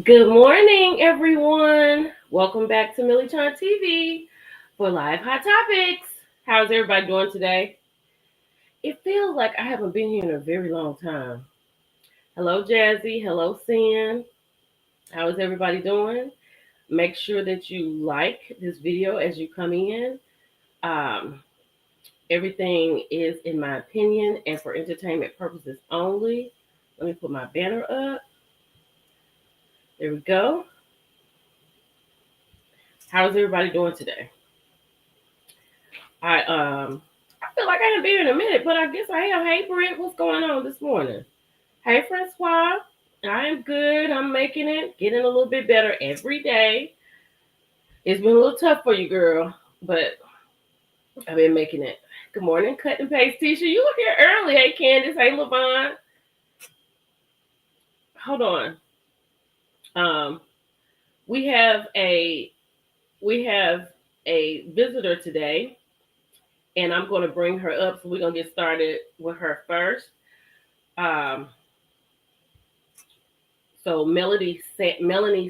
Good morning, everyone. Welcome back to Melaine TV for Live Hot Topics. How's everybody doing today? It feels like I haven't been here in a very long time. Hello, Jazzy. Hello, Sin. How is everybody doing? Make sure that you like this video as you come in. Um, Everything is, in my opinion, and for entertainment purposes only. Let me put my banner up. There we go. How's everybody doing today? I feel like I haven't been here in a minute, but I guess I am. Hey Britt, what's going on this morning? Hey Francois, I am good. I'm making it, getting a little bit better every day. It's been a little tough for you, girl, but I've been making it. Good morning, cut and paste Tisha. You were here early. Hey Candace. Hey Levon. Hold on. Um, we have a we have a visitor today, and I'm going to bring her up. So we're gonna get started with her first. Um, So Melanie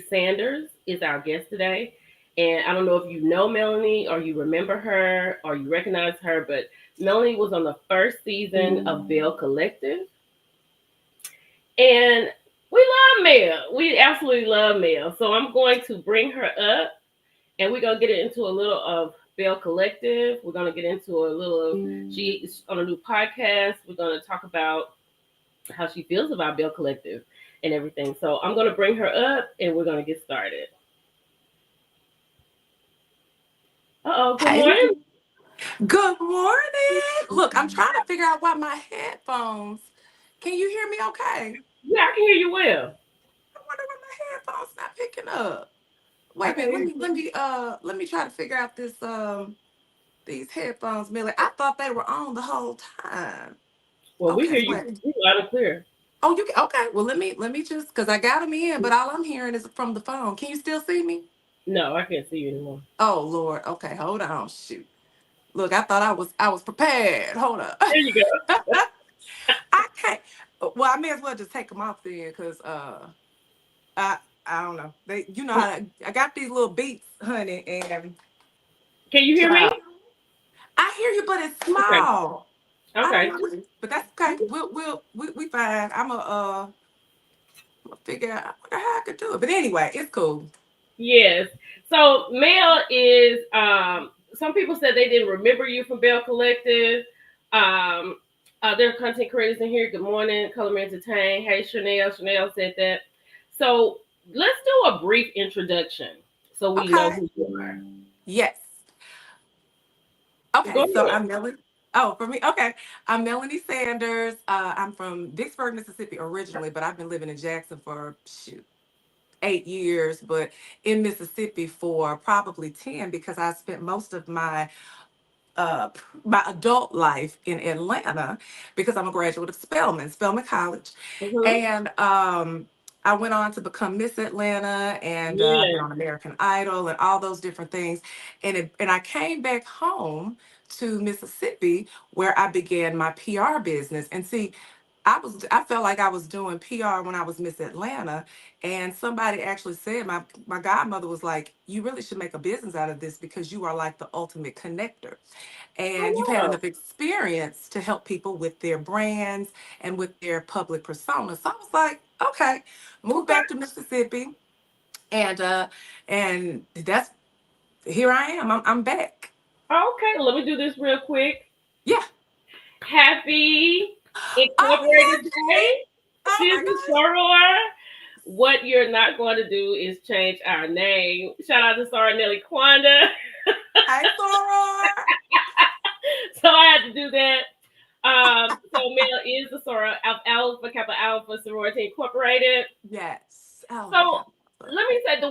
Sanders is our guest today. And I don't know if you know Melanie or you remember her or you recognize her, but Melanie was on the first season of Bell Collective. And we love Mel. We absolutely love Mel. So I'm going to bring her up and we're going to get into a little of Bell Collective. We're going to get into a little of, she's on a new podcast. We're going to talk about how she feels about Bell Collective and everything. So I'm going to bring her up and we're going to get started. Good Hey, morning. good morning. Look, I'm trying to figure out why my headphones. Can you hear me okay? Yeah, I can hear you well. I wonder why my headphones not picking up. I Wait a can minute, hear let you. me let me let me try to figure out this these headphones, Millie. I thought they were on the whole time. Well, we Okay, hear you wait. loud and clear. Oh, you can okay. Well let me just because I got them in, but all I'm hearing is from the phone. Can you still see me? No, I can't see you anymore. Oh Lord. Okay, hold on. Shoot. Look, I thought I was prepared. Hold up. There you go. I can't. Well, I may as well just take them off then, cause I I don't know. They, you know how I got these little beats, honey, and Can you hear child. me? I hear you, but it's Okay. small. I don't Okay. know, but that's okay. We fine. I'm gonna figure out. I wonder how I could do it. But anyway, it's cool. Yes. So Mel is some people said they didn't remember you from Bell Collective. Um there are content creators in here. Good morning, Color Entertain. Hey Chanel. Chanel said that. So let's do a brief introduction so we know Okay. who you are. Yes. Go Okay. So ahead. I'm Melanie. Oh, for me, okay. I'm Melanie Sanders. I'm from Vicksburg, Mississippi originally, but I've been living in Jackson for shoot 8 years, but in Mississippi for probably 10 because I spent most of uh, my adult life in Atlanta because I'm a graduate of Spelman College. Mm-hmm. And I went on to become Miss Atlanta and I've been Yeah. on American Idol and all those different things. And I came back home to Mississippi where I began my PR business. And see, I felt like I was doing PR when I was Miss Atlanta, and somebody actually said my godmother was like, "You really should make a business out of this because you are like the ultimate connector, and you've Oh had wow. enough experience to help people with their brands and with their public persona." So I was like, "Okay," moved Okay. back to Mississippi, and that's here I am. I'm back. Okay. Let me do this real quick. Yeah. Happy Oh Incorporated yeah. Day Oh to my the gosh. soror. What you're not going to do is change our name. Shout out to Soror Nelly Quanda. Hi, Soror. So I had to do that. So Mel is the soror of Alpha Kappa Alpha Sorority Incorporated. Yes. Alpha So Kappa. let me say the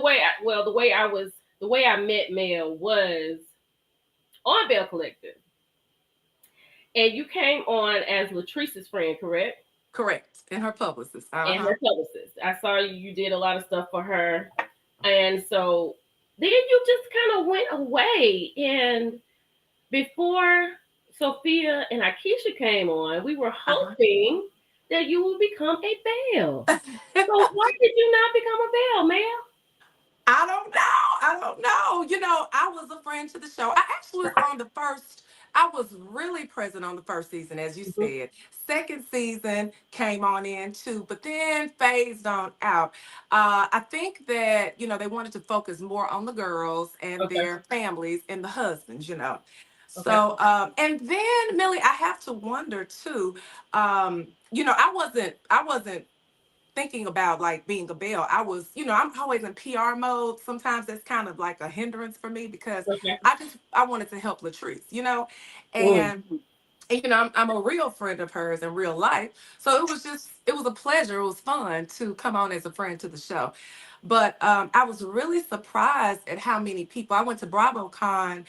way I met Mel was on Bell Collective. And you came on as Latrice's friend, correct? Correct. And her publicist. And Uh-huh. her publicist. I saw you did a lot of stuff for her. And so then you just kind of went away. And before Sophia and Akeisha came on, we were Uh-huh. hoping that you will become a Belle. So why did you not become a Belle, ma'am? I don't know. I don't know. I was a friend to the show. I actually was on the first. I was really present on the first season, as you Mhm. said. Second season came on in too, but then phased on out. I think that they wanted to focus more on the girls and Okay. their families and the husbands. Okay. So, and then Millie, I have to wonder too. I wasn't thinking about like being a belle. I'm always in PR mode. Sometimes that's kind of like a hindrance for me because Okay. I wanted to help Latrice. Mm. And I'm a real friend of hers in real life. So it was a pleasure. It was fun to come on as a friend to the show. But I was really surprised at how many people. I went to BravoCon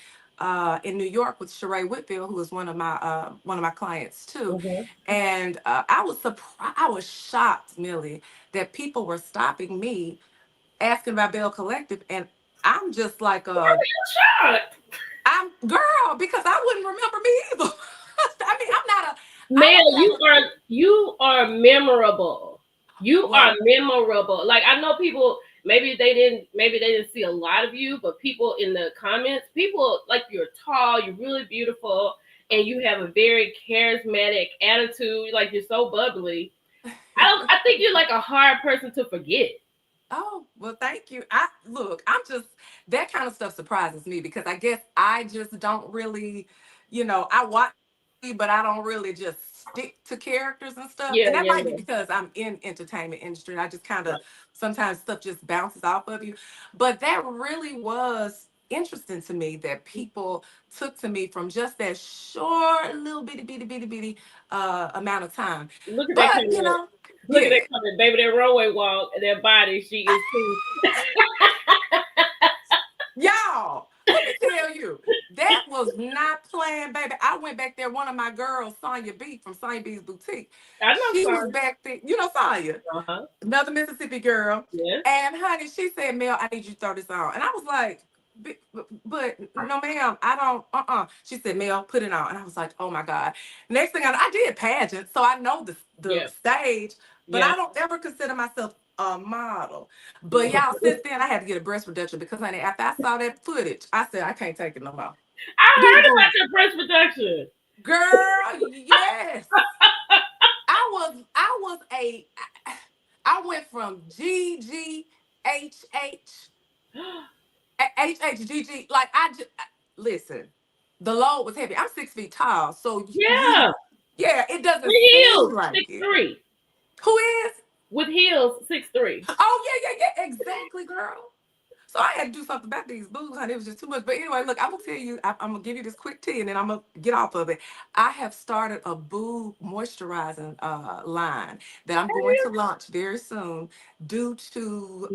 in New York with Sheree Whitfield, who was one of my clients too. Mhm. And I was surprised. I was shocked, Millie, that people were stopping me asking about Bell Collective, and I'm just like Why are you shocked? I'm girl because I wouldn't remember me either. I mean, I Mel, don't have you are memorable. You are well, memorable. Like I know people maybe they didn't see a lot of you, but people in the comments, people like you're tall, you're really beautiful, and you have a very charismatic attitude. Like you're so bubbly. I think you're like a hard person to forget. Oh, well, thank you. I'm just that kind of stuff surprises me because I guess I just don't really, I watch TV, but I don't really just stick to characters and stuff. Yeah, And that yeah, might be yeah. because I'm in entertainment industry and I just kind of sometimes stuff just bounces off of you. But that really was interesting to me that people took to me from just that short little bitty amount of time. Look at that But comment. Look at that yeah. comment, baby. That runway walk, that body, she is too. Y'all, let me tell you, that was not playing, baby. I went back there. One of my girls, Sonya B from Sonya B's Boutique, I know, she was sorry. back there. You know Sonya, Uh huh. another Mississippi girl. Yes. And honey, she said, Mel, I need you to throw this on. And I was like, but no, ma'am, I don't, She said, Mel, put it on. And I was like, oh my God. Next thing I did pageant, so I know the Yeah. stage, but Yeah. I don't ever consider myself a model. But I y'all, since then, I had to get a breast reduction because, honey, after I saw that footage, I said, I can't take it no more. These heard about boobs. your breast reduction. Girl, yes. I went from GGHH HHGG. Like listen, the load was heavy. I'm 6 feet tall, so Yeah. yeah, it doesn't With seem heels, like six it. three. Who is? With heels, 6'3". Oh yeah, exactly, girl. So I had to do something about these boobs, honey. It was just too much. But anyway, look, I'm gonna tell you, I'm gonna give you this quick tea, and then I'm gonna get off of it. I have started a boob moisturizing line that I'm going to launch very soon, due to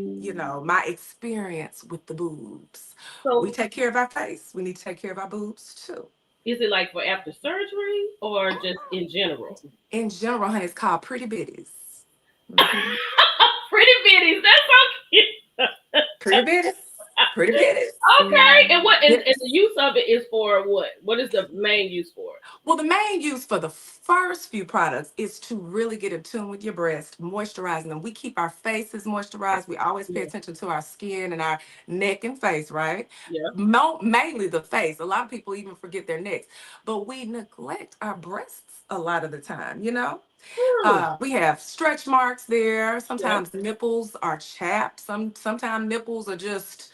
my experience with the boobs. We So take care of our face. We need to take care of our boobs too. is it like for after surgery or just in general? In general, honey, it's called Pretty Bitties. Hmm. Pretty bitties. That's so cute. Pretty Bitties. Pretty Bitties. Okay. And what and Yes. the use of it is for what? What is the main use for it? Well, the main use for the first few products is to really get in tune with your breast, moisturizing them. We keep our faces moisturized. We always pay Yeah. attention to our skin and our neck and face, right? Yeah. Mainly the face. A lot of people even forget their necks, but we neglect our breasts a lot of the time. Hmm. We have stretch marks there. Yeah. Sometimes nipples are chapped. Sometimes nipples are just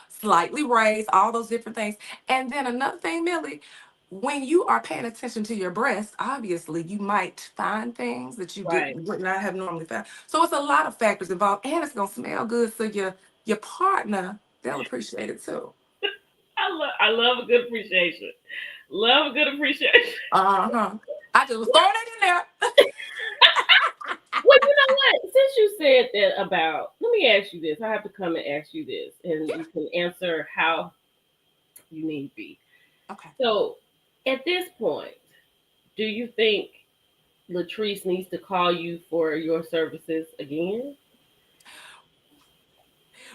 slightly raised. All those different things. And then another thing, Millie, when you are paying attention to your breast, obviously you might find things that you Right. would not have normally found. So it's a lot of factors involved, and it's gonna smell good. So your partner, they'll appreciate it too. I love a good appreciation. Love a good appreciation. Uh huh. I just was throwing it in there. Well, you know what? Since you said that about, let me ask you this. I have to come and ask you this, and Yeah. you can answer how you need be. Okay. So, at this point, do you think Latrice needs to call you for your services again?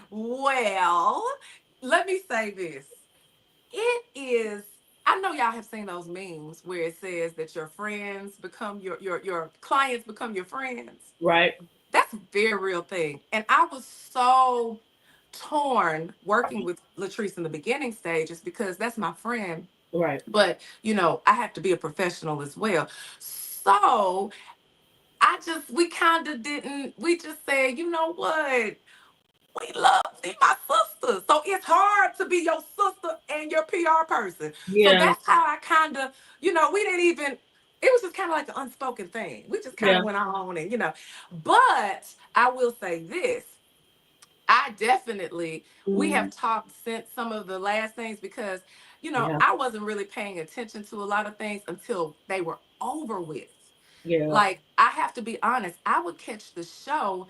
Well, let me say this. It is. I know y'all have seen those memes where it says that your friends become your clients become your friends. Right. That's a very real thing. And I was so torn working with Latrice in the beginning stages because that's my friend. Right. But, I have to be a professional as well. So we kind of didn't, we just said, you know what? We love these my sisters. So it's hard to be your sister and your PR person. So Yeah. that's how I kind of, we didn't even, it was just kind of like an unspoken thing. We just kind Yeah. of went on and. But I will say this. I definitely, we Mhm. have talked since some of the last things because, Yeah. I wasn't really paying attention to a lot of things until they were over with. Yeah. Like, I have to be honest, I would catch the show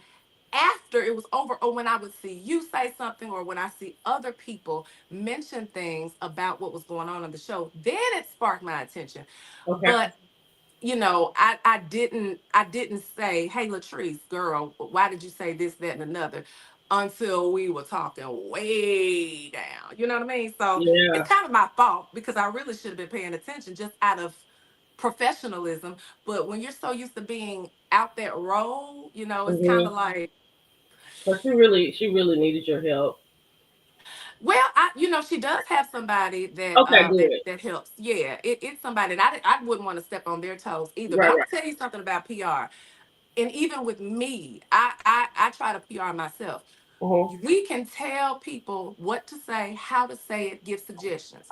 after it was over, or when I would see you say something, or when I see other people mention things about what was going on in the show, then it sparked my attention. Okay. But I didn't say, hey Latrice, girl, why did you say this, that, and another, until we were talking way down. You know what I mean? So Yeah. it's kind of my fault because I really should have been paying attention just out of professionalism. But when you're so used to being out that role, it's kind Hmm. of like, So she really needed your help. well, she does have somebody that Okay. that Good. that helps. Yeah, it's somebody, and I wouldn't want to step on their toes either. But Right. I'm Right. gonna tell you something about PR. And even with me, I try to PR myself. Mhm. We can tell people what to say, how to say it, give suggestions.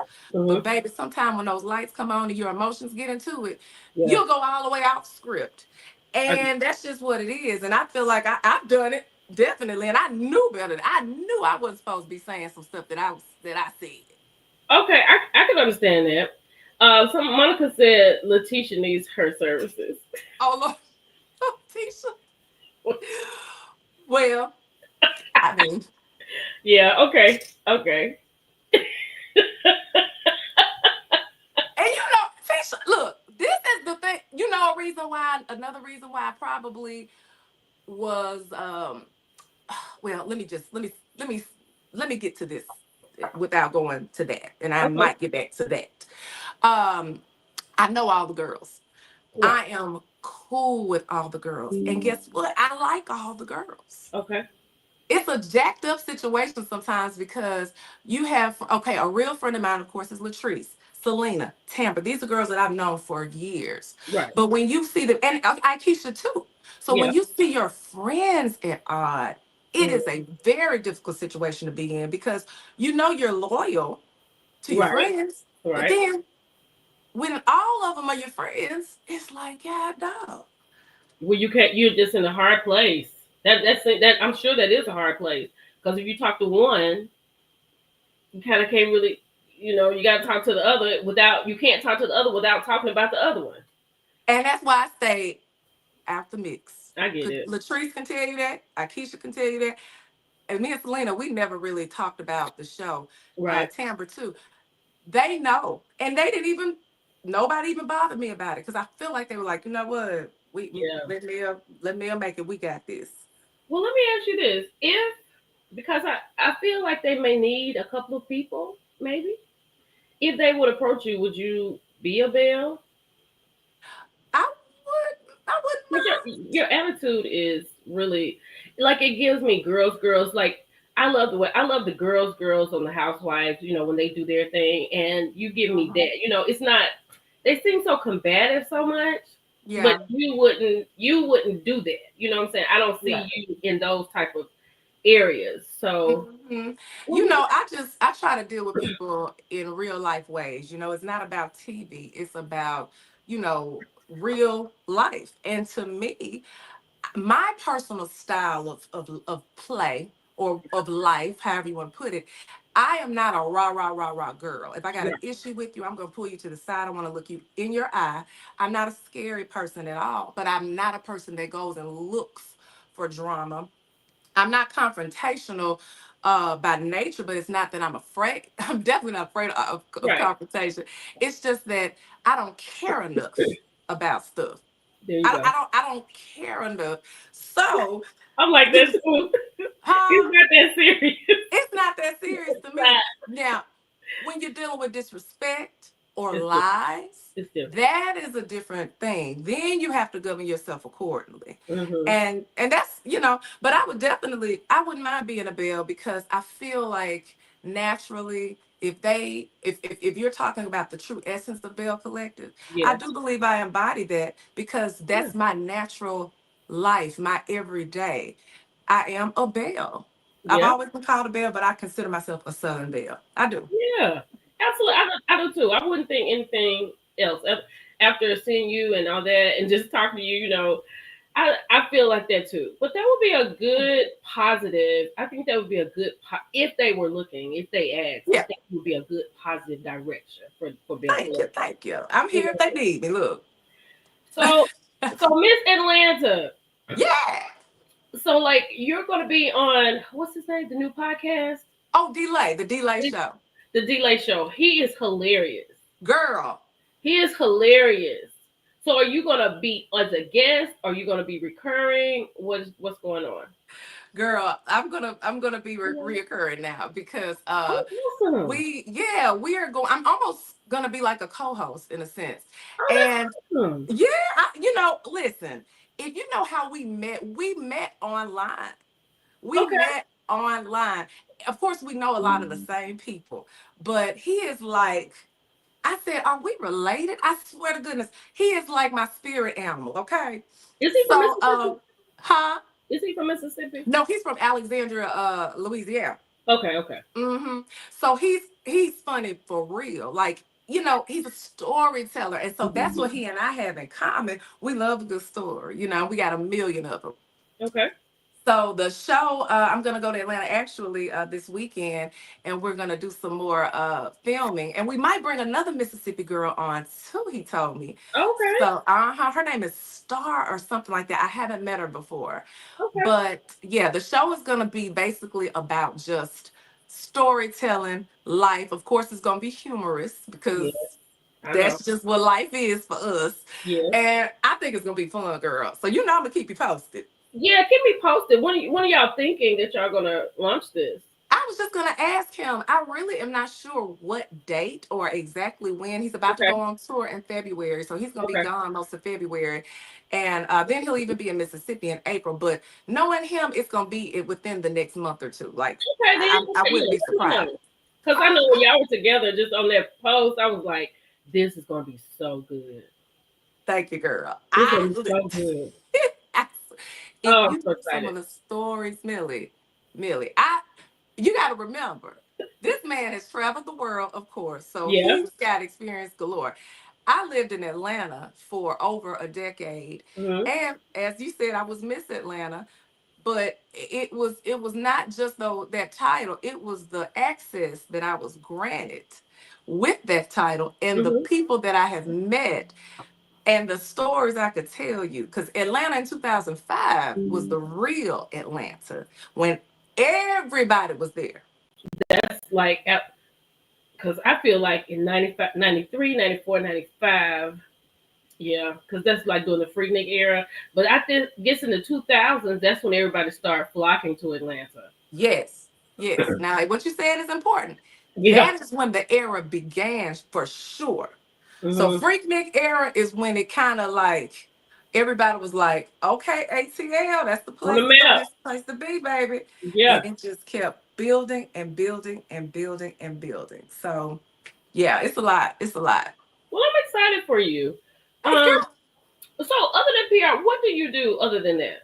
But Mhm. baby, sometimes when those lights come on and your emotions get into it, Yeah. you'll go all the way off script. I, And that's just what it is. And I feel like I've done it definitely. And I knew better. I knew I wasn't supposed to be saying some stuff that I said. okay. I can understand that. Some Monica said Letitia needs her services. Oh Lord, Tisha. Well, I mean, Yeah. Okay. Okay. and Tisha, look, this is the thing. Another reason why I probably was well, let me get to this without going to that. And I Okay. might get back to that. Um, I know all the girls. Right. I am cool with all the girls. And guess what? I like all the girls. Okay. It's a jacked up situation sometimes because you have, okay, a real friend of mine, of course, is Latrice, Selena, Tampa. These are girls that I've known for years. Right. But when you see them, and Keisha too. So Yeah. when you see your friends at odd, it Mhm. is a very difficult situation to be in because you're loyal to your Right. friends. But Right. then when all of them are your friends, it's like, yeah, no. Well, you can't. You're just in a hard place. That. I'm sure that is a hard place because if you talk to one, you kind of can't really. You got to talk to the other without. You can't talk to the other without talking about the other one. And that's why I stay out the mix. I get it. Latrice can tell you that. Akeisha can tell you that. And me and Selena, we never really talked about the show. Right. Tamber too. They know, and they didn't even. Nobody even bothered me about it because I feel like they were like, you know what, we Yeah. let Mel make it. We got this. Well, let me ask you this: if because I feel like they may need a couple of people, maybe if they would approach you, would you be a Belle? I wouldn't But mind. your attitude is really like it gives me girls like I love the girls on the Housewives, when they do their thing, and you give me Mhm. that. It's not they seem so combative so much, but Yeah, you wouldn't do that. You know what I'm saying? I don't yeah. see you in those type of areas. So hmm what would you I try to deal with people in real life ways. It's not about TV. It's about real life. And to me, my personal style of play or of life, however you want to put it, I am not a rah rah rah rah girl. If I got an right, issue with you, I'm gonna pull you to the side. I want to look you in your eye. I'm not a scary person at all, but I'm not a person that goes and looks for drama. I'm not confrontational by nature, but it's not that I'm afraid. I'm definitely not afraid of right. confrontation. It's just that I don't care enough about stuff. There you I, go. I don't I don't care enough. So I'm like you that too. It's huh? not that serious. It's not that serious to me. Right. Now, when you're dealing with disrespect lies, It's different. that is a different thing. Then you have to govern yourself accordingly. Mm-hmm. And that's, but I would definitely, I wouldn't mind being a Belle because I feel like naturally, if you're talking about the true essence of Belle Collective, I Yeah. do believe I embody that because Yeah. that's my natural life, my everyday. I am a Belle. I've Yeah. always been called a Belle, but I consider myself a Southern Belle. I do. Yeah. Absolutely. I do too. I wouldn't think anything else. After seeing you and all that and just talking to you, I feel like that too. But that would be a good positive. I think that would be a good if they were looking, if they asked. I Yeah. think it would be a good positive direction for Bill Thank you. Collective. Thank you. I'm You here if they know? need me. Look. So Miss Atlanta. Yeah. So like you're gonna be on what's his name? The new podcast, Oh, delay. The delay the, show. the Delay Show. He is hilarious. Girl. He is hilarious. So are you gonna be as a guest? Are you gonna be recurring? What's going on? Girl, I'm gonna be reoccurring now because Oh, awesome. we are going. I'm almost gonna be like a co-host in a sense, Oh, and that's awesome. yeah, listen, if you know how we met online. We Okay. met online. Of course, we know a lot of the same people, but he is like, I said, are we related? I swear to goodness, he is like my spirit animal. Okay, Is he from so Mississippi? huh? Is he from Mississippi? No, he's from Alexandria, Louisiana. Okay, okay. So he's funny for real. Like, he's a storyteller. And so that's what he and I have in common. We love a good story. We got a million of them. Okay. So the show, I'm gonna go to Atlanta actually this weekend, and we're gonna do some more filming, and we might bring another Mississippi girl on too. He told me. Okay. So her name is Star or something like that. I haven't met her before, Okay. but yeah, the show is gonna be basically about just storytelling, life. Of course, it's gonna be humorous because Yes, I know. that's just what life is for us, Yes. and I think it's gonna be fun, girl. So I'm gonna keep you posted. Yeah, keep me posted. When are y'all thinking that y'all gonna launch this? I was just gonna ask him. I really am not sure what date or exactly when he's about to Okay. go on tour in February. So he's gonna be Okay. gone most of February, and then he'll even be in Mississippi in April. But knowing him, it's gonna be within the next month or two. Like Okay, then I okay, wouldn't yeah, be let me surprised. know. Because I know when y'all were together just on that post, I was like, this is gonna be so good. Thank you, girl. This is gonna be so good. If Oh, I'm you so know some excited. of the stories, Millie, you got to remember, this man has traveled the world, of course, so Yeah. he's got experience galore. I lived in Atlanta for over a decade, Hmm. and as you said, I was Miss Atlanta. But it was not just though that title; it was the access that I was granted with that title and the Hmm. people that I have met and the stories I could tell you, because Atlanta in 2005 was the real Atlanta when everybody was there. That's like, because I feel like in 95, 93, 94, 95, yeah, because that's like during the Freaknik era. But I think, guess in the 2000s, that's when everybody started flocking to Atlanta. Yes, yes. Now, what you said is important. Yeah. That is when the era began for sure. So, Hmm. Freaknik era is when it kind of like everybody was like, okay, ATL, that's the On the place to go, map. that's the place to be, baby. And Yeah. it just kept building and building and building and building. So, yeah, it's a lot. It's a lot. Well, I'm excited for you. Thank Um, you. so other than PR, what do you do other than that?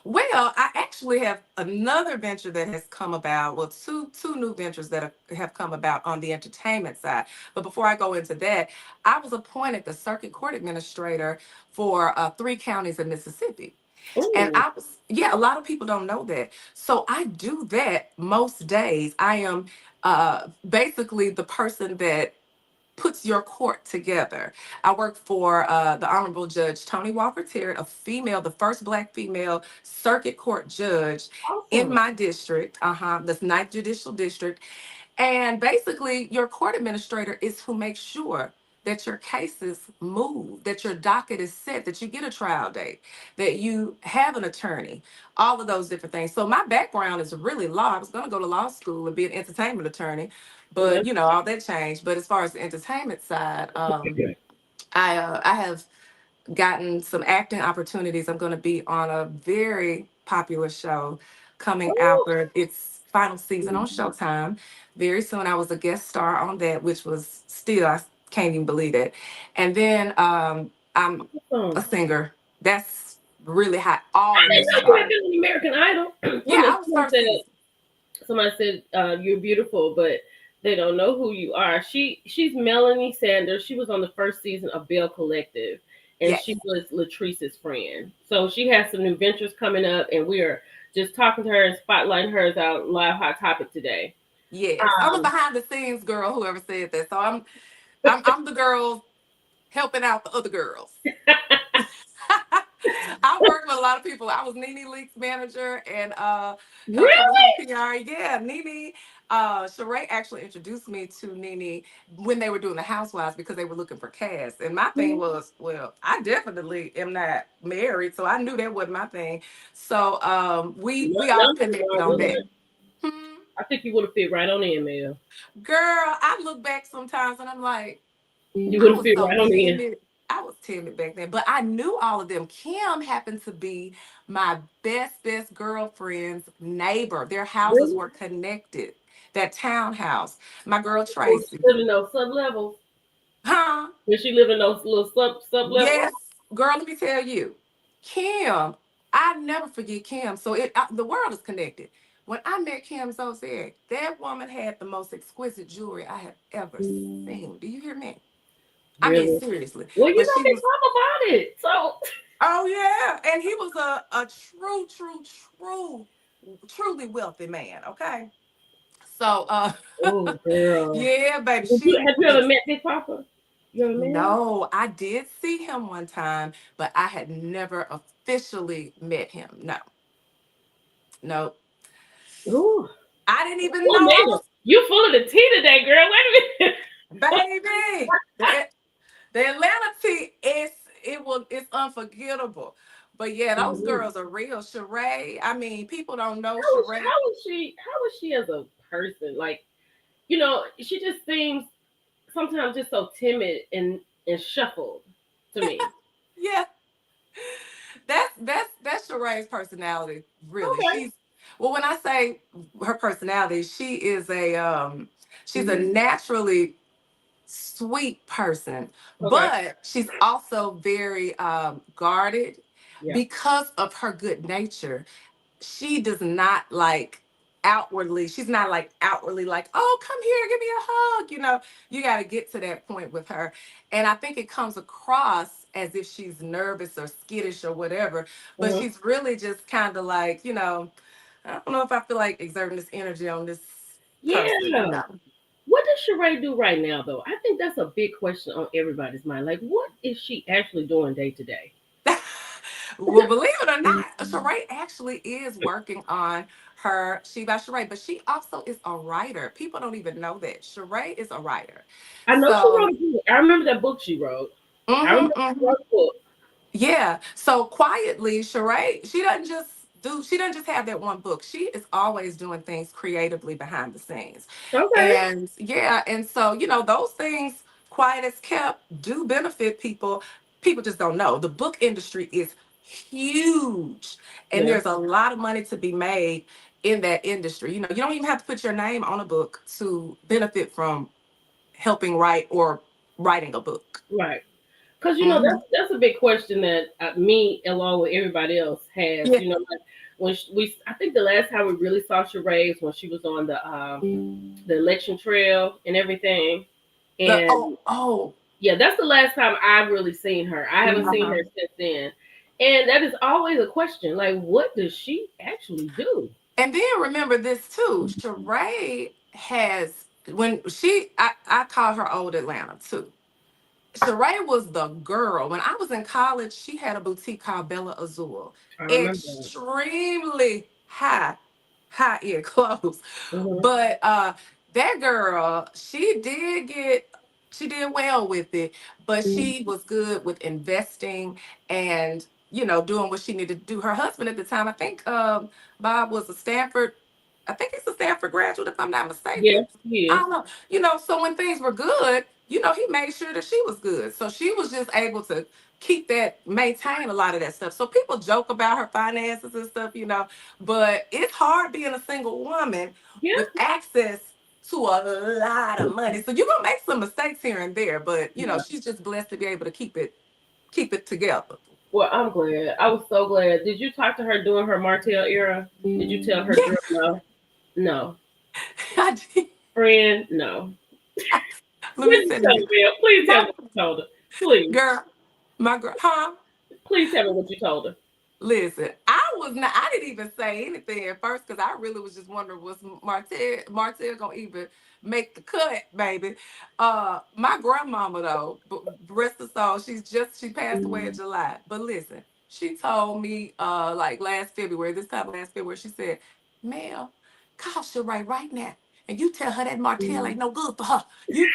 Well, I actually have another venture that has come about. Well, two new ventures that have come about on the entertainment side. But before I go into that, I was appointed the circuit court administrator for three counties in Mississippi. And Oh. yeah, a lot of people don't know that. So I do that most days. I am basically the person that puts your court together. I work for the Honorable Judge Tony Walker Terry, a female, the first Black female circuit court judge in Awesome. my district, this Ninth Judicial District. And basically, your court administrator is who makes sure that your cases move, that your docket is set, that you get a trial date, that you have an attorney, all of those different things. So my background is really law. I was going to go to law school and be an entertainment attorney, Yeah. but all that changed. But as far as the entertainment side, I have gotten some acting opportunities. I'm going to be on a very popular show coming Oh, after its final season on Showtime very soon. I was a guest star on that, which was still, I can't even believe it. And then I'm a awesome. singer. That's really how I all of didn't this know you had started. been on American Idol. Yeah, I was Someone first said season. you're beautiful, but they don't know who you are. She's Melanie Sanders. She was on the first season of Bell Collective, and Yes, she was Latrice's friend. So she has some new ventures coming up, and we are just talking to her and spotlighting her as our live hot topic today. yes. I'm a Um, behind the scenes girl, whoever said that. So I'm the girl helping out the other girls. I worked with a lot of people. I was Nene Leak's manager and helped her with her really? PR. Yeah, Nene. Sheree actually introduced me to Nene when they were doing the Housewives because they were looking for cast. And my thing was, well, I definitely am not married, so I knew that wasn't my thing. So we all None of connected on that. Hmm. I think you would have fit right on in, Mel. Girl, I look back sometimes and I'm like, You would I have was fit so right on in. timid. I was timid back then, but I knew all of them. Kim happened to be my best girlfriend's neighbor. Their houses Really? were connected. That townhouse. My girl Well, she Tracy. live in those sub levels. Huh? Did she live in those little sub levels? Yes, girl, let me tell you. Kim, I never forget Kim. So the world is connected. When I met Kim Zozeric, that woman had the most exquisite jewelry I have ever seen. Do you hear me? I mean, Really? seriously. Well, But they she was, talk about it. So, oh yeah, and he was a true, truly wealthy man. Okay, so oh girl, yeah, baby, she have you ever was. met Big Papa? You ever met him? No, I did see him one time, but I had never officially met him. No, no, Ooh, I didn't even oh know I man, was, you full of the tea today, girl. Wait a minute. baby. The Atlanta tea is it's unforgettable. But yeah, those Mhm. girls are real. Sheree, I mean, people don't know Sheree. How is she? How is she as a person? Like, she just seems sometimes just so timid and shuffled to me. Yeah, that's Sheree's personality, really. Okay. Well, when I say her personality, she's a Mhm. naturally sweet person, Okay. but she's also very guarded Yeah. because of her good nature. She does not like outwardly, she's not like outwardly like, oh, come here, give me a hug. You got to get to that point with her. And I think it comes across as if she's nervous or skittish or whatever, but Mhm. she's really just kind of like, I don't know if I feel like exerting this energy on this person. Yeah. No. What does Sheree do right now, though? I think that's a big question on everybody's mind. Like, what is she actually doing day to day? Well, believe it or not, Sheree actually is working on her She by Sheree, but she also is a writer. People don't even know that. Sheree is a writer. I know she So, wrote a book. I remember that book she wrote. I hmm remember she hmm wrote a book. yeah. So quietly, Sheree, she doesn't just have that one book. She is always doing things creatively behind the scenes. Okay. And yeah, and so, those things, quiet as kept, do benefit people. People just don't know. The book industry is huge, and Yeah. there's a lot of money to be made in that industry. You don't even have to put your name on a book to benefit from helping write or writing a book. Right. Because Hmm. that's a big question that me along with everybody else has. Yeah. Like when we I think the last time we really saw Sheree was when she was on the election trail and everything. The And yeah, that's the last time I've really seen her. I haven't seen uh-huh. her since then. And that is always a question. Like, what does she actually do? And then remember this too. Sheree has when I call her old Atlanta too. Sheree was the girl. When I was in college, she had a boutique called Bella Azul. I remember that. Extremely high ear clothes. Hmm. But that girl, she did get. she did well with it, but she was good with investing and doing what she needed to do. Her husband at the time, I think, Bob was a Stanford. I think he's a Stanford graduate, if I'm not mistaken. Yes, he I is. don't know. So when things were good, he made sure that she was good. So she was just able to maintain a lot of that stuff. So people joke about her finances and stuff, but it's hard being a single woman Yeah. with access to a lot of money. So you're gonna make some mistakes here and there, but Yeah. she's just blessed to be able to keep it together. Well, I'm glad. I was so glad. Did you talk to her during her Martell era? Did you tell her, Yeah, girl, no? No. I did. Friend, no. Let What me did you tell tell you, her, Bill? Please tell my me what you told her. Please. girl, my girl, huh? Please tell me what you told her. Listen, I didn't even say anything at first because I really was just wondering was Martell gonna even make the cut, baby. My grandmama though, rest her soul, she passed away in July. But listen, she told me like this time last February, she said, Mel, call Sheree right now. And you tell her that Martell ain't no good for her.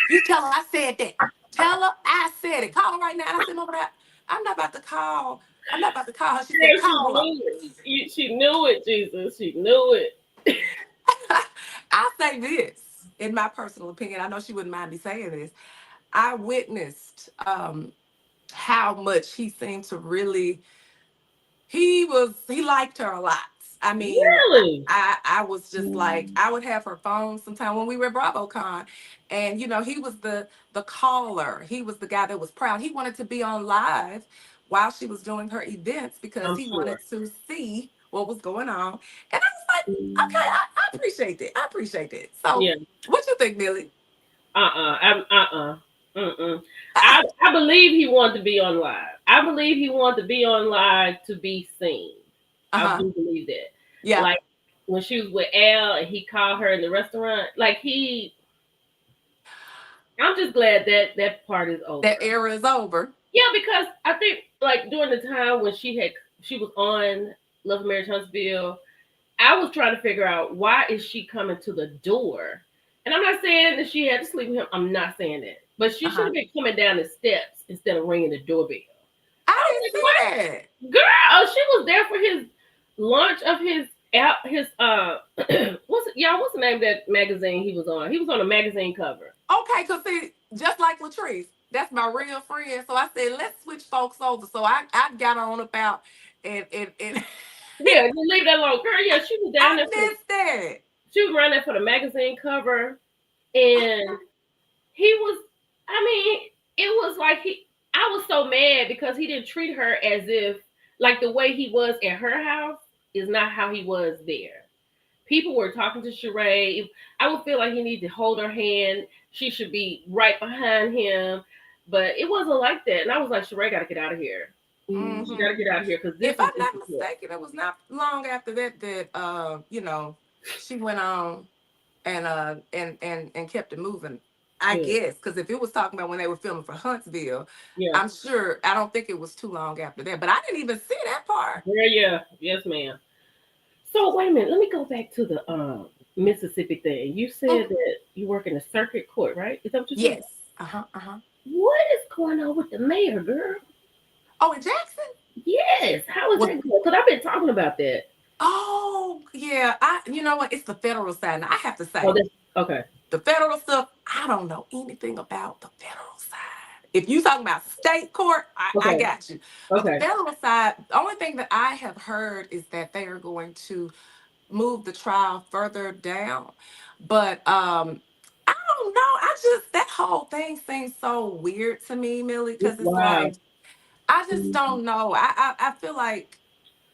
You tell her I said that. Tell her I said it. Call her right now. And I said, Mama, I'm not about to call I'm not about to call her. She said, Girl, she call her. knew it. She knew it, Jesus. She knew it. I'll say this, in my personal opinion, I know she wouldn't mind me saying this. I witnessed how much he seemed to really he liked her a lot. I mean, Really? I was just like I would have her phone sometime when we were at BravoCon, and he was the caller. He was the guy that was proud. He wanted to be on live while she was doing her events because I'm he sure. wanted to see what was going on. And I was like, okay, I appreciate that. I appreciate that. So, Yeah. what you think, Millie? I'm Mm-mm. I believe he wanted to be on live. I believe he wanted to be on live to be seen. Uh I huh. do believe that. Yeah. Like when she was with Al and he called her in the restaurant, I'm just glad that that part is That over. era is over. Yeah, because I think like during the time when she was on Love and Marriage Huntsville, I was trying to figure out why is she coming to the door. And I'm not saying that she had to sleep with him. I'm not saying that. But she Uh should huh. have been coming down the steps instead of ringing the doorbell. I I was didn't like, see that. what? Girl, she was there for his launch of his what's the name of that magazine he was on? He was on a magazine cover. Okay, cause see, just like Latrice, that's my real friend. So I said, let's switch folks over. So I got on about and Yeah, just leave that alone. Girl, yeah, she was down I there for missed that. she was around there for the magazine cover and he was I mean, it was like I was so mad because he didn't treat her as if like the way he was at her house is not how he was there. People were talking to Sheree. I would feel like he needed to hold her hand. She should be right behind him. But it wasn't like that. And I was like, Sheree got to get out of here. She Hmm. got to get out of here because this If is I'm not disrespect. mistaken, it was not long after that that she went on and kept it moving. I Yeah. guess because if it was talking about when they were filming for Huntsville, Yeah. I'm sure I don't think it was too long after that. But I didn't even see that part. Yeah. Yeah. Yes, ma'am. So wait a minute. Let me go back to the Mississippi thing. You said Mhm. that you work in a circuit court, right? Is that what you said? Yes. Uh huh. Uh huh. What is going on with the mayor, girl? Oh, in Jackson. Yes. How is Well, that going? Because I've been talking about that. oh yeah. You know what? It's the federal side. Now, I have to Oh, say that's okay. the federal stuff. I don't know anything about the federal side. If you talking about state court, I Okay. got you. But the Okay. federal side, the only thing that I have heard is that they are going to move the trial further down. But I don't know. I just that whole thing seems so weird to me, Millie, It's because it's wild. like I just don't know. I feel like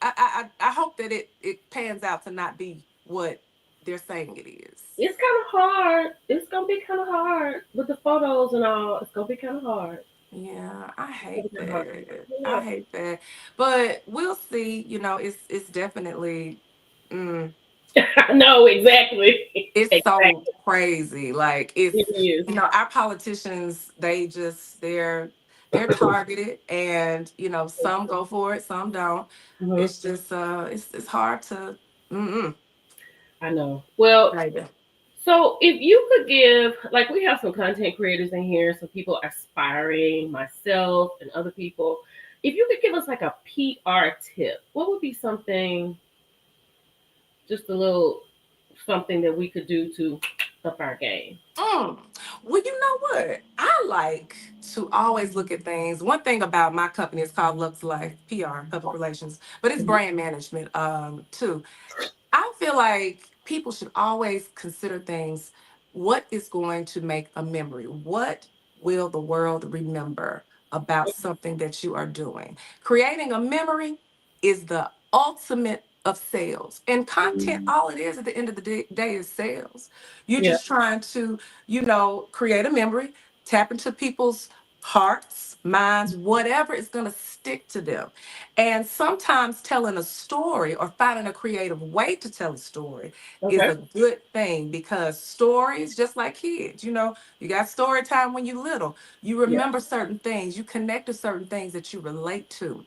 I hope that it pans out to not be what they're saying it is. It's kind of hard. It's gonna be kind of hard with the photos and all. It's gonna be kind of hard. Yeah, I It's gonna hate be kind of hard. that. Yeah. I hate that. But we'll see. It's definitely mm, No, exactly. it's so Exactly. crazy. Like It it's is. our politicians, they're targeted and some go for it, some don't. Mhm. It's just it's hard to mm-mm, I know. Well, baby. So if you could give, like, we have some content creators in here, some people aspiring, myself and other people. If you could give us like a PR tip, what would be something, just a little something that we could do to up our game? Mm. Well, you know what? I like to always look at things. One thing about my company is called Lux Life PR, public relations, but it's Mhm. brand management too. I feel like people should always consider things. What is going to make a memory? What will the world remember about something that you are doing? Creating a memory is the ultimate of sales. And content, all it is at the end of the day is sales. You're Yeah. just trying to, create a memory, tap into people's hearts, minds, whatever is going to stick to them. And sometimes telling a story or finding a creative way to tell a story is Okay. a good thing, because stories, just like kids, you got story time when you're little. You Yeah. remember certain things, you connect to certain things that you relate to.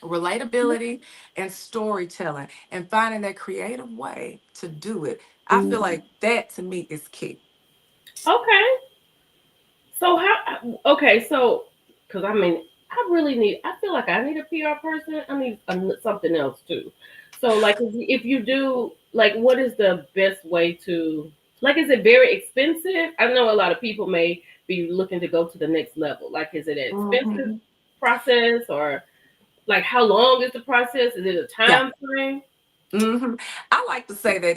Relatability and storytelling, and finding that creative way to do it. I feel like that to me is key. Okay. So how? Okay. So, because I mean, I really need. I feel like I need a PR person. I need something else too. So, like, if you do, like, what is the best way to? Like, is it very expensive? I know a lot of people may be looking to go to the next level. Like, is it an expensive Mhm. process, or like how long is the process? Is it a Yeah. time frame? I like to say that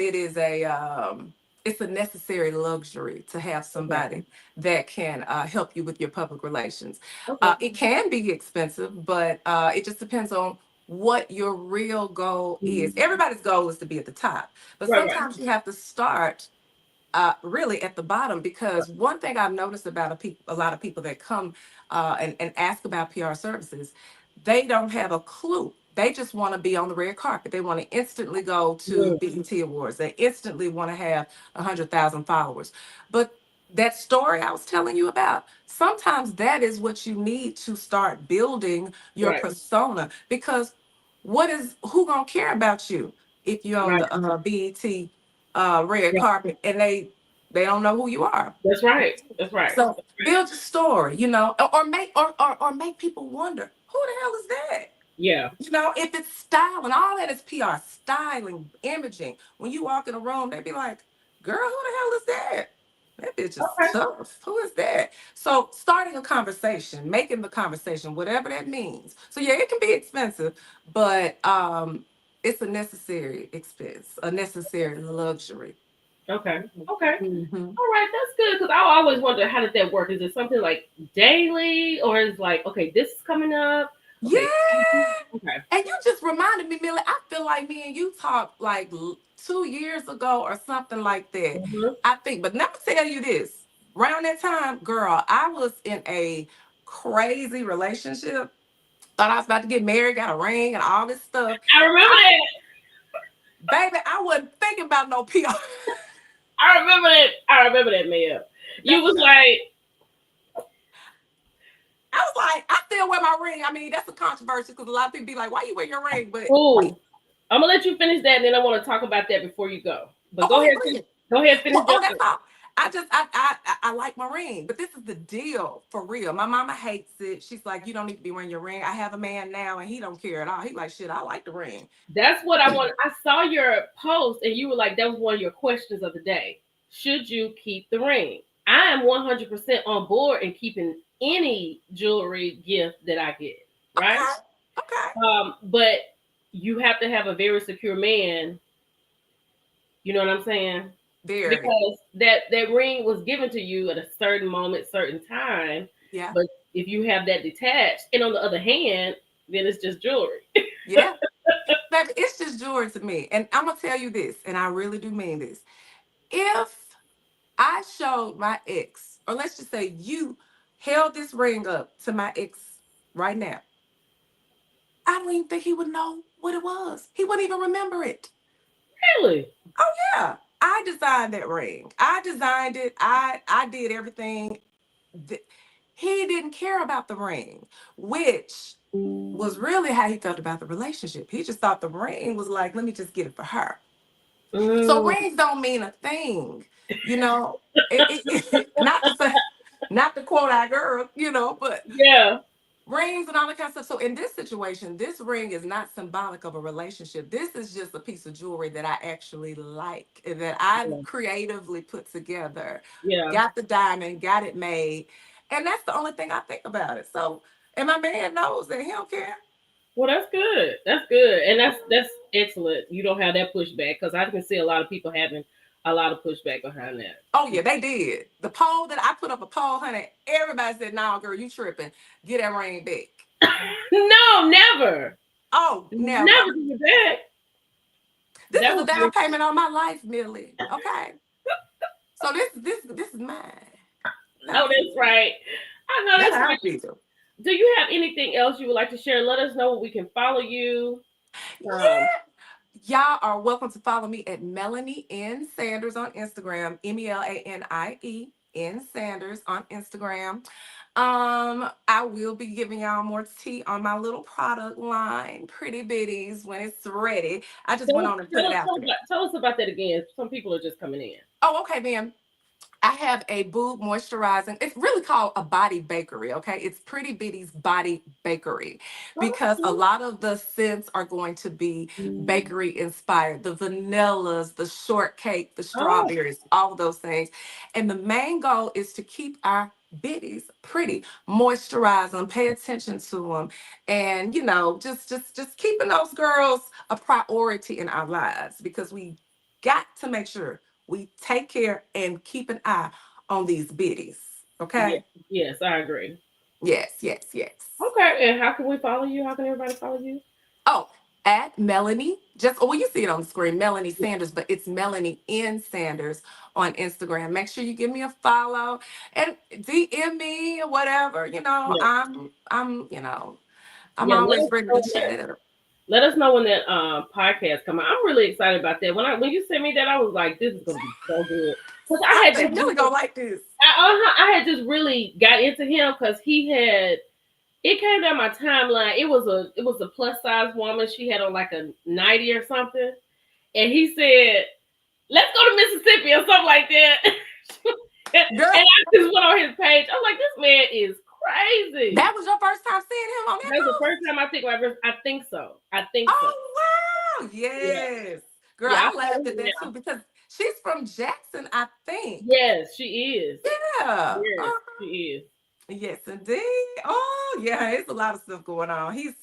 it's a necessary luxury to have Okay. somebody that can help you with your public relations. Okay. It can be expensive, but it just depends on what your real goal is. Everybody's goal is to be at the top, but Right. Right. sometimes you have to start really at the bottom, because one thing I've noticed about a lot of people that come and ask about PR services, they don't have a clue. They just want to be on the red carpet. They want to instantly go to Mm, BET Awards. They instantly want to have 100,000 followers. But that story I was telling you about, sometimes that is what you need to start building your right. persona. Because who gonna care about you if you're on Right. the BET red Yeah. carpet and they don't know who you are. That's right. That's right. So That's right. build a story, or make people wonder, who the hell is that? Yeah. If it's style, and all that is PR, styling, imaging. When you walk in a room, they be like, girl, who the hell is that? That bitch is Okay. tough. Who is that? So starting a conversation, making the conversation, whatever that means. So yeah, it can be expensive, but it's a necessary expense, a necessary luxury. Okay. Okay. Hmm. All right, that's good because I always wonder how did that work? Is it something like daily, or is like okay, this is coming up? Okay. Yeah. Okay. And you just reminded me, Millie. I feel like me and you talked like 2 years ago or something like that. Hmm. I think, but let me tell you this. Around that time, girl, I was in a crazy relationship. Thought I was about to get married, got a ring and all this stuff. I remember I, that. baby, I wasn't thinking about no PR. I remember that. I remember that, man. You That's was what like, I was like, I still wear my ring. I mean, that's a controversy because a lot of people be like, why you wear your ring? But "Ooh, I'm gonna let you finish that, and then I want to talk about that before you go." But oh, go go ahead, ahead, go ahead. go ahead, finish Well, your oh, that's thing. all. I like my ring, but this is the deal for real. My mama hates it. She's like, you don't need to be wearing your ring. I have a man now, and he don't care at all. He like, shit, I like the ring. That's what I want. I saw your post, and you were like, "That was one of your questions of the day. Should you keep the ring?" I am 100% on board in keeping any jewelry gift that I get. Right. Okay, okay, But you have to have a very secure man. You know what I'm saying? very, Because that ring was given to you at a certain moment, certain time. yeah, But if you have that detached, and on the other hand, then it's just jewelry. yeah. Baby, it's just jewelry to me, and I'm gonna tell you this, and I really do mean this. If I showed my ex, or let's just say you held this ring up to my ex right now, I don't even think he would know what it was. He wouldn't even remember it. Really? Oh yeah, I designed that ring. I designed it. I did everything. Th- He didn't care about the ring, which was really how he felt about the relationship. He just thought the ring was like, let me just get it for her. So Mm, rings don't mean a thing. You know, not to say, not to quote our girl, but Yeah. rings and all that kind of stuff. So in this situation, this ring is not symbolic of a relationship. This is just a piece of jewelry that I actually like, and that I Yeah. creatively put together. Yeah. Got the diamond, got it made, and that's the only thing I think about it. So, and my man knows that he don't care. Well, that's good. That's good, and that's excellent. You don't have that pushback because I can see a lot of people having a lot of pushback behind that. Oh yeah, they did. The poll that I put up a poll, honey, everybody said, "No, girl, you tripping. Get that ring back." No, never, Oh, never. never do that. This That is a was down weird. payment on my life, Millie. Okay. So this is mine. No, That's that's right. I know that's that's how I right. feel. Do you have anything else you would like to share? Let us know where we can follow you. Um, Yeah. Y'all are welcome to follow me at Melanie N. Sanders on Instagram. Melanie N. Sanders on Instagram. I will be giving y'all more tea on my little product line, Pretty Bitties, when it's ready. I just went tell, on and put tell, it us- out there. tell us about that again. Some people are just coming in. Oh, okay, then. I have a boob moisturizing. It's really called a body bakery, okay? It's Pretty Bitty's Body Bakery because a lot of the scents are going to be bakery inspired. The vanillas, the shortcake, the Oh, strawberries, all of those things. And the main goal is to keep our bitties pretty, moisturize them, pay attention to them, and just keeping those girls a priority in our lives because we got to make sure we take care and keep an eye on these biddies. yeah, Okay? yes, I agree. Yes, yes, yes. Okay, and how can we follow you? How can everybody follow you? Oh, at Melanie, well, you see it on the screen, Melanie Sanders, but it's Melanie N. Sanders on Instagram. Make sure you give me a follow and DM me or whatever. Yeah, I'm yeah. always ready to chat it up. Let us know when that podcast come out. I'm really excited about that. When you sent me that, I was like, this is gonna be so good. Because I think Millie gonna like this. I had just really got into him because he had it came down my timeline. It was a plus size woman. She had on like a nightie or something, and he said, "Let's go to Mississippi" or something like that. And Girl, I just went on his page. I'm like, this man is crazy. that was your first time seeing him on that That's the post? first time I think so. I think so. Oh wow! Yeah, Yes, girl, yeah. I I follow laughed at him that now. too because she's from Jackson, I think. Yes, she is. Yeah. Yes, she is. Yes, indeed. Oh, yeah. It's a lot of stuff going on. He's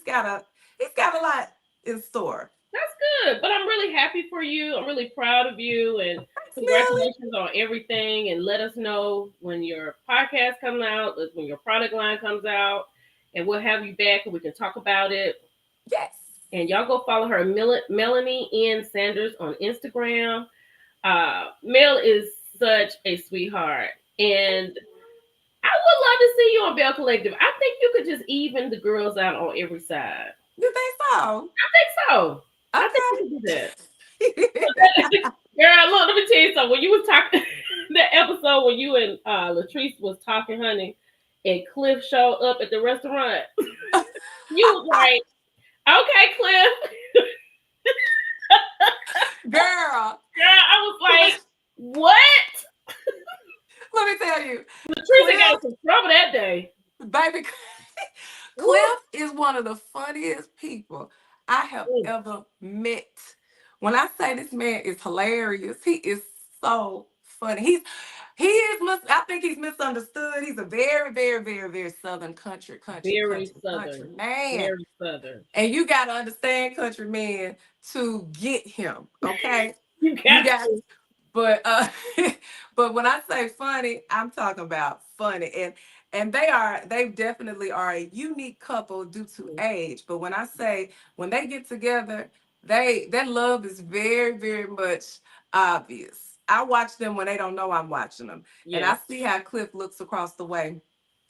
got a lot in store. That's good. But I'm really happy for you. I'm really proud of you, and Thanks, Millie. congratulations on everything. And let us know when your podcast comes out, when your product line comes out, and we'll have you back and we can talk about it. Yes. And y'all go follow her, Melanie N. Sanders on Instagram. Mel is such a sweetheart, and I would love to see you on Bell Collective. I think you could just even the girls out on every side. You think so? I think so. I think you Okay. could do that. Girl, look, let me tell you something. When you was talking that episode when you and Latrice was talking, honey, and Cliff showed up at the restaurant, you was like, okay, Cliff. Girl, Girl, I was like, what? let me tell you, Latrice got Cliff, us in trouble that day. baby, Woo. Cliff is one of the funniest people I have Mm, ever met. When I say this man is hilarious, he is so funny. I think he's misunderstood. He's a very, very, very, very southern very country southern. man. Very southern. And you gotta understand country men to get him, okay? You You got got to. but but when I say funny, I'm talking about funny. And they definitely are a unique couple due to age. But when I say when they get together, their love is very, very much obvious. I watch them when they don't know I'm watching them. And Yeah. I see how Cliff looks across the way.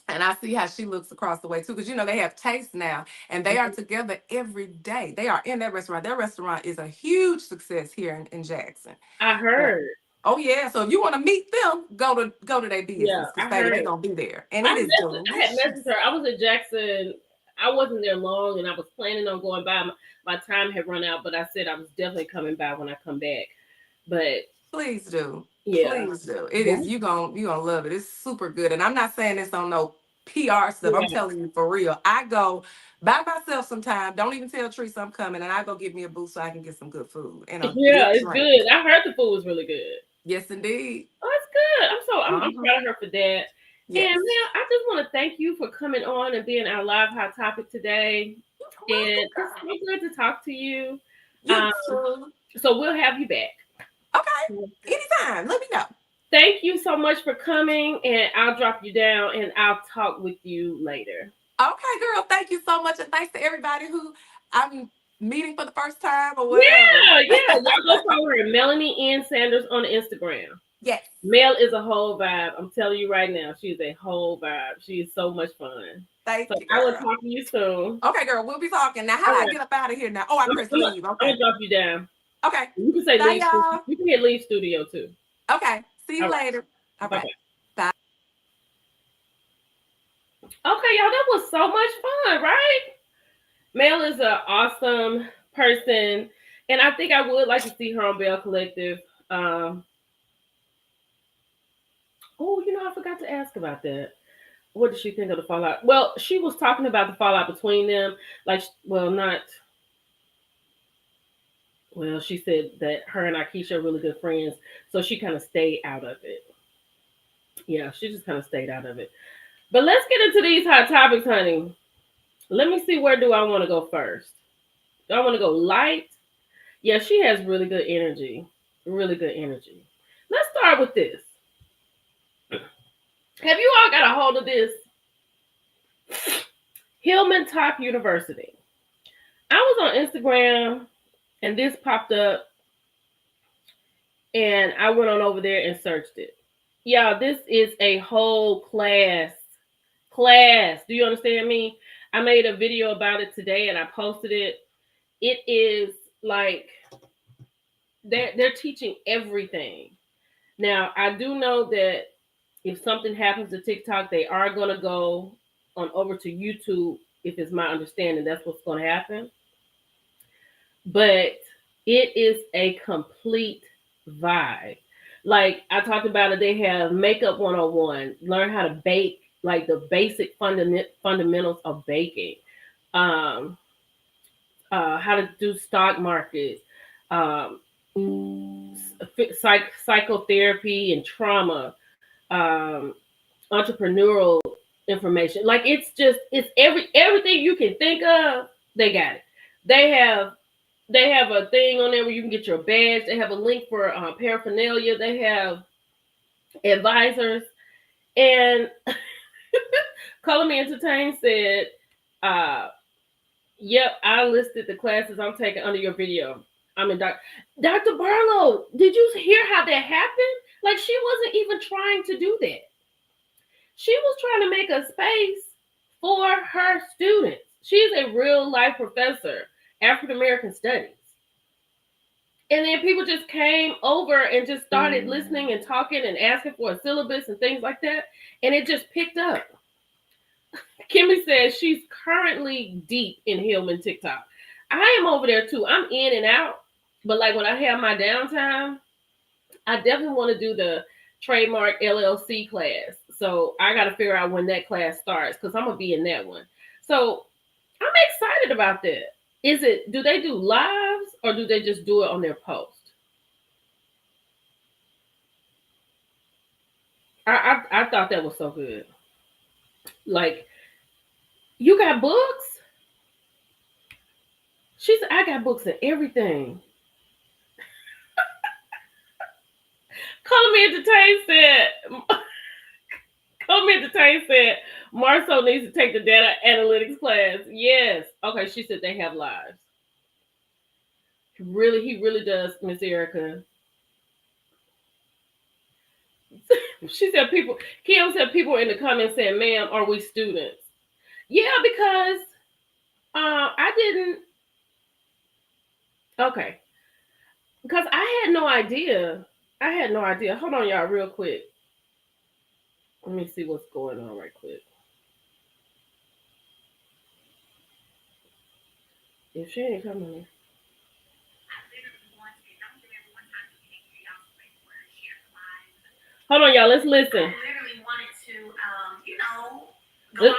And I see how she looks across the way too, because they have taste now, and they are Mhm. together every day. They are in that restaurant. Their restaurant is a huge success here in Jackson. I But heard. oh yeah, so if you want to meet them, go to their Yeah, business, because I baby, heard. they're gonna be there, and it is I had delicious. messaged her. I was at Jackson. I wasn't there long, and I was planning on going by. My time had run out, but I said I was definitely coming by when I come back. But Please do. Yeah. Please do. It is Well, you gonna love it. It's super good. And I'm not saying this on no PR stuff. I'm yeah. telling you for real. I go by myself sometime. Don't even tell Teresa I'm coming, and I go get me a booth so I can get some good food and a Yeah, good it's drink. good. I heard the food was really good. Yes, indeed. Oh, that's good. I'm Uh-huh. proud of her for that. And Yes. man, I just want to thank you for coming on and being our live hot topic today. You're And welcome, it's so girl. good to talk to you. You Um, too. so we'll have you back. Okay. Anytime. Let me know. Thank you so much for coming, and I'll drop you down and I'll talk with you later. Okay, girl. Thank you so much. And thanks to everybody who I'm meeting for the first time or whatever. Yeah, yeah. Y'all go follow her, Melanie Ann Sanders on Instagram. Yes. Mel is a whole vibe. I'm telling you right now, she's a whole vibe. She is so much fun. Thank So you, I will girl. talk to you soon. Okay, girl, we'll be talking. Now, how All do I right. get up out of here now? Oh, I press leave. I'm Okay. gonna drop you down. Okay. You can say Bye, leave. y'all. You can hit leave studio too. Okay. See All you right. later. All Bye right. bye. Bye. Okay, y'all. That was so much fun, right? Mel is an awesome person, and I think I would like to see her on Bell Collective. Um, oh, I forgot to ask about that. What did she think of the fallout? Well, she was talking about the fallout between them. Like, well, not. Well, she said that her and Akeisha are really good friends, so she kind of stayed out of it. Yeah, she just kind of stayed out of it. But let's get into these hot topics, honey. Let me see, where do I want to go first? Do I want to go light? Yeah, she has really good energy. Really good energy. Let's start with this. Have you all got a hold of this? Hillman Top University. I was on Instagram and this popped up, and I went on over there and searched it. Yeah, this is a whole class. Class. Do you understand me? I made a video about it today and I posted it. It is like they're teaching everything. Now, I do know that if something happens to TikTok, they are going to go on over to YouTube. If it's my understanding, that's what's going to happen. But it is a complete vibe. Like I talked about it, they have makeup 101, learn how to bake, like the basic fundamentals of baking, um, how to do stock markets, um, psychotherapy and trauma, um, entrepreneurial information. Like it's everything you can think of. They got it. They have they have a thing on there where you can get your badge. They have a link for paraphernalia. They have advisors. And Color Me Entertain said, uh, "Yep, I listed the classes I'm taking under your video. I'm in Dr. Barlow. Did you hear how that happened? Like she wasn't even trying to do that. She was trying to make a space for her students. She's a real life professor, African American studies. And then people just came over and just started listening and talking and asking for a syllabus and things like that. And it just picked up. Kimmy says she's currently deep in Hillman TikTok. I am over there too. I'm in and out. But like when I have my downtime, I definitely want to do the trademark LLC class. So I got to figure out when that class starts because I'm going to be in that one. So I'm excited about that. Do they do lives or do they just do it on their post? I thought that was so good. Like, you got books? She said, I got books and everything. Color Me Entertain said, Color Me Entertain said, Marceau needs to take the data analytics class. Yes. Okay, she said they have lives. He really does, Miss Erica. She said Kim said people in the comments saying, ma'am, are we students? Yeah, because I didn't, okay. Because I had no idea. I had no idea. Hold on, y'all, real quick. Let me see what's going on right quick. If she ain't coming. Hold on, y'all. Let's listen. I literally wanted to, go all out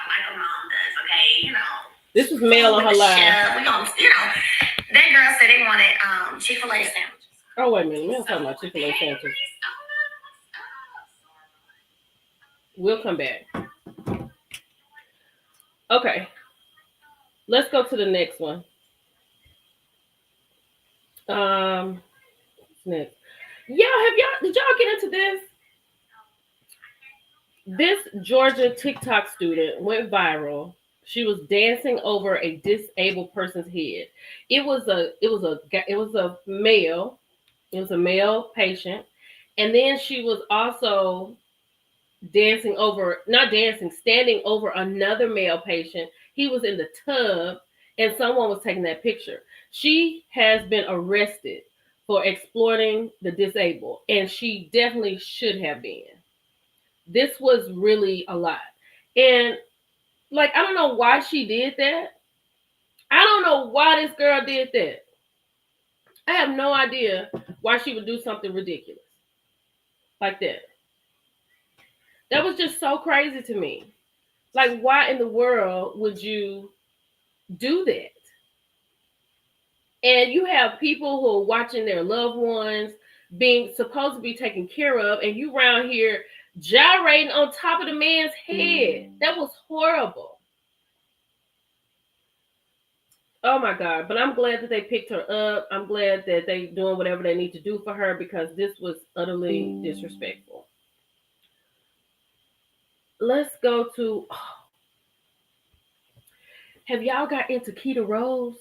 like a mom does. Okay, This is Mel on her live. we gonna, that girl said they wanted Chick-fil-A sandwiches. Oh wait a minute, Mel's talking about Chick-fil-A sandwiches. We'll come back. Okay, let's go to the next one. Um, what's next? Did y'all get into this? This Georgia TikTok student went viral. She was dancing over a disabled person's head. It was a male. It was a male patient, and then she was also dancing over, not dancing, standing over another male patient. He was in the tub, and someone was taking that picture. She has been arrested for exploiting the disabled, and she definitely should have been. This was really a lot. And like, I don't know why she did that. I don't know why this girl did that. I have no idea why she would do something ridiculous like that. That was just so crazy to me. Like, why in the world would you do that? And you have people who are watching their loved ones being supposed to be taken care of, and you around here gyrating on top of the man's head. That was horrible. Oh my God. But I'm glad that they picked her up. I'm glad that they doing whatever they need to do for her because this was utterly disrespectful. Let's go to have y'all got into Keto Rose?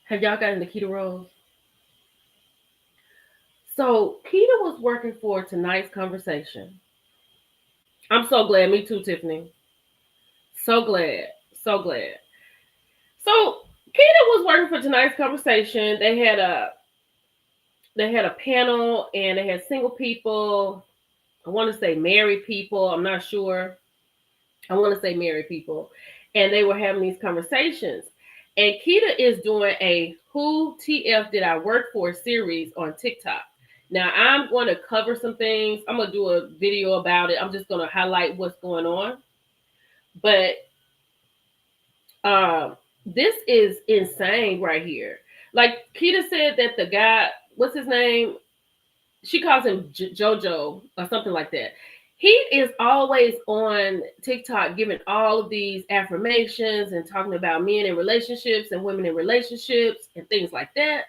Have y'all got into Keto Rose? So Keita was working for tonight's conversation. I'm so glad. Me too, Tiffany. So glad. So glad. So Keita was working for tonight's conversation. They had a panel and they had single people. I want to say married people. I'm not sure. I want to say married people. And they were having these conversations. And Keita is doing a Who TF Did I Work For series on TikTok. Now, I'm going to cover some things. I'm going to do a video about it. I'm just going to highlight what's going on. But this is insane right here. Like, Keita said that the guy, what's his name? She calls him JoJo or something like that. He is always on TikTok giving all of these affirmations and talking about men in relationships and women in relationships and things like that.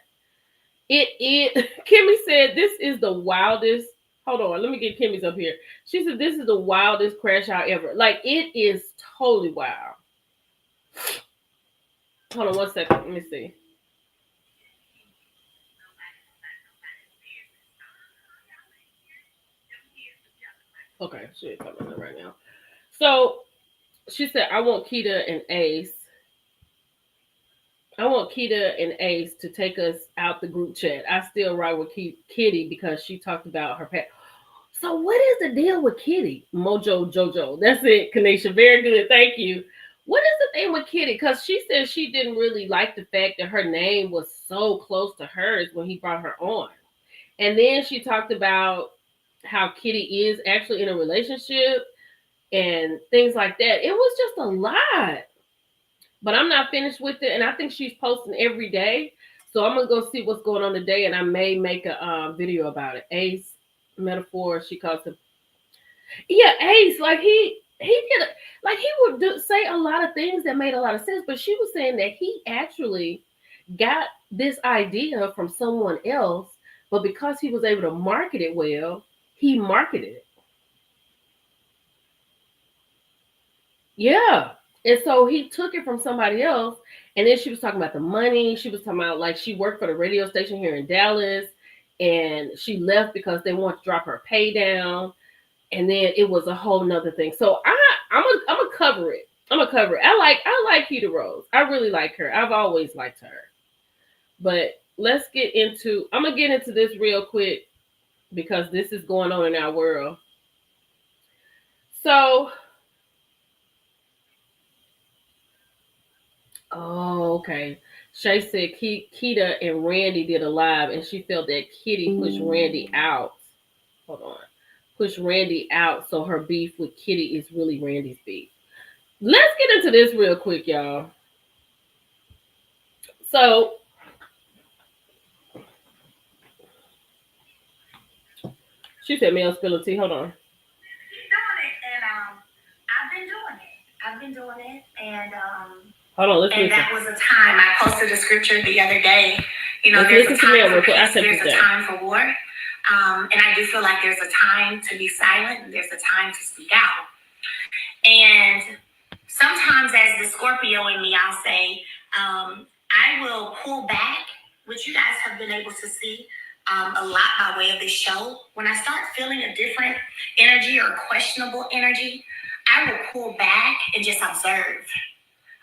Kimmy said this is the wildest. Hold on, let me get Kimmy's up here. She said this is the wildest crash out ever. Like, it is totally wild. Hold on one second. Let me see. Okay, she ain't coming in right now. So she said, I want Keita and Ace to take us out the group chat. I still ride with Kitty because she talked about her pet. So what is the deal with Kitty? Mojo Jojo. That's it, Kanisha. Very good. Thank you. What is the thing with Kitty? Because she said she didn't really like the fact that her name was so close to hers when he brought her on. And then she talked about how Kitty is actually in a relationship and things like that. It was just a lot. But I'm not finished with it, and I think she's posting every day. So I'm gonna go see what's going on today, and I may make a video about it. Ace metaphor, she calls him. Yeah, Ace. Like he did, like he would say a lot of things that made a lot of sense. But she was saying that he actually got this idea from someone else, but because he was able to market it well, he marketed it. Yeah. And so he took it from somebody else. And then she was talking about the money. She was talking about like she worked for the radio station here in Dallas and she left because they wanted to drop her pay down. And then it was a whole nother thing. So I'm gonna cover it. I'm gonna cover it. I like Keita Rose. I really like her. I've always liked her. But let's get into I'm gonna get into this real quick because this is going on in our world. So oh, okay. Shay said Keita and Randy did a live, and she felt that Kitty pushed Randy out. hold on, push Randy out so her beef with Kitty is really Randy's beef. Let's get into this real quick, y'all. So she said male spill tea. Hold on. Keep doing it, and I've been doing it. I've been doing it, Hold on, let's and listen. that was a time I posted a scripture the other day. You know, Let's there's a listen to me time for real quick. I peace, said there's this a down. time for war, and I do feel like there's a time to be silent, and there's a time to speak out. And sometimes, as the Scorpio in me, I'll say, I will pull back, which you guys have been able to see a lot by way of this show. When I start feeling a different energy or questionable energy, I will pull back and just observe.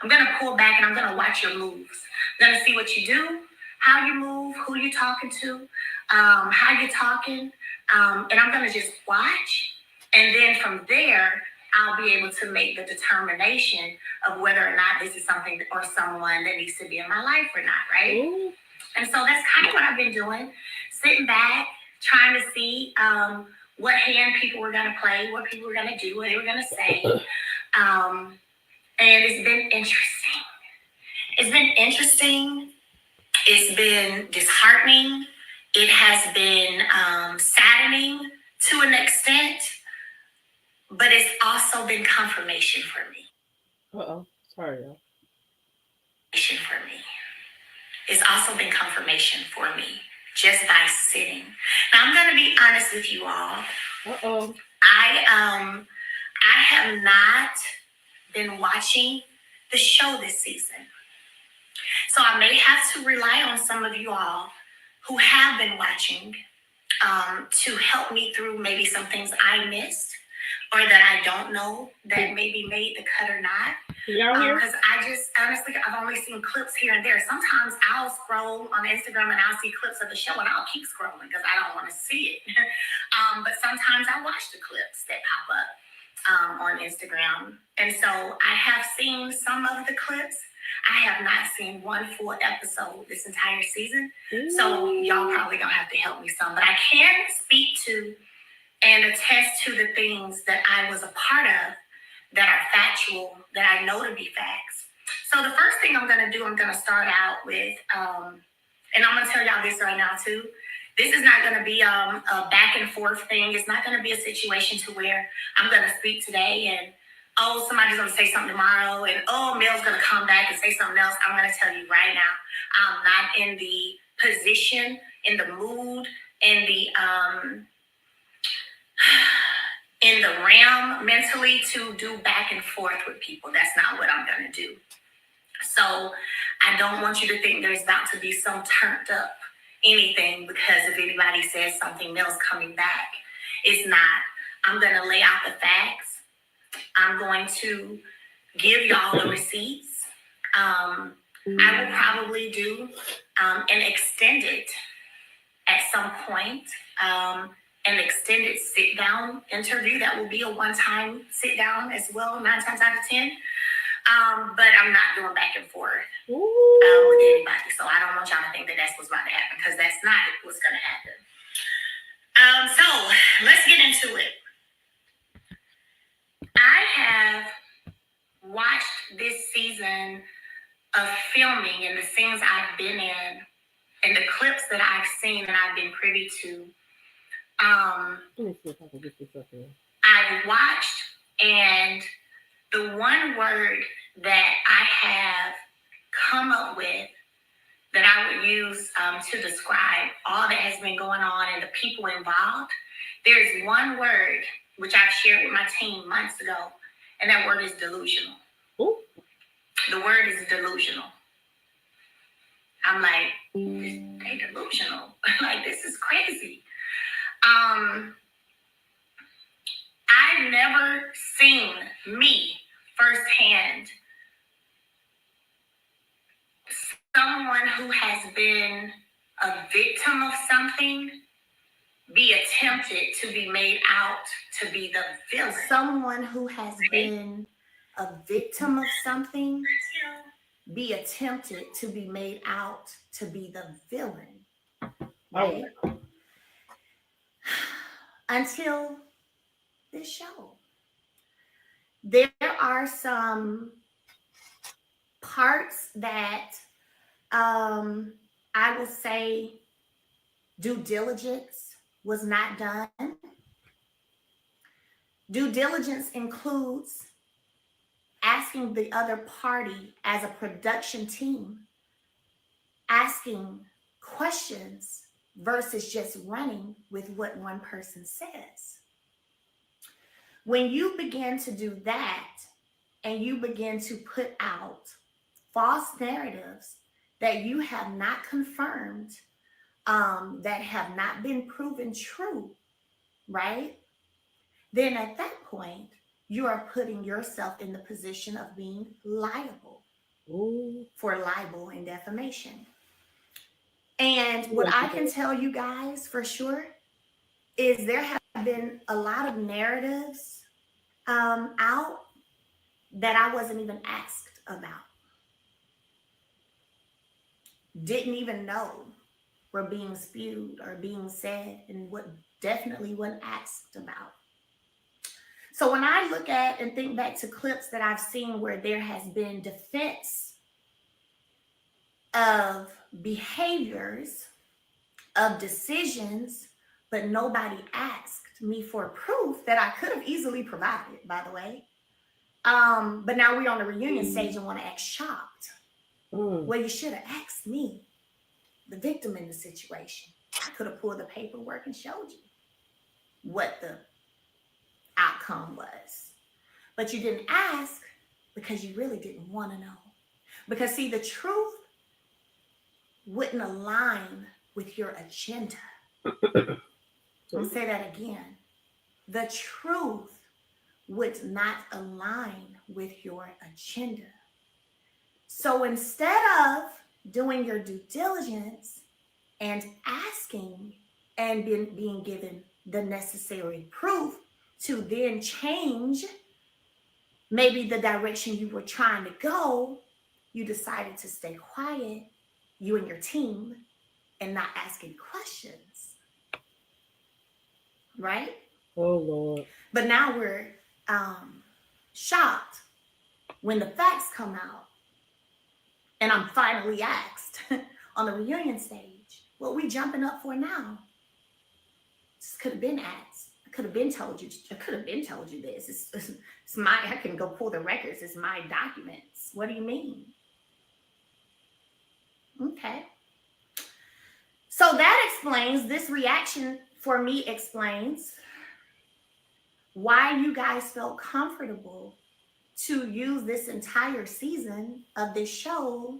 I'm going to pull back and I'm going to watch your moves. I'm going to see what you do, how you move, who you're talking to, how you're talking. And I'm going to just watch. And then from there, I'll be able to make the determination of whether or not this is something or someone that needs to be in my life or not, right? Ooh. And so that's kind of what I've been doing, sitting back, trying to see what hand people were going to play, what people were going to do, what they were going to say. And it's been interesting. It's been interesting. It's been disheartening. It has been saddening to an extent, but it's also been confirmation for me. Uh-oh. Sorry, y'all. For me. It's also been confirmation for me just by sitting. Now I'm gonna be honest with you all. Uh-oh. I have not been watching the show this season. So I may have to rely on some of you all who have been watching to help me through maybe some things I missed or that I don't know that maybe made the cut or not. Y'all hear? Because I just, honestly, I've only seen clips here and there. Sometimes I'll scroll on Instagram and I'll see clips of the show and I'll keep scrolling because I don't want to see it. But sometimes I watch the clips that pop up on Instagram. And so I have seen some of the clips. I have not seen one full episode this entire season. So y'all probably gonna have to help me some. But I can speak to and attest to the things that I was a part of that are factual, that I know to be facts. So the first thing I'm gonna do, I'm gonna start out with, and I'm gonna tell y'all this right now too. This is not gonna be a back and forth thing. It's not gonna be a situation to where I'm gonna speak today and oh, somebody's gonna say something tomorrow and oh, Mel's gonna come back and say something else. I'm gonna tell you right now, I'm not in the position, in the mood, in the realm mentally to do back and forth with people. That's not what I'm gonna do. So I don't want you to think there's about to be some turned up anything because if anybody says something else coming back, it's not. I'm gonna lay out the facts. I'm going to give y'all the receipts. I will probably do an extended at some point. An extended sit-down interview that will be a one-time sit-down as well, 9 times out of 10. But I'm not doing back and forth with anybody. So I don't want y'all to think that that's what's about to happen because that's not what's going to happen. So let's get into it. I have watched this season of filming and the scenes I've been in and the clips that I've seen and I've been privy to. Let me see if I can get this up here. I've watched, and the one word that I have come up with that I would use to describe all that has been going on and the people involved, there's one word which I've shared with my team months ago, and that word is delusional. Ooh. The word is delusional. I'm like, they delusional. Like, this is crazy. I've never seen me firsthand someone who has been a victim of something be attempted to be made out to be the villain. Someone who has been a victim of something be attempted to be made out to be the villain. Right? until this show. There are some parts that I will say due diligence was not done. Due diligence includes asking the other party as a production team, asking questions versus just running with what one person says. When you begin to do that and you begin to put out false narratives that you have not confirmed, that have not been proven true, right? Then at that point, you are putting yourself in the position of being liable for libel and defamation. And what I can tell you guys for sure is there have been a lot of narratives out that I wasn't even asked about, didn't even know were being spewed or being said, and what definitely wasn't asked about. So when I look at and think back to clips that I've seen where there has been defense of behaviors, of decisions, but nobody asked me for proof that I could have easily provided, by the way. But now we're on the reunion stage and want to act shocked. Well, you should have asked me, the victim in the situation. I could have pulled the paperwork and showed you what the outcome was. But you didn't ask because you really didn't want to know. Because see, the truth wouldn't align with your agenda. I'll say that again. The truth would not align with your agenda. So instead of doing your due diligence and asking and being given the necessary proof to then change maybe the direction you were trying to go, you decided to stay quiet, you and your team, and not ask any questions. Right? Oh, Lord. But now we're shocked when the facts come out and I'm finally asked on the reunion stage, what we jumping up for now? This could have been asked. I could have been told you. I could have been told you this. It's my, I can go pull the records. It's my documents. What do you mean? Okay. So that explains, this reaction for me explains why you guys felt comfortable to use this entire season of this show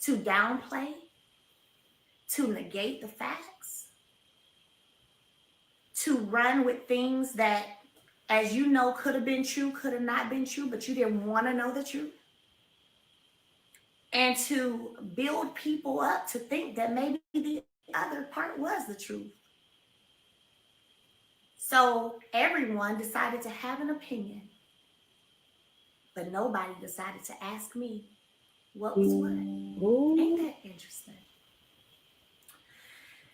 to downplay, to negate the facts, to run with things that, as you know, could have been true, could have not been true, but you didn't want to know the truth. And to build people up to think that maybe the other part was the truth. So everyone decided to have an opinion, but nobody decided to ask me what was what. Ain't that interesting?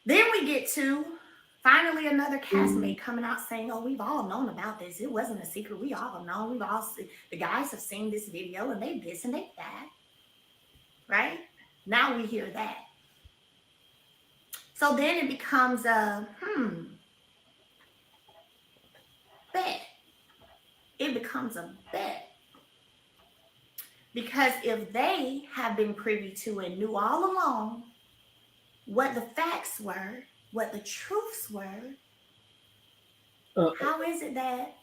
Then we get to finally another castmate coming out saying, oh, we've all known about this. It wasn't a secret. We all have known. We've all seen, the guys have seen this video and they this and they that. Right? Now we hear that. So then it becomes a bet. It becomes a bet. Because if they have been privy to and knew all along what the facts were, what the truths were, how is it that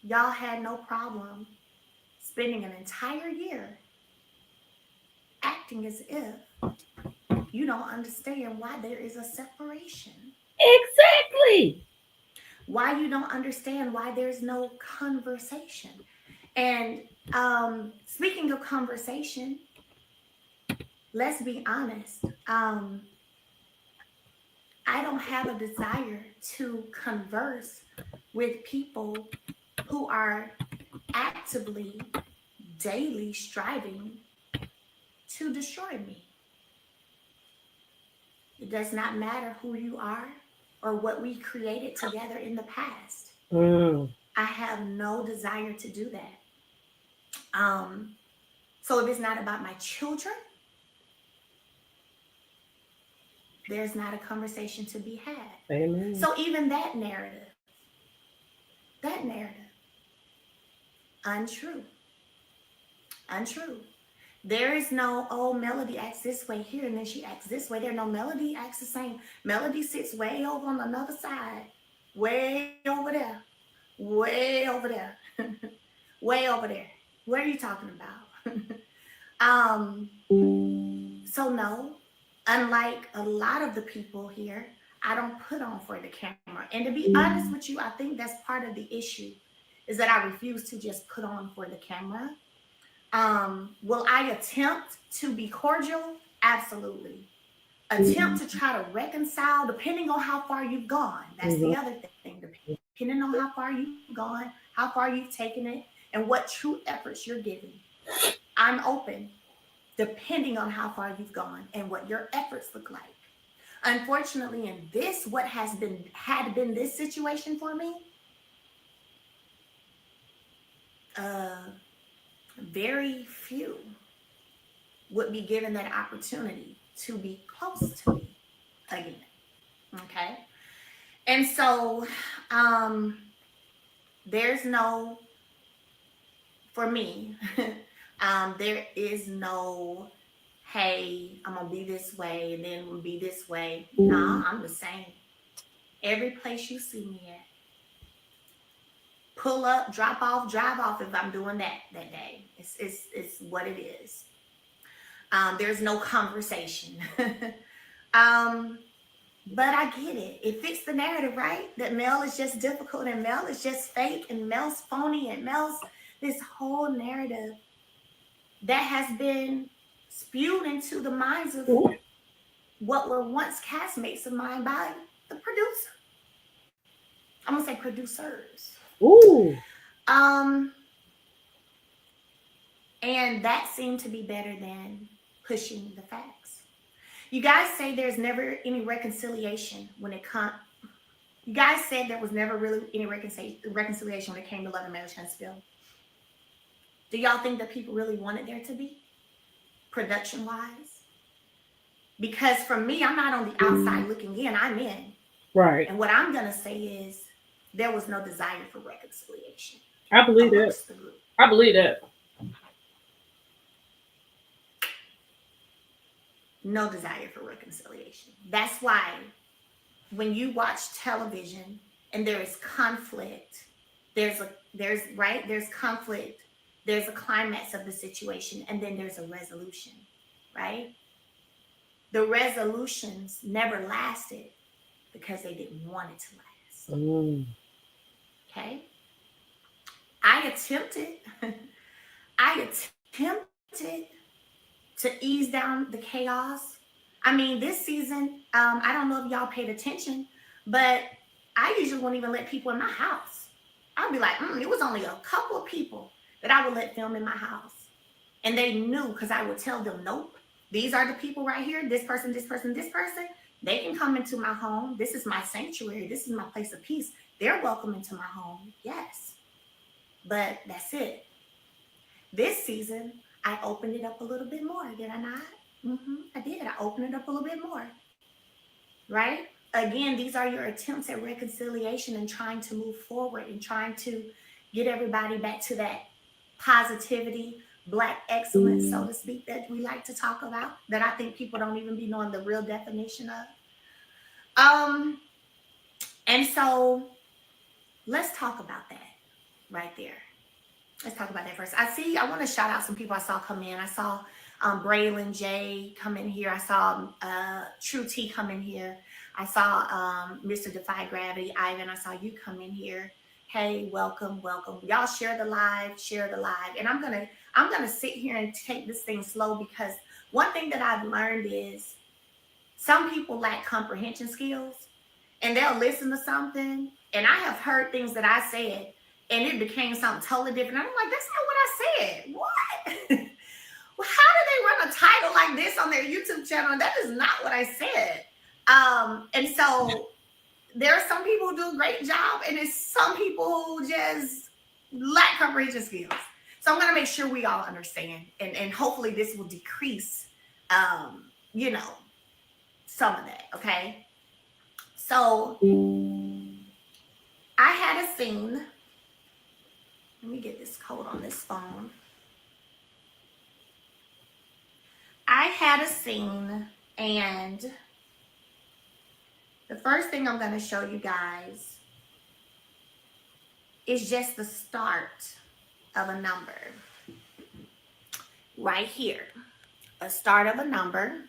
y'all had no problem spending an entire year acting as if you don't understand why there is a separation? Exactly. Why you don't understand why there's no conversation. And speaking of conversation, let's be honest. I don't have a desire to converse with people who are actively, daily striving to destroy me. It does not matter who you are or what we created together in the past. I have no desire to do that. So if it's not about my children, there's not a conversation to be had. Amen. So even that narrative, untrue, untrue. There is no, oh, Melody acts this way here and then she acts this way. There's no, Melody acts the same. Melody sits way over on another side, way over there, way over there, way over there. What are you talking about? So no, unlike a lot of the people here, I don't put on for the camera. And to be honest with you, I think that's part of the issue is that I refuse to just put on for the camera. Will I attempt to be cordial? Absolutely. Attempt to try to reconcile, depending on how far you've gone. That's the other thing. Depending on how far you've gone, how far you've taken it, and what true efforts you're giving. I'm open, depending on how far you've gone and what your efforts look like. Unfortunately, in this, what had been this situation for me, very few would be given that opportunity to be close to me again. Okay. And so there's no, for me, there is no, hey, I'm gonna be this way and then we'll be this way. Nah, I'm the same. Every place you see me at, pull up, drop off, drive off if I'm doing that day. It's what it is. There's no conversation. But I get it. It fits the narrative, right? That Mel is just difficult and Mel is just fake and Mel's phony and Mel's this whole narrative that has been spewed into the minds of what were once castmates of mine by the producer. I'm gonna say producers. Ooh. And that seemed to be better than pushing the facts. You guys say there's never any reconciliation when it comes. You guys said there was never really any reconciliation when it came to Love and Marriage Huntsville. Do y'all think that people really wanted there to be, production-wise? Because for me, I'm not on the outside looking in. I'm in. Right. And what I'm gonna say is there was no desire for reconciliation. I believe that. I believe that. No desire for reconciliation. That's why when you watch television and there is conflict, there's conflict, there's a climax of the situation, and then there's a resolution, right? The resolutions never lasted because they didn't want it to last. Okay? I attempted to ease down the chaos. I mean, this season, I don't know if y'all paid attention, but I usually won't even let people in my house. I'll be like, it was only a couple of people that I would let film in my house. And they knew because I would tell them, nope, these are the people right here, this person, this person, this person. They can come into my home. This is my sanctuary. This is my place of peace. They're welcome into my home, yes. But that's it. This season, I opened it up a little bit more, did I not? I did. I opened it up a little bit more, right? Again, these are your attempts at reconciliation and trying to move forward and trying to get everybody back to that positivity, Black excellence, so to speak, that we like to talk about, that I think people don't even be knowing the real definition of. And so let's talk about that right there. Let's talk about that first. I want to shout out some people I saw come in. I saw Braylon J come in here. I saw True T come in here. I saw Mr. Defy Gravity, Ivan. I saw you come in here. Hey, welcome. Y'all share the live. And I'm gonna sit here and take this thing slow because one thing that I've learned is some people lack comprehension skills and they'll listen to something. And I have heard things that I said and it became something totally different. I'm like, that's not what I said. What? Well, how do they run a title like this on their YouTube channel? That is not what I said. And so there are some people who do a great job, and there's some people who just lack comprehension skills. So I'm gonna make sure we all understand, and hopefully this will decrease, you know, some of that. Okay. So I had a scene. Let me get this code on this phone. I had a scene, and the first thing I'm going to show you guys is just the start of a number. Right here. A start of a number.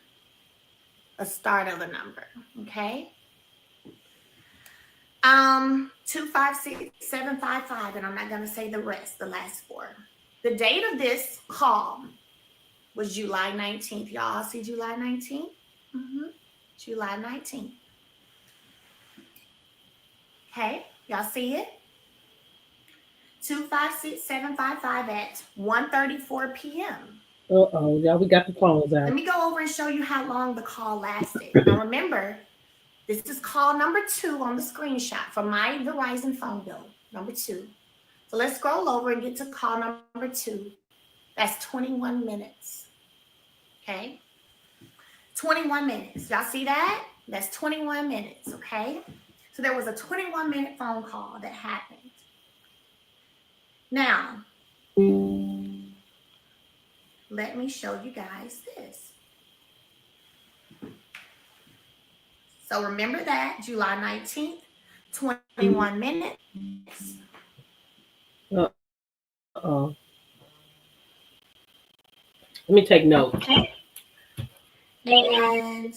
A start of a number. Okay? 256755, and I'm not going to say the rest, the last four. The date of this call was July 19th. Y'all see July 19th? July 19th. Okay, y'all see it? 256755 at 1:34 p.m. Y'all, we got the phones out. Let me go over and show you how long the call lasted. Now remember, this is call number 2 on the screenshot from my Verizon phone bill, number 2. So let's scroll over and get to call number 2. That's 21 minutes. Okay? 21 minutes. Y'all see that? That's 21 minutes, okay? So there was a 21-minute phone call that happened. Now, let me show you guys this. So remember that, July 19th, 21 minutes. Uh-oh. Let me take notes. Okay. And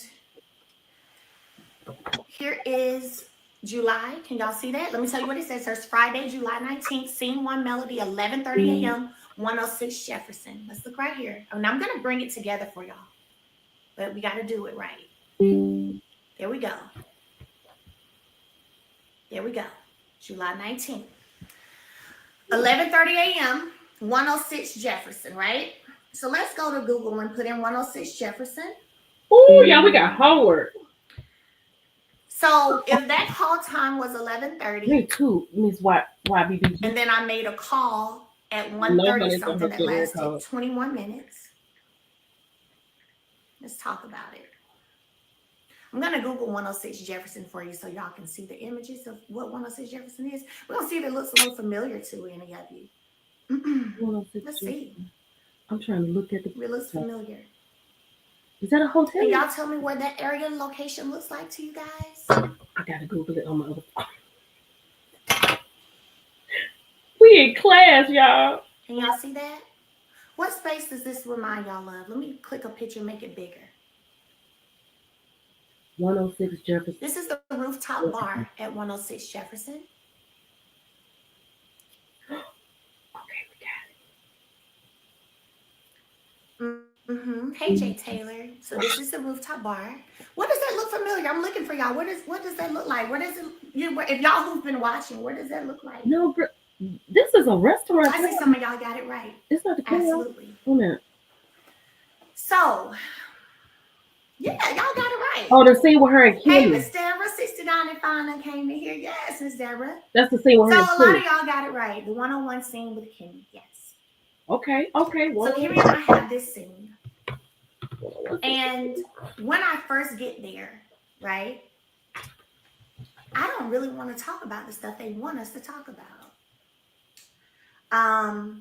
here is July. Can y'all see that? Let me tell you what it says. There's Friday, July 19th, scene 1 melody, 11:30 a.m., 106 Jefferson. Let's look right here. And I'm going to bring it together for y'all. But we got to do it right. There we go. There we go. July 19th. 11:30 a.m., 106 Jefferson, right? So let's go to Google and put in 106 Jefferson. Oh, yeah, we got homework. So if that call time was 11:30, Me too, Miss YBB. and then I made a call at 1:30 something that lasted 21 minutes. Let's talk about it. I'm going to Google 106 Jefferson for you so y'all can see the images of what 106 Jefferson is. We're going to see if it looks a little familiar to any of you. Let's see. I'm trying to look at the. It looks familiar. Is that a hotel? Can y'all tell me where that area location looks like to you guys? I got to Google it on my other phone. We in class, y'all. Can y'all see that? What space does this remind y'all of? Let me click a picture and make it bigger. 106 Jefferson. This is the rooftop bar at 106 Jefferson. Okay, we got it. Hey, Jay Taylor. So this is the rooftop bar. What does that look familiar? I'm looking for y'all. What does that look like? What is it? If y'all who've been watching, what does that look like? No, bro. This is a restaurant. I see some of y'all got it right. It's not the Absolutely. Hold on. So, yeah, y'all got it right. Oh, the scene with her and Kimmy. Hey, Miss Deborah, 69 and fine came in here. Yes, Miss Deborah. That's the scene with her. So a lot of y'all got it right. The 101 scene with Kimmy. Yes. Okay. So Kimmy and I have this scene. And when I first get there, right, I don't really want to talk about the stuff they want us to talk about. I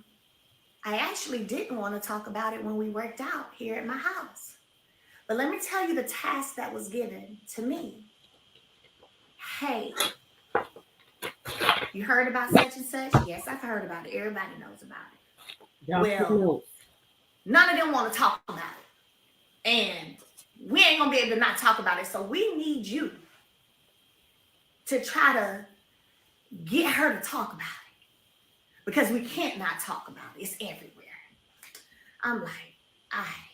actually didn't want to talk about it when we worked out here at my house. But let me tell you the task that was given to me. Hey, you heard about such and such? Yes, I've heard about it. Everybody knows about it. Well, none of them want to talk about it. And we ain't going to be able to not talk about it. So we need you to try to get her to talk about it. Because we can't not talk about it. It's everywhere. I'm like, all right.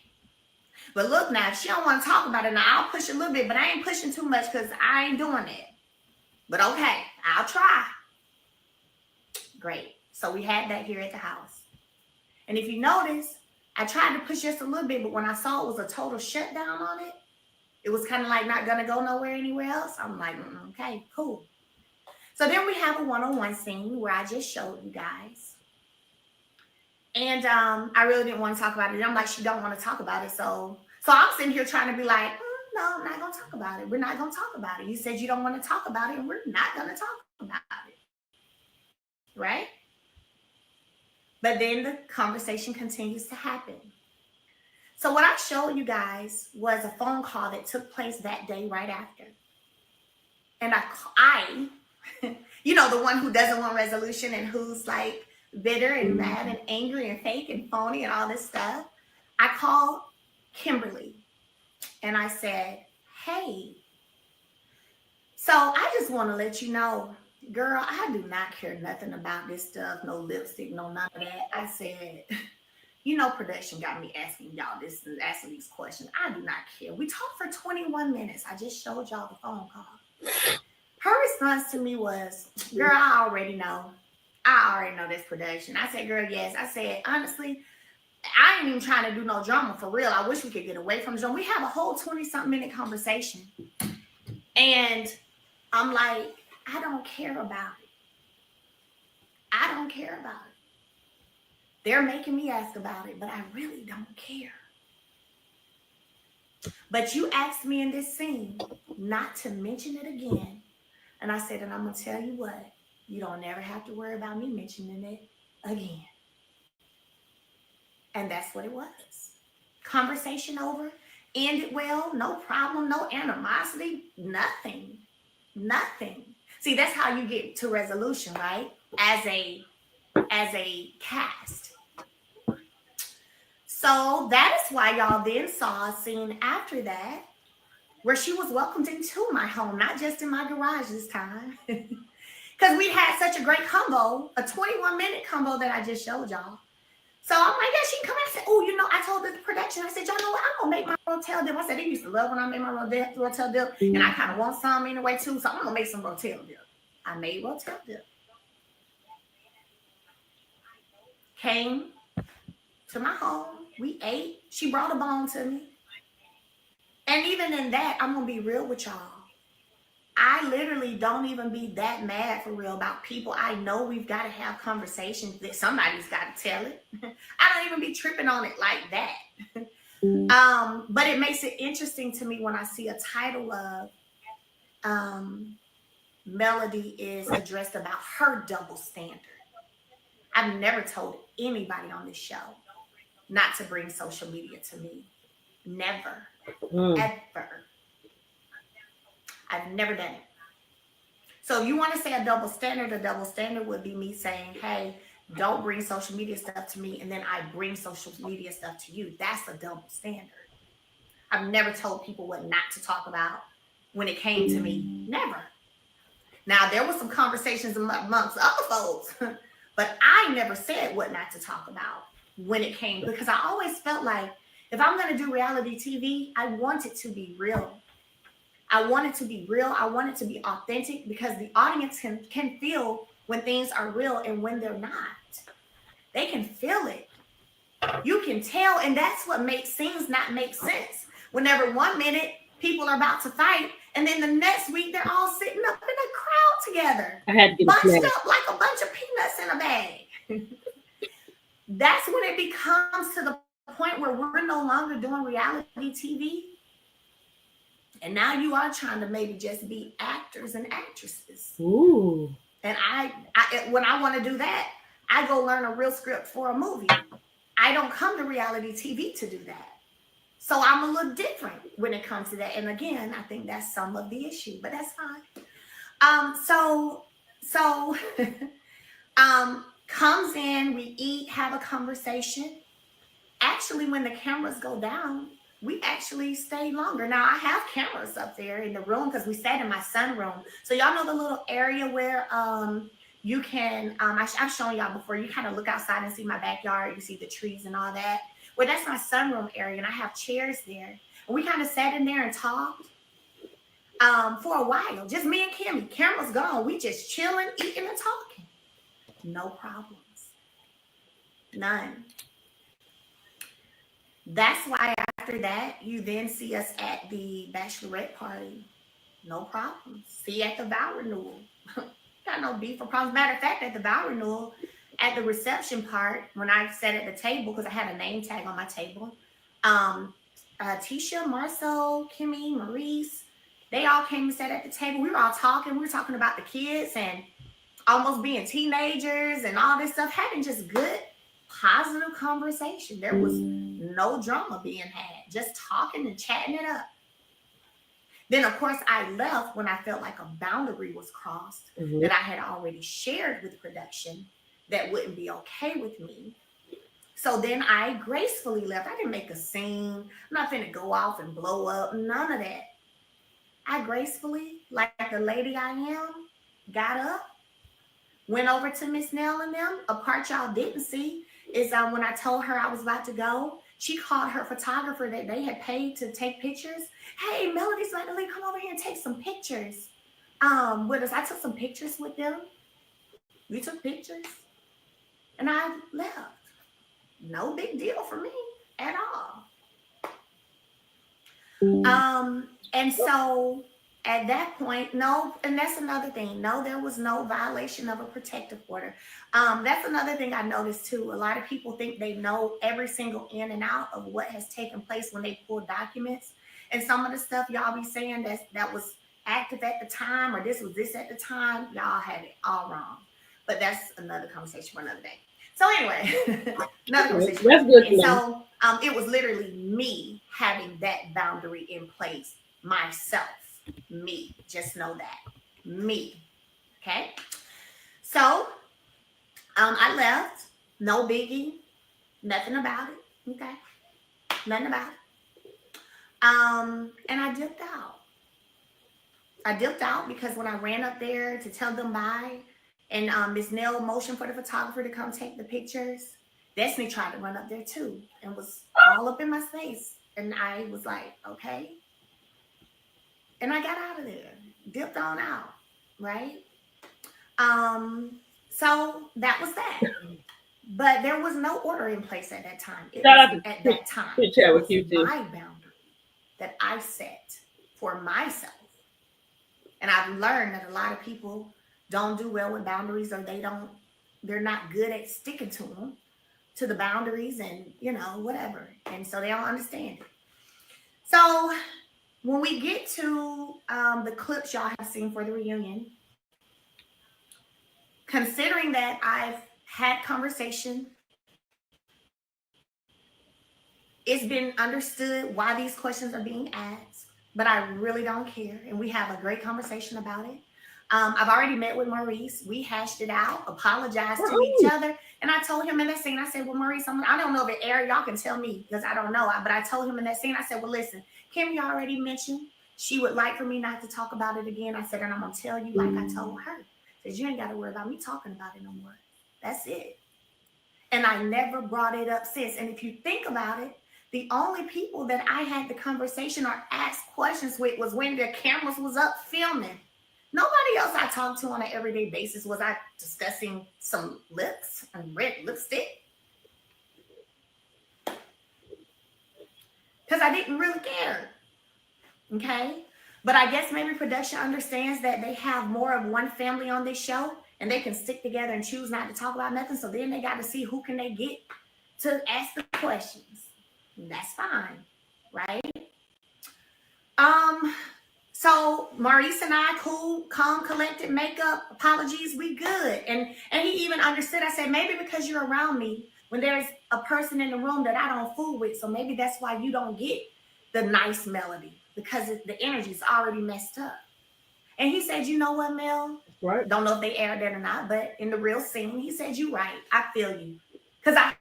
But look now, if she don't want to talk about it, now I'll push a little bit, but I ain't pushing too much because I ain't doing it. But okay, I'll try. Great. So we had that here at the house. And if you notice, I tried to push just a little bit, but when I saw it was a total shutdown on it, It was kind of like not gonna go nowhere anywhere else. I'm like, okay, cool. So then we have a one-on-one scene where I just showed you guys. And I really didn't want to talk about it. And I'm like, she don't want to talk about it. So I'm sitting here trying to be like, no, I'm not gonna talk about it. We're not gonna talk about it. You said you don't want to talk about it, and we're not gonna talk about it. Right? But then the conversation continues to happen. So what I showed you guys was a phone call that took place that day right after. And I the one who doesn't want resolution and who's like bitter and mad and angry and fake and phony and all this stuff. I called Kimberly and I said, hey, so I just want to let you know, girl, I do not care nothing about this stuff, no lipstick, no none of that. I said, production got me asking y'all this and asking these questions. I do not care. We talked for 21 minutes. I just showed y'all the phone call. Her response to me was, girl, I already know. I already know this production. I said, girl, yes. I said, honestly, I ain't even trying to do no drama for real. I wish we could get away from the drama. We have a whole 20-something minute conversation. And I'm like, I don't care about it. I don't care about it. They're making me ask about it, but I really don't care. But you asked me in this scene not to mention it again. And I said, and I'm going to tell you what, you don't never have to worry about me mentioning it again. And that's what it was. Conversation over, ended well, no problem, no animosity, nothing. See, that's how you get to resolution, right? As a cast. So that is why y'all then saw a scene after that where she was welcomed into my home, not just in my garage this time. Because we had such a great combo, a 21-minute combo that I just showed y'all. So I'm like, yeah, she can come out and say, oh, I told the production, I said, y'all know what? I'm going to make my rotel dip. I said, they used to love when I made my rotel dip. And I kind of want some anyway, too. So I'm going to make some rotel dip. I made rotel dip. Came to my home. We ate. She brought a bone to me. And even in that, I'm going to be real with y'all. I literally don't even be that mad for real about people. I know we've got to have conversations that somebody's got to tell it. I don't even be tripping on it like that. But it makes it interesting to me when I see a title of Melody is addressed about her double standard. I've never told anybody on this show not to bring social media to me. Never. Ever. I've never done it. So if you want to say a double standard would be me saying, hey, don't bring social media stuff to me, and then I bring social media stuff to you. That's a double standard. I've never told people what not to talk about when it came to me. Never. Now, there were some conversations amongst other folks, but I never said what not to talk about when it came, because I always felt like if I'm going to do reality TV, I want it to be real. I want it to be real. I want it to be authentic, because the audience can feel when things are real and when they're not. They can feel it. You can tell, and that's what makes scenes not make sense. Whenever 1 minute people are about to fight, and then the next week they're all sitting up in a crowd together, bunched up like a bunch of peanuts in a bag. That's when it becomes to the point where we're no longer doing reality TV. And now you are trying to maybe just be actors and actresses. Ooh. And I when I want to do that, I go learn a real script for a movie. I don't come to reality TV to do that. So I'm a little different when it comes to that. And again, I think that's some of the issue, but that's fine. So comes in, we eat, have a conversation. Actually, when the cameras go down, we actually stay longer. Now, I have cameras up there in the room because we sat in my sunroom. So y'all know the little area where you can, I've shown y'all before, you kind of look outside and see my backyard. You see the trees and all that. Well, that's my sunroom area, and I have chairs there. And we kind of sat in there and talked for a while. Just me and Kimmy. Camera's gone. We just chilling, eating, and talking. No problems. None. That's why I after that, you then see us at the bachelorette party. No problem. See you at the vow renewal. Got no beef or problems. Matter of fact, at the vow renewal, at the reception part, when I sat at the table, because I had a name tag on my table, um, Tisha, Marcel, Kimmy, Maurice, they all came and sat at the table. We were all talking. We were talking about the kids and almost being teenagers and all this stuff, having just good, positive conversation. There was no drama being had, just talking and chatting it up. Then, of course, I left when I felt like a boundary was crossed that I had already shared with production that wouldn't be okay with me. So then I gracefully left. I didn't make a scene. I'm not finna go off and blow up. None of that. I gracefully, like the lady I am, got up, went over to Miss Nell and them. A part y'all didn't see is when I told her I was about to go, she called her photographer that they had paid to take pictures. Hey, Melody's about to leave. Come over here and take some pictures with us. I took some pictures with them. We took pictures. And I left. No big deal for me at all. And so at that point, no, and that's another thing. No, there was no violation of a protective order. That's another thing I noticed too. A lot of people think they know every single in and out of what has taken place when they pull documents. And some of the stuff y'all be saying that was active at the time, or this was this at the time, y'all had it all wrong. But that's another conversation for another day. So anyway, another conversation. That's good. And so it was literally me having that boundary in place myself. Me, just know that. Me. Okay. So I left. No biggie. Nothing about it. Okay. Nothing about it. And I dipped out. I dipped out because when I ran up there to tell them bye, and Miss Nell motioned for the photographer to come take the pictures, Destiny tried to run up there too and was all up in my face. And I was like, okay. And I got out of there, dipped on out, right? So that was that. But there was no order in place at that time. It was at that time. It was my boundary that I set for myself. And I've learned that a lot of people don't do well with boundaries, or they're not good at sticking to them, to the boundaries, and whatever. And so they don't understand it. So when we get to the clips y'all have seen for the reunion, considering that I've had conversation, it's been understood why these questions are being asked, but I really don't care. And we have a great conversation about it. I've already met with Maurice. We hashed it out, apologized to each other. And I told him in that scene, I said, well, Maurice, I don't know if it aired. Y'all can tell me because I don't know. But I told him in that scene, I said, well, listen, Kimmy already mentioned she would like for me not to talk about it again. I said, and I'm going to tell you like I told her. Because you ain't got to worry about me talking about it no more. That's it. And I never brought it up since. And if you think about it, the only people that I had the conversation or asked questions with was when the cameras was up filming. Nobody else I talked to on an everyday basis was I discussing some lips and red lipstick. Because I didn't really care. Okay? But I guess maybe production understands that they have more of one family on this show and they can stick together and choose not to talk about nothing. So then they got to see who can they get to ask the questions. And that's fine, right? So Maurice and I, cool, calm, collected, makeup, apologies, we good. And he even understood. I said, maybe because you're around me when there's a person in the room that I don't fool with. So maybe that's why you don't get the nice melody, because the energy's already messed up. And he said, you know what, Mel? Right. Don't know if they aired that or not, but in the real scene, he said, you right. I feel you. Because I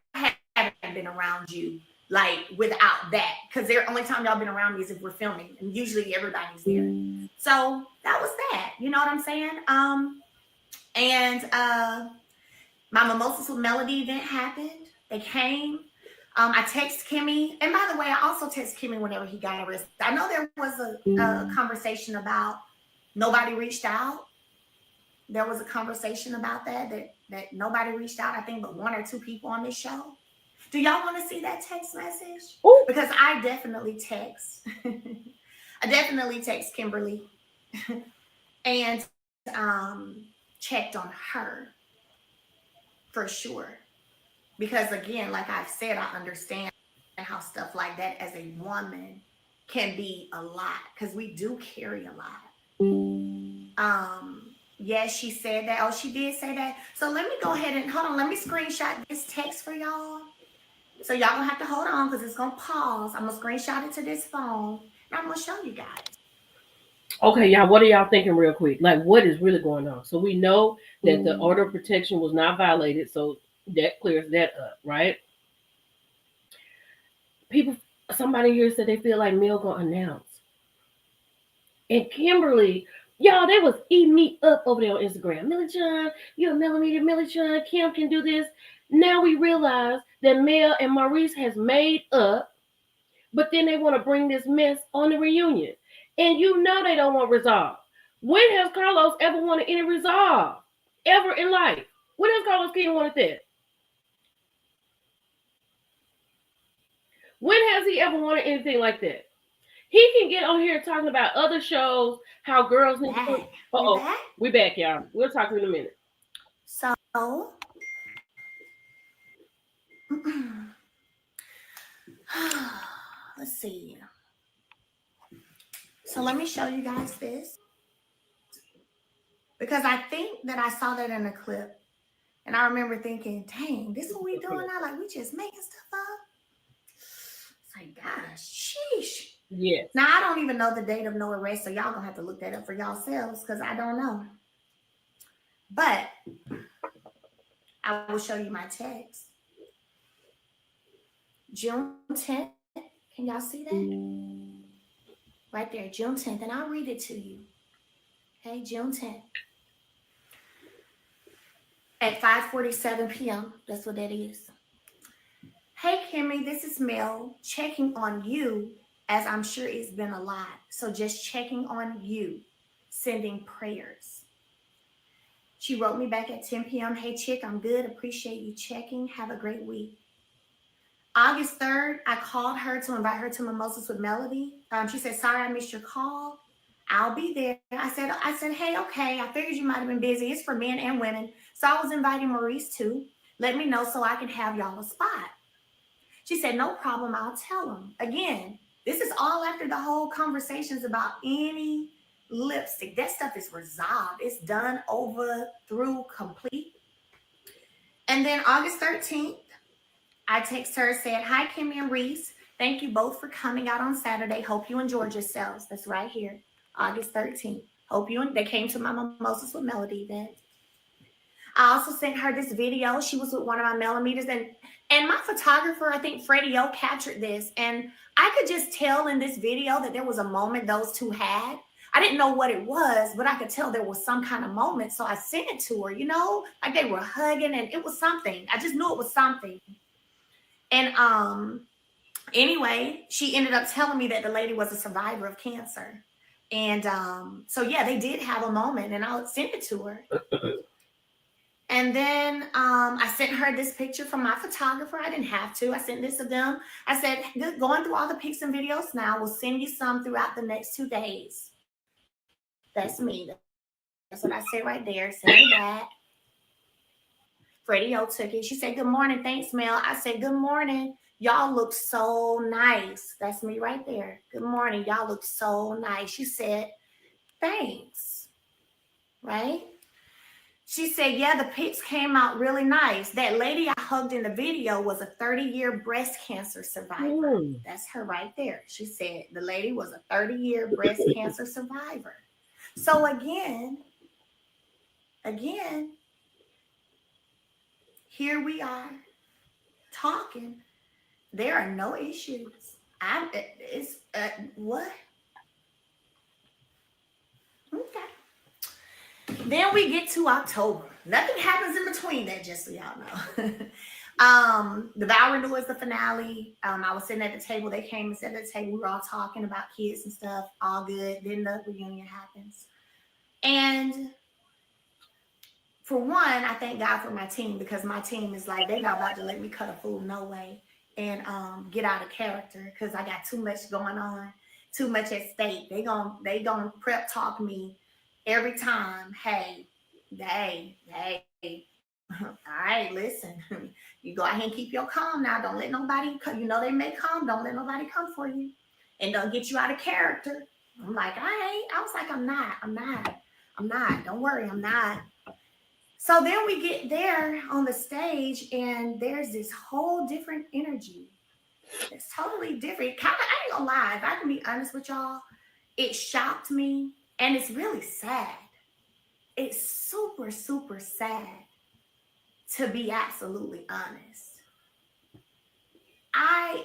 haven't been around you like without that, because the only time y'all been around me is if we're filming, and usually everybody's there. So that was that. You know what I'm saying? And my Mimosas with Melody event happened. They came. I text Kimmy, and by the way, I also text Kimmy whenever he got arrested. I know there was a conversation about nobody reached out. There was a conversation about that nobody reached out, I think, but one or two people on this show. Do y'all want to see that text message? Oh, Because I definitely text. I definitely text Kimberly and checked on her for sure. Because again, like I've said, I understand how stuff like that as a woman can be a lot because we do carry a lot. Yes, she said that. Oh, she did say that. So let me go ahead and hold on. Let me screenshot this text for y'all. So y'all gonna have to hold on because it's gonna pause. I'm gonna screenshot it to this phone and I'm gonna show you guys. okay, y'all. What are y'all thinking, real quick? Like, what is really going on? So we know that the order of protection was not violated, so that clears that up, right? People, somebody here said they feel like Mel gonna announce, and Kimberly, y'all, they was eating me up over there on Instagram. Millie John, you're a millimeter. Millie John, Kim can do this. Now we realize that Mel and Maurice has made up, but then they want to bring this mess on the reunion. And you know they don't want resolve. When has Carlos ever wanted any resolve? Ever in life? When has Carlos King wanted that? When has he ever wanted anything like that? He can get on here talking about other shows, how girls need to. Back. Uh We oh, back. we back, y'all. We'll talk in a minute. So let's see. So let me show you guys this because I think that I saw that in a clip. And I remember thinking, dang, this what we doing now? Like we just making stuff up. It's like, gosh, sheesh. Yes. Now I don't even know the date of no arrest, so y'all gonna have to look that up for yourselves because I don't know. But I will show you my text. June 10th. Can y'all see that? Right there, June 10th. And I'll read it to you. Okay, June 10th. At 5:47 p.m. That's what that is. Hey Kimmy, this is Mel checking on you as I'm sure it's been a lot. So just checking on you, sending prayers. She wrote me back at 10 p.m. Hey chick, I'm good. Appreciate you checking. Have a great week. August 3rd, I called her to invite her to Mimosas with Melody. She said, sorry I missed your call. I'll be there. I said, hey, okay. I figured you might have been busy. It's for men and women. So I was inviting Maurice too. Let me know so I can have y'all a spot. She said, no problem. I'll tell him. Again, this is all after the whole conversations about any lipstick. That stuff is resolved. It's done, over, through, complete. And then August 13th, I text her, said, hi, Kimmy and Reese. Thank you both for coming out on Saturday. Hope you enjoyed yourselves. That's right here, August 13th. They came to my Mimosas with Melody event. I also sent her this video. She was with one of my millimeters, and my photographer, I think Freddie O, captured this. And I could just tell in this video that there was a moment those two had. I didn't know what it was, but I could tell there was some kind of moment. So I sent it to her, like they were hugging, and it was something. I just knew it was something. And anyway, she ended up telling me that the lady was a survivor of cancer. And so yeah, they did have a moment, and I sent it to her. And then I sent her this picture from my photographer. I didn't have to. I sent this to them. I said, going through all the pics and videos now. We'll send you some throughout the next 2 days. That's me. That's what I said right there. Send it back. Freddie O took it. She said, good morning. Thanks, Mel. I said, good morning. Y'all look so nice. That's me right there. Good morning. Y'all look so nice. She said, thanks. Right? She said, yeah, the pics came out really nice. That lady I hugged in the video was a 30-year breast cancer survivor. That's her right there. She said the lady was a 30-year breast cancer survivor. So again, here we are talking. There are no issues. What? Okay. Then we get to October. Nothing happens in between that, just so y'all know. The vow renewal is the finale. I was sitting at the table. They came and sat at the table. We were all talking about kids and stuff. All good. Then the reunion happens. And for one, I thank God for my team because my team is like, they're not about to let me cut a fool, no way, and get out of character because I got too much going on, too much at stake. They gon' prep talk me every time. Hey, all right, listen. You go ahead and keep your calm now. Don't let nobody come. You know they may come. Don't let nobody come for you, and don't get you out of character. I'm like, all right. I was like, I'm not. Don't worry, I'm not. So then we get there on the stage, and there's this whole different energy. It's totally different. Kind of, I ain't gonna lie. If I can be honest with y'all, it shocked me, and it's really sad. It's super, super sad, to be absolutely honest. I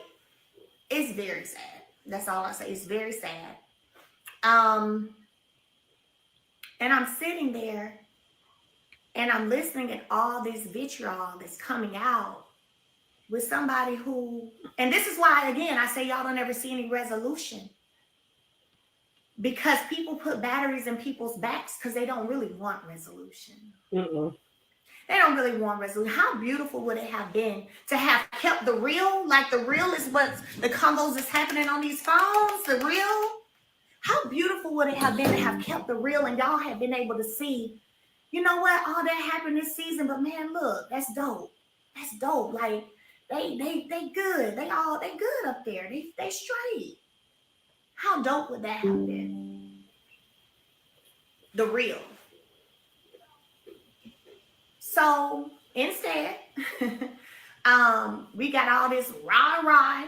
It's very sad. That's all I say. It's very sad. Um, and I'm sitting there and I'm listening at all this vitriol that's coming out with somebody who, and this is why again I say y'all don't ever see any resolution, because people put batteries in people's backs because they don't really want resolution. Mm-mm. They don't really want resolution. How beautiful would it have been to have kept the real? Like the real is what the combos is happening on these phones. The real. How beautiful would it have been to have kept the real and y'all have been able to see, you know what, all that happened this season, but man, look, that's dope. That's dope. Like they good. They good up there. They straight. How dope would that have been? The real. So instead, we got all this rah.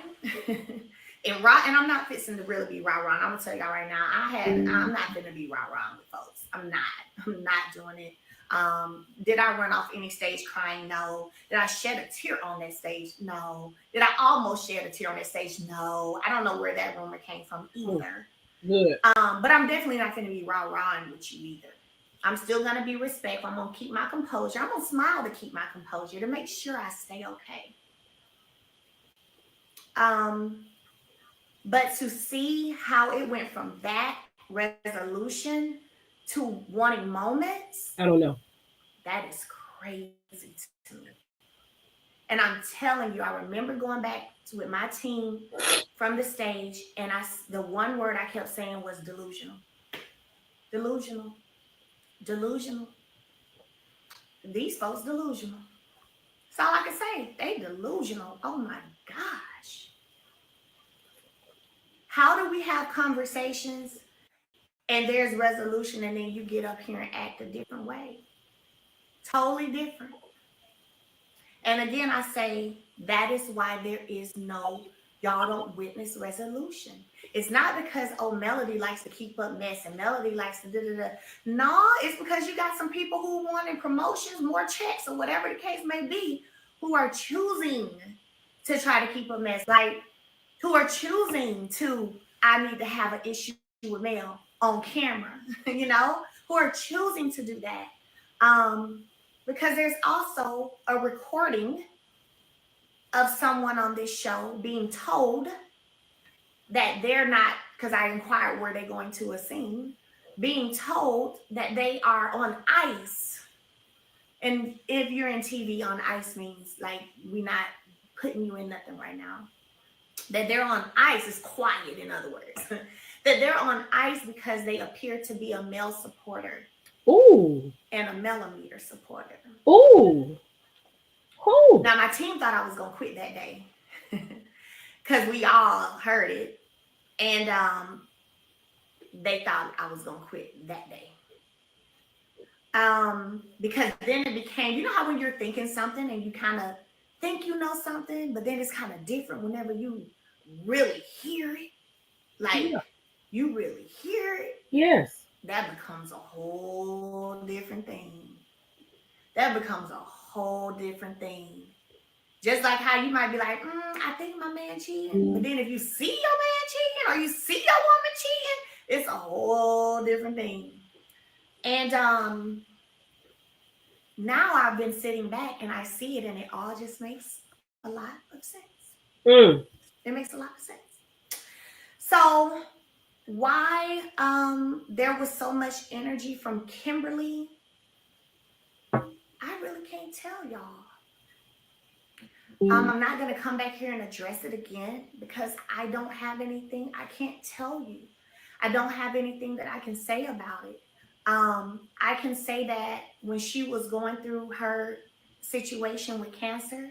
And I'm not fixing to really be rah. I'm gonna tell y'all right now, I'm not gonna be rah with folks. I'm not doing it. Did I run off any stage crying? No. Did I shed a tear on that stage? No. Did I almost shed a tear on that stage? No. I don't know where that rumor came from either. Good. But I'm definitely not gonna be rah with you either. I'm still gonna be respectful. I'm gonna keep my composure. I'm gonna smile to keep my composure to make sure I stay okay. But to see how it went from that resolution to wanting moments, I don't know. that is crazy to me. And I'm telling you, I remember going back with my team from the stage, and the one word I kept saying was delusional. Delusional. These folks delusional. That's all I can say. They delusional. Oh my gosh. How do we have conversations and there's resolution and then you get up here and act a different way? Totally different. And again, I say that is why there is y'all don't witness resolution. It's not because, oh, Melody likes to keep up mess and Melody likes to da-da-da. No, it's because you got some people who wanted promotions, more checks, or whatever the case may be, who are choosing to try to keep a mess. Like, who are choosing to, I need to have an issue with Mel on camera, who are choosing to do that. Because there's also a recording of someone on this show being told that they're not, because I inquired where they're going to a scene, being told that they are on ice. And if you're in TV, on ice means like we're not putting you in nothing right now. That they're on ice is quiet, in other words. That they're on ice because they appear to be a male supporter. Ooh. And a millimeter supporter. Ooh. Ooh. Now, my team thought I was going to quit that day. Because we all heard it. And they thought I was going to quit that day. Because then it became, you know how when you're thinking something and you kind of think you know something, but then it's kind of different whenever you really hear it. Like, you really hear it. Yes. That becomes a whole different thing. That becomes a whole different thing. Just like how you might be like, I think my man cheating. But then if you see your man cheating or you see your woman cheating, it's a whole different thing. And now I've been sitting back and I see it and it all just makes a lot of sense. It makes a lot of sense. So why there was so much energy from Kimberly can't tell y'all. I'm not going to come back here and address it again because I don't have anything. I can't tell you. I don't have anything that I can say about it. I can say that when she was going through her situation with cancer,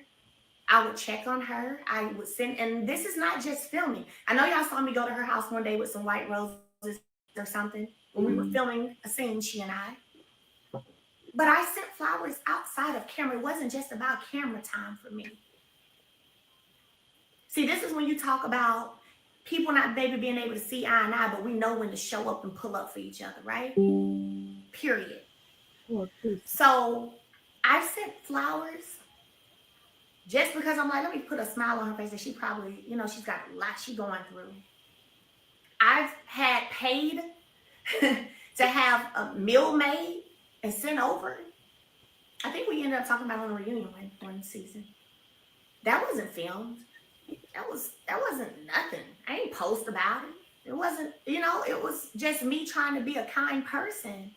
I would check on her. I would send, and this is not just filming. I know y'all saw me go to her house one day with some white roses or something when we were filming a scene, she and I. But I sent flowers outside of camera. It wasn't just about camera time for me. See, this is when you talk about people not maybe being able to see eye and eye, but we know when to show up and pull up for each other, right? Period. So I sent flowers just because I'm like, let me put a smile on her face that she probably, she's got a lot she's going through. I've had paid to have a meal made and sent over. I think we ended up talking about on the reunion one season. That wasn't filmed. That wasn't nothing. I ain't post about it. It wasn't, it was just me trying to be a kind person.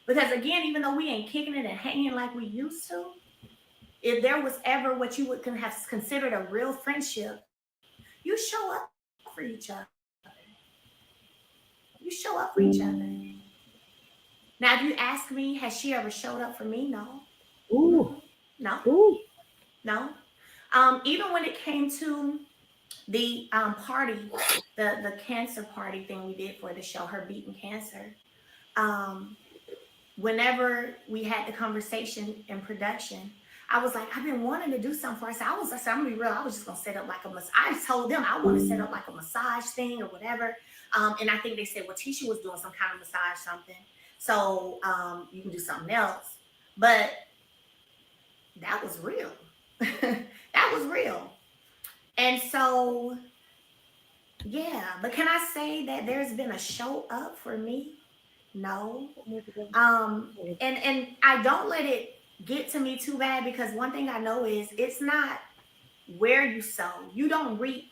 Because again, even though we ain't kicking it and hanging like we used to, if there was ever what you would have considered a real friendship, you show up for each other. You show up for each other. Now, if you ask me, has she ever showed up for me? No. Ooh. No. Ooh. No. Even when it came to the party, the cancer party thing we did for the show, her beating cancer. Whenever we had the conversation in production, I was like, I've been wanting to do something for us. I said, I'm gonna be real. I was just gonna set up like I told them I want to set up like a massage thing or whatever. And I think they said, well, Tisha was doing some kind of massage something, so you can do something else. But that was real. That was real. And so, yeah. But can I say that there's been a show up for me? No. And I don't let it get to me too bad, because one thing I know is it's not where you sow. You don't reap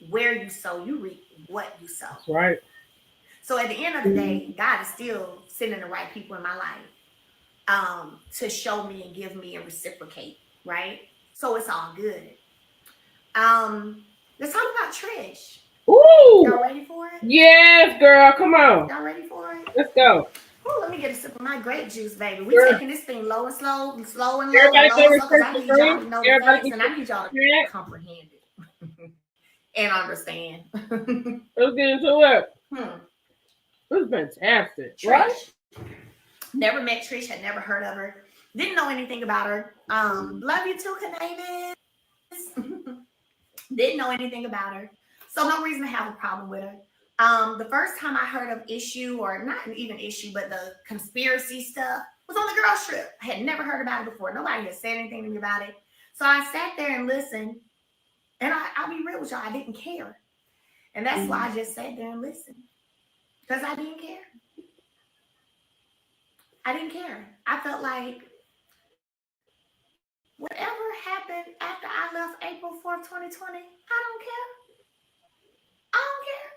where you sow. You reap what you sow. That's right. So at the end of the day, God is still sending the right people in my life to show me and give me and reciprocate, right? So it's all good. Let's talk about Trish. Ooh. Y'all ready for it? Yes, girl. Come on. Y'all ready for it? Let's go. Oh, let me get a sip of my grape juice, baby. We're taking this thing low and slow and low and Everybody low, can because I need y'all to know the Everybody facts, and I need y'all to comprehend it and understand. Let's get into it. This is fantastic. Trish. Right? Never met Trish, had never heard of her. Didn't know anything about her. Love you too, Canavis. Didn't know anything about her. So no reason to have a problem with her. The first time I heard of issue, or not even issue, but the conspiracy stuff, was on the girls trip. I had never heard about it before. Nobody had said anything to me about it. So I sat there and listened. And I'll be real with y'all, I didn't care. And that's why I just sat there and listened. Because I didn't care. I didn't care. I felt like whatever happened after I left April 4th, 2020, I don't care. I don't care.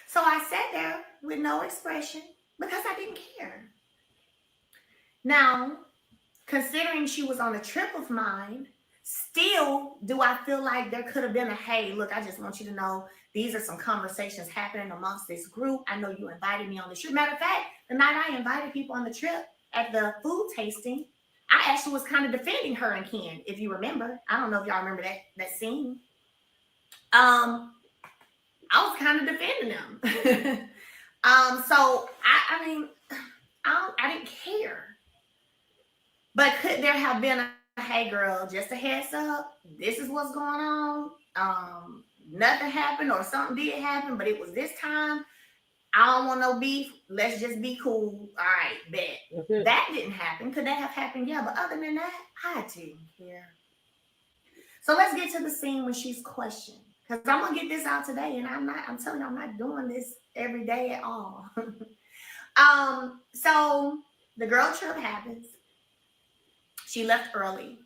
So I sat there with no expression because I didn't care. Now, considering she was on a trip of mine, still do I feel like there could have been a, hey, look, I just want you to know these are some conversations happening amongst this group. I know you invited me on the trip. Matter of fact, the night I invited people on the trip at the food tasting, I actually was kind of defending her and Ken, if you remember. I don't know if y'all remember that scene. I was kind of defending them. So I mean, I didn't care. But could there have been a, hey girl, just a heads up, this is what's going on. Nothing happened or something did happen, but it was this time. I don't want no beef. Let's just be cool. All right, bet. That didn't happen. Could that have happened? Yeah, but other than that, I didn't care. So let's get to the scene when she's questioned. Because I'm going to get this out today, and I'm telling you, I'm not doing this every day at all. So the girl trip happens. She left early.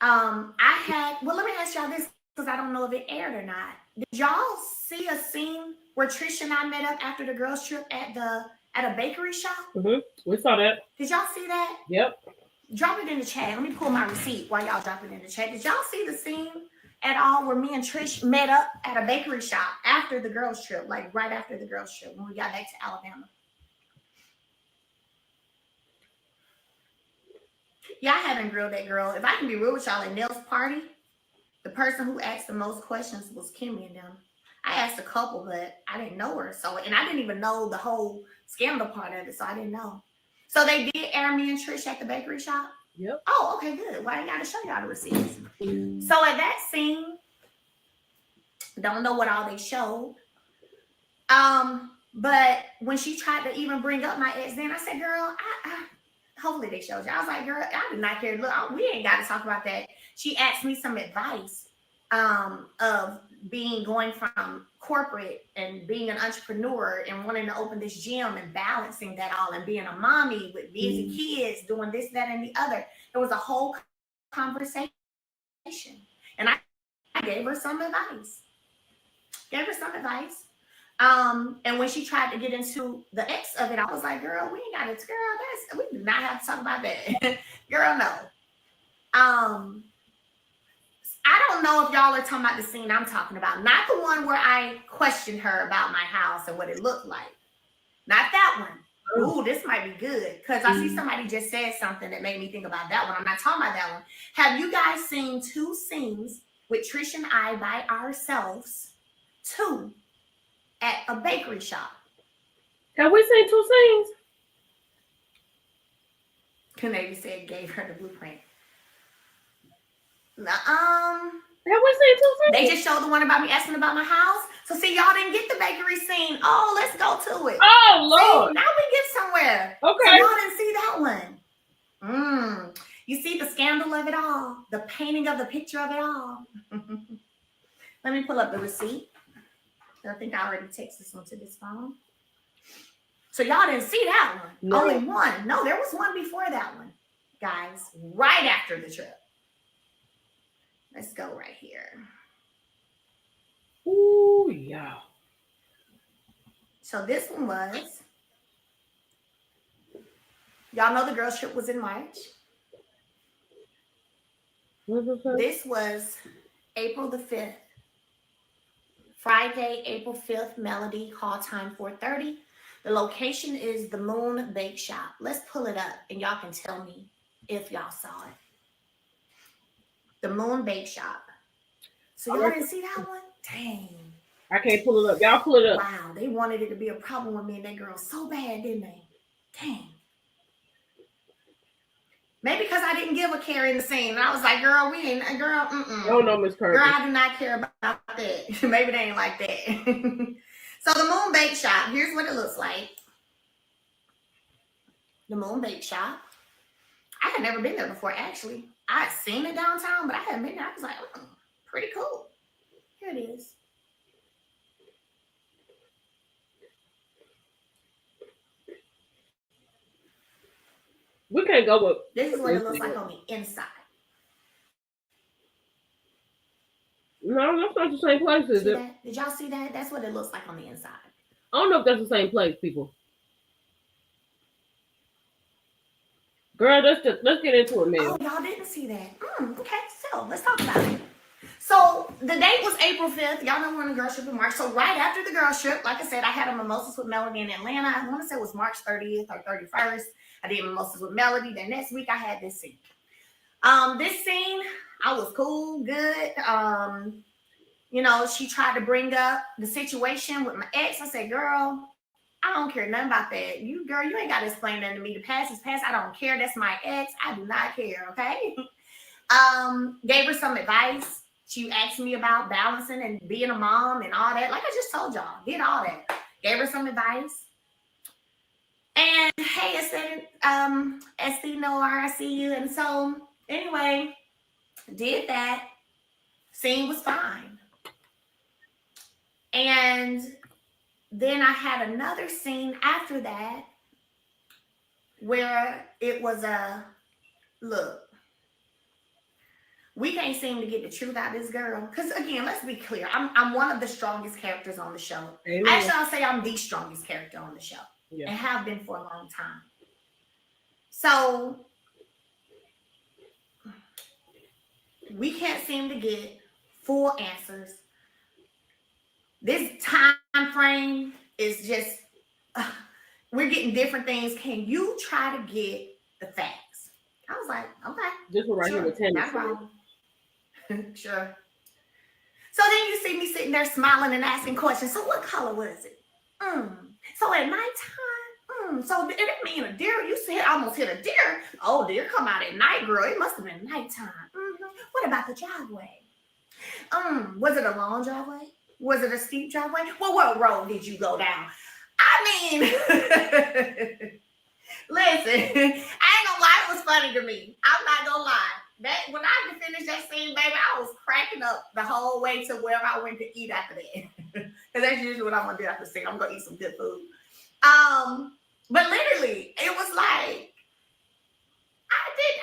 Let me ask y'all this, because I don't know if it aired or not. Did y'all see a scene where Trish and I met up after the girls trip at a bakery shop? Mm-hmm. We saw that. Did y'all see that? Yep. Drop it in the chat. Let me pull my receipt while y'all drop it in the chat. Did y'all see the scene at all where me and Trish met up at a bakery shop after the girls' trip, like right after the girls' trip when we got back to Alabama? Yeah, I haven't grilled that girl. If I can be real with y'all, at Nell's party, the person who asked the most questions was Kimmy and them. I asked a couple, but I didn't know her. So, and I didn't even know the whole scandal part of it, so I didn't know. So they did air me and Trish at the bakery shop? Yep. Oh, okay, good. Well, I got to show y'all the receipts. So at that scene, don't know what all they showed. But when she tried to even bring up my ex, then I said, girl, I hopefully they showed you. I was like, girl, I did not care. Look, we ain't got to talk about that. She asked me some advice of going from corporate and being an entrepreneur and wanting to open this gym and balancing that all and being a mommy with busy kids, doing this, that, and the other. There was a whole conversation. And I gave her some advice. And when she tried to get into the X of it, I was like, girl, we ain't got it. Girl, we do not have to talk about that. Girl, no. I don't know if y'all are talking about the scene I'm talking about. Not the one where I questioned her about my house and what it looked like. Not that one. Ooh, this might be good. Because I see somebody just said something that made me think about that one. I'm not talking about that one. Have you guys seen two scenes with Trish and I by ourselves? Two. At a bakery shop. Have we seen two scenes? Canady said gave her the blueprint. Have we seen two scenes? They just showed the one about me asking about my house. So see, y'all didn't get the bakery scene. Oh, let's go to it. Oh Lord. See, now we get somewhere. Okay. So y'all didn't see that one. You see the scandal of it all, the painting of the picture of it all. Let me pull up the receipt. I think I already texted this one to this phone. So y'all didn't see that one. No. Only one. No, there was one before that one, guys. Right after the trip. Let's go right here. Ooh, yeah. So this one was, y'all know the girls' trip was in March. This was April the 5th. Friday, April 5th, Melody, call time 4:30. The location is the Moon Bake Shop. Let's pull it up and y'all can tell me if y'all saw it. The Moon Bake Shop. So y'all didn't see that one? Dang. I can't pull it up. Y'all pull it up. Wow, they wanted it to be a problem with me and that girl so bad, didn't they? Dang. Maybe because I didn't give a care in the scene. And I was like, girl, we ain't, girl, Oh no, Miss Kirby. Girl, I do not care about that. Maybe they ain't like that. So the Moon Bake Shop, here's what it looks like. The Moon Bake Shop. I had never been there before, actually. I had seen it downtown, but I hadn't been there. I was like, pretty cool. Here it is. We can't go with. This is what it looks like on the inside. No, that's not the same place, is it? That? Did y'all see that? That's what it looks like on the inside. I don't know if that's the same place, people. Girl, let's get into it, man. Oh, y'all didn't see that. Okay, so let's talk about it. So the date was April 5th. Y'all know when the girls trip in March. So right after the girls trip, like I said, I had a mimosas with Melody in Atlanta. I want to say it was March 30th or 31st. I did mimosas with Melody. Then next week I had this scene. This scene, I was cool, good. You know, she tried to bring up the situation with my ex. I said, girl, I don't care nothing about that. You ain't got to explain nothing to me. The past is past. I don't care. That's my ex. I do not care, okay? Gave her some advice. She asked me about balancing and being a mom and all that. Like I just told y'all, did all that. Gave her some advice. And hey, I said, SC Noir, I see you. And so anyway, did that. Scene was fine. And then I had another scene after that where it was a look. We can't seem to get the truth out of this girl. Because again, let's be clear. I'm one of the strongest characters on the show. Amen. Actually, I'll say I'm the strongest character on the show. Yeah. And have been for a long time. So We can't seem to get full answers. This time frame is just, uh, we're getting different things. Can you try to get the facts? I was like, okay, This one right here sure, with not a Tennessee. problem. Sure. So then you see me sitting there smiling and asking questions. So what color was it? So at nighttime, so it didn't mean a deer. You said almost hit a deer. Oh, deer come out at night, girl. It must have been nighttime. What about the driveway? Was it a long driveway? Was it a steep driveway? Well, what road did you go down? I mean, listen, I ain't gonna lie, it was funny to me. I'm not gonna lie. That when I finished that scene, baby, I was cracking up the whole way to where I went to eat after that. Because that's usually what I'm gonna do after the scene. I'm gonna eat some good food. But literally, it was like I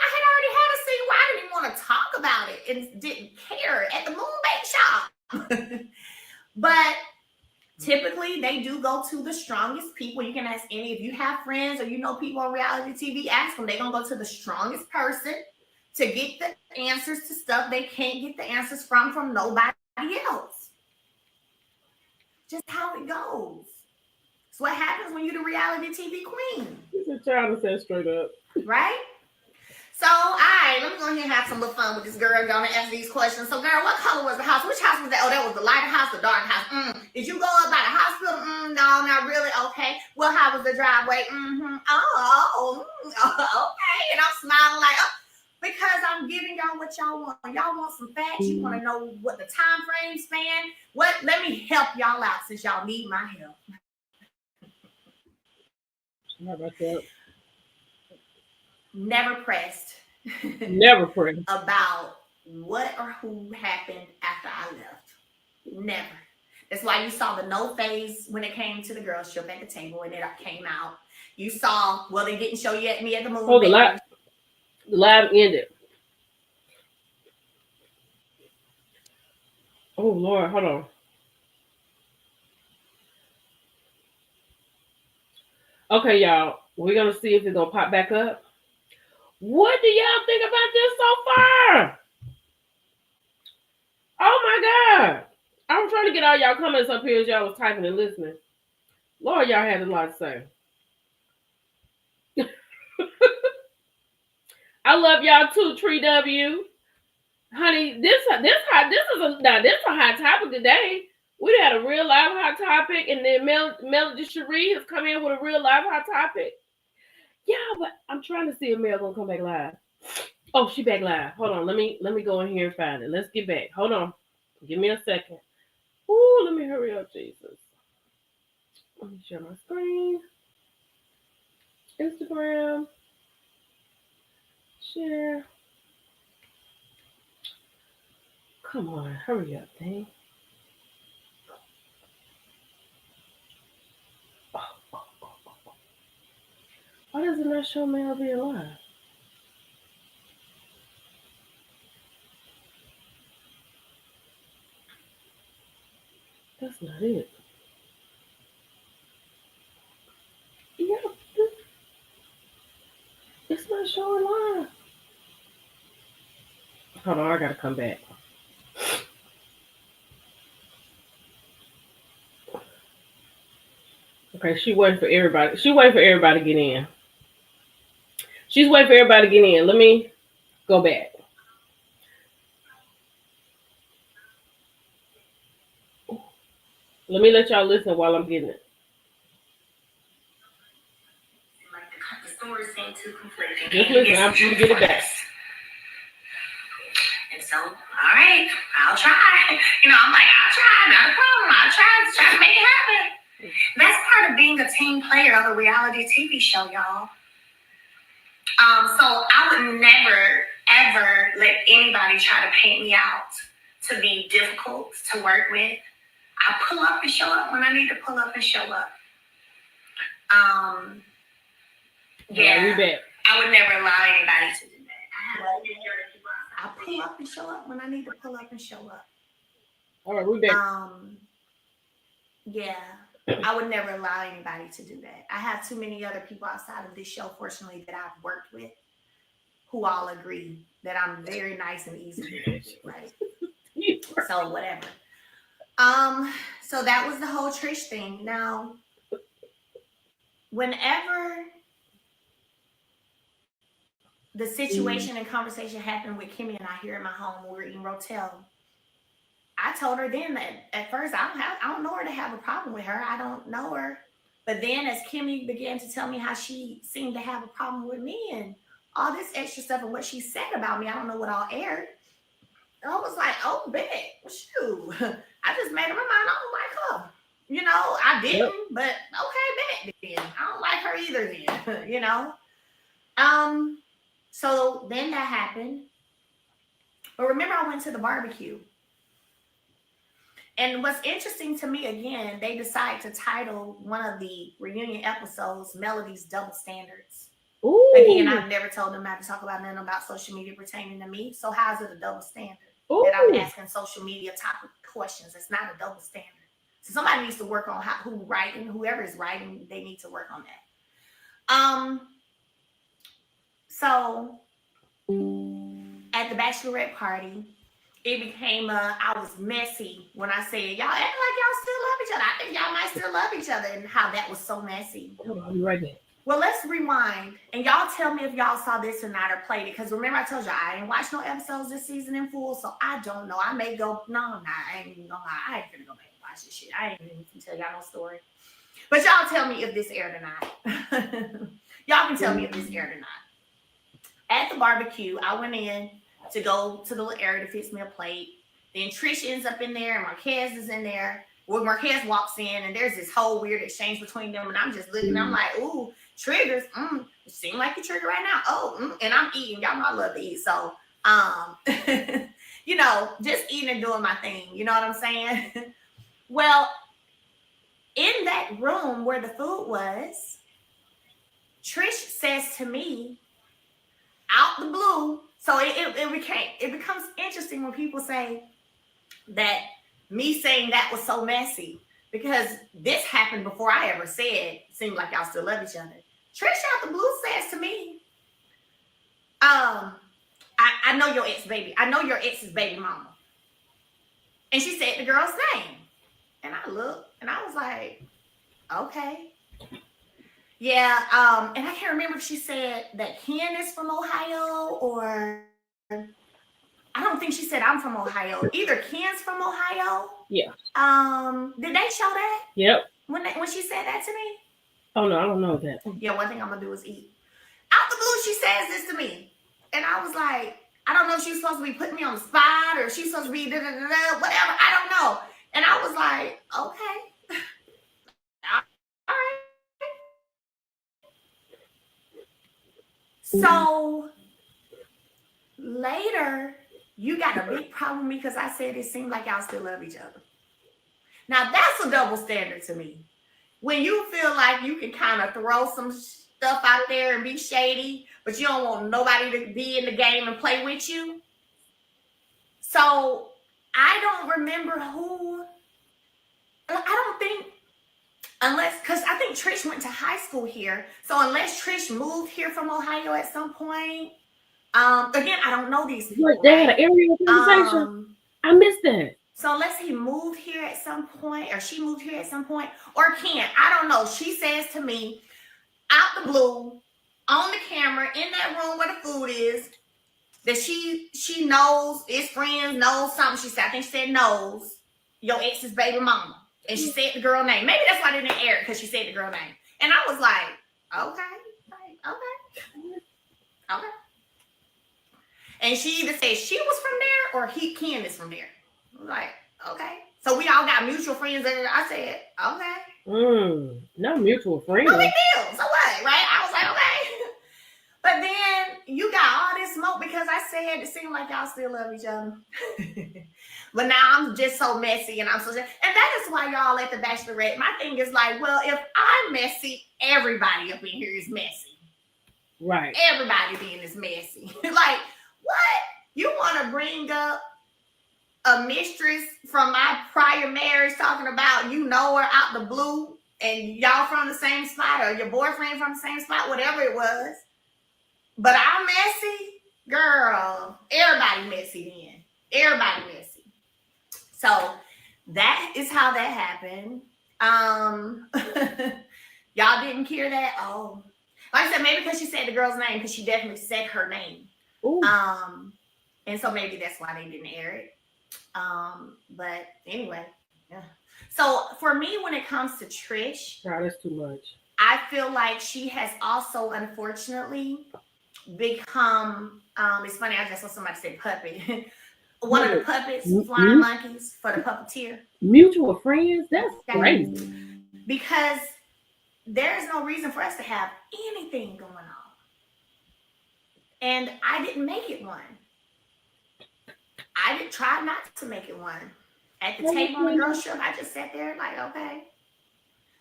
had already had a scene where I didn't even want to talk about it and didn't care at the Moon Bake Shop. But typically, they do go to the strongest people. You can ask any, if you have friends or you know people on reality TV, ask them. They're going to go to the strongest person to get the answers to stuff they can't get the answers from nobody else. Just how it goes. It's what happens when you're the reality TV queen. This is trying to say straight up. Right? So, all right, let me go ahead and have some little fun with this girl. Gonna ask these questions. So, girl, what color was the house? Which house was that? Oh, that was the lighter house, the dark house. Did you go up by the hospital? No, not really. Okay. Well, how was the driveway? Okay. And I'm smiling like, oh, because I'm giving y'all what y'all want. Y'all want some facts. You want to know what the time frame span? What? Let me help y'all out since y'all need my help. How about that? Never pressed. Never pressed About what or who happened after I left. Never. That's why you saw the no phase when it came to the girls trip at the table and it came out. You saw, well, they didn't show you at me at the moon. Oh, the live ended. Oh Lord, hold on. Okay, y'all. We're gonna see if it's gonna pop back up. What do y'all think about this so far? Oh my God. I'm trying to get all y'all comments up here as y'all was typing and listening. Lord, y'all had a lot to say. I love y'all too, Tree W. Honey, this is a hot topic today. We had a real live hot topic, and then Melody Cherie has come in with a real live hot topic. Yeah, but I'm trying to see if Mel gonna come back live. Oh, she back live. Hold on, let me go in here and find it. Let's get back. Hold on, give me a second. Ooh, let me hurry up, Jesus. Let me share my screen. Instagram. Share. Come on, hurry up, thing. Why does it not show Mel being live? That's not it. Yeah, it's not showing live. Hold on, I gotta come back. Okay, she waiting for everybody. She waiting for everybody to get in. She's waiting for everybody to get in. Let me go back. Let me let y'all listen while I'm getting it. Like the stories seem too conflicting. Just listen. I'm gonna get it back. And so, all right, I'll try. I'm like, I'll try, not a problem. I'll try to make it happen. That's part of being a team player of a reality TV show, y'all. So I would never, ever let anybody try to paint me out to be difficult to work with. I pull up and show up when I need to pull up and show up. Yeah, I would never allow anybody to do that. I pull up and show up when I need to pull up and show up. All right, we back. Yeah, I would never allow anybody to do that. I have too many other people outside of this show, fortunately, that I've worked with who all agree that I'm very nice and easy to live with, right? So whatever. So that was the whole Trish thing. Now, whenever the situation and conversation happened with Kimmy and I here in my home, we were eating Rotel. I told her then that at first I don't know her to have a problem with her. I don't know her. But then as Kimmy began to tell me how she seemed to have a problem with me and all this extra stuff and what she said about me, I don't know what all aired. I was like, oh, bet. Shoot. I just made up my mind. I don't like her. You know, I didn't, but okay, bet then. I don't like her either then, you know. So then that happened. But remember, I went to the barbecue. And what's interesting to me, again, they decided to title one of the reunion episodes Melody's Double Standards. Ooh. Again, I've never told them not to talk about nothing about social media pertaining to me. So how is it a double standard? Ooh. That I'm asking social media topic questions? It's not a double standard. So somebody needs to work on whoever is writing, they need to work on that. So at the bachelorette party, it became I was messy when I said, y'all act like y'all still love each other. I think y'all might still love each other, and how that was so messy. Hold on, I'll be right back. Well, let's rewind, and y'all tell me if y'all saw this or not or played it, because remember I told you I didn't watch no episodes this season in full, so I don't know. I may go, I ain't even gonna lie. I ain't gonna go back and watch this shit. I ain't even gonna tell y'all no story. But y'all tell me if this aired or not. Y'all can tell me if this aired or not. At the barbecue, I went in to go to the little area to fix me a plate. Then Trish ends up in there, and Marquez is in there. Well, Marquez walks in, and there's this whole weird exchange between them, and I'm just looking. I'm like, ooh, triggers. It seems like a trigger right now. And I'm eating. Y'all know I love to eat, so you know, just eating and doing my thing. You know what I'm saying? Well, in that room where the food was, Trish says to me, out the blue. So it becomes interesting when people say that me saying that was so messy, because this happened before I ever said seemed like y'all still love each other. Trish out the blue says to me, I know your ex baby. I know your ex's baby mama. And she said the girl's name. And I looked and I was like, okay. Yeah, and I can't remember if she said that Ken is from Ohio, or I don't think she said I'm from Ohio. Either Ken's from Ohio. Yeah. Did they show that? Yep. When she said that to me? Oh no, I don't know that. Yeah, one thing I'm gonna do is eat. Out the blue, she says this to me, and I was like, I don't know if she's supposed to be putting me on the spot, or she's supposed to be whatever. I don't know. And I was like, okay, all right. So later, you got a big problem with me because I said it seemed like y'all still love each other. Now that's a double standard to me. When you feel like you can kind of throw some stuff out there and be shady, but you don't want nobody to be in the game and play with you. So I don't remember who. I don't think, unless, because I think Trish went to high school here. So unless Trish moved here from Ohio at some point, again, I don't know these people. What, they had an area conversation? I missed that. So unless he moved here at some point, or she moved here at some point, or Ken, I don't know. She says to me, out the blue, on the camera, in that room where the food is, that she knows, his friends, knows something. She said, I think she said knows your ex's baby mama. And she said the girl name. Maybe that's why they didn't air it, because she said the girl name. And I was like, okay. And she either said she was from there, or Ken is from there. I was like, okay. So we all got mutual friends. And I said, okay. No mutual friends. No big deal. So what, right? I was like, okay. But then you got all this smoke because I said it seemed like y'all still love each other. But now I'm just so messy, and I'm so, and that is why y'all at the Bachelorette. My thing is like, well, if I'm messy, everybody up in here is messy. Right. Everybody being is messy. Like, what? You want to bring up a mistress from my prior marriage talking about you know her out the blue, and y'all from the same spot, or your boyfriend from the same spot, whatever it was. But I'm messy. Girl, everybody messy then. Everybody messy. So that is how that happened. Um, y'all didn't hear that? Oh, like I said, maybe because she said the girl's name, because she definitely said her name. Ooh. And so maybe that's why they didn't air it. But anyway, yeah. So for me, when it comes to Trish, God, that's too much. I feel like she has also, unfortunately, become. It's funny. I just saw somebody say puppet. One of the puppets, flying monkeys for the puppeteer. Mutual friends? That's Okay. crazy. Because there is no reason for us to have anything going on. And I didn't make it one. I did try not to make it one. At the table on the girls trip, I just sat there like, okay.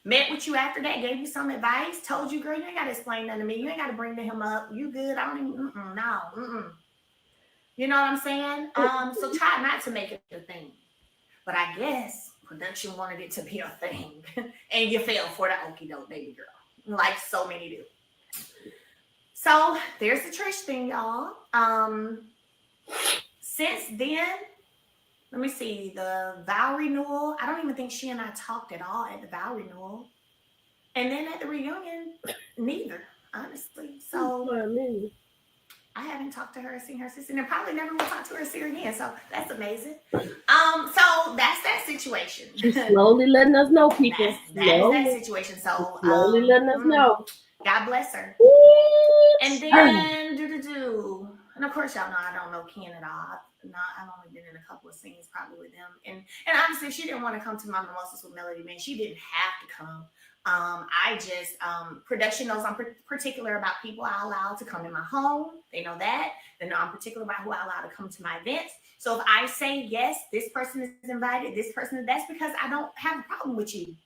Met with you after that, gave you some advice, told you, girl, you ain't got to explain nothing to me. You ain't got to bring him up. You good. I don't even, no. You know what I'm saying? So try not to make it a thing. But I guess production wanted it to be a thing. And you fell for the okie doke, baby girl. Like so many do. So there's the Trish thing, y'all. Since then, let me see, the vow renewal. I don't even think she and I talked at all at the vow renewal. And then at the reunion, neither, honestly. So I haven't talked to her or seen her since, and I probably never will talk to her or see her again. So that's amazing. So that's that situation. She's slowly letting us know, people. That is that situation. So slowly letting us know. God bless her. Ooh, and then and of course y'all know I don't know Ken at all. I've only been in a couple of scenes probably with them. And honestly, she didn't want to come to my Mimosas with Melody, man. She didn't have to come. I just production knows I'm particular about people I allow to come in my home. They know that. They know I'm particular about who I allow to come to my events. So if I say yes, this person is invited, this person, that's because I don't have a problem with you.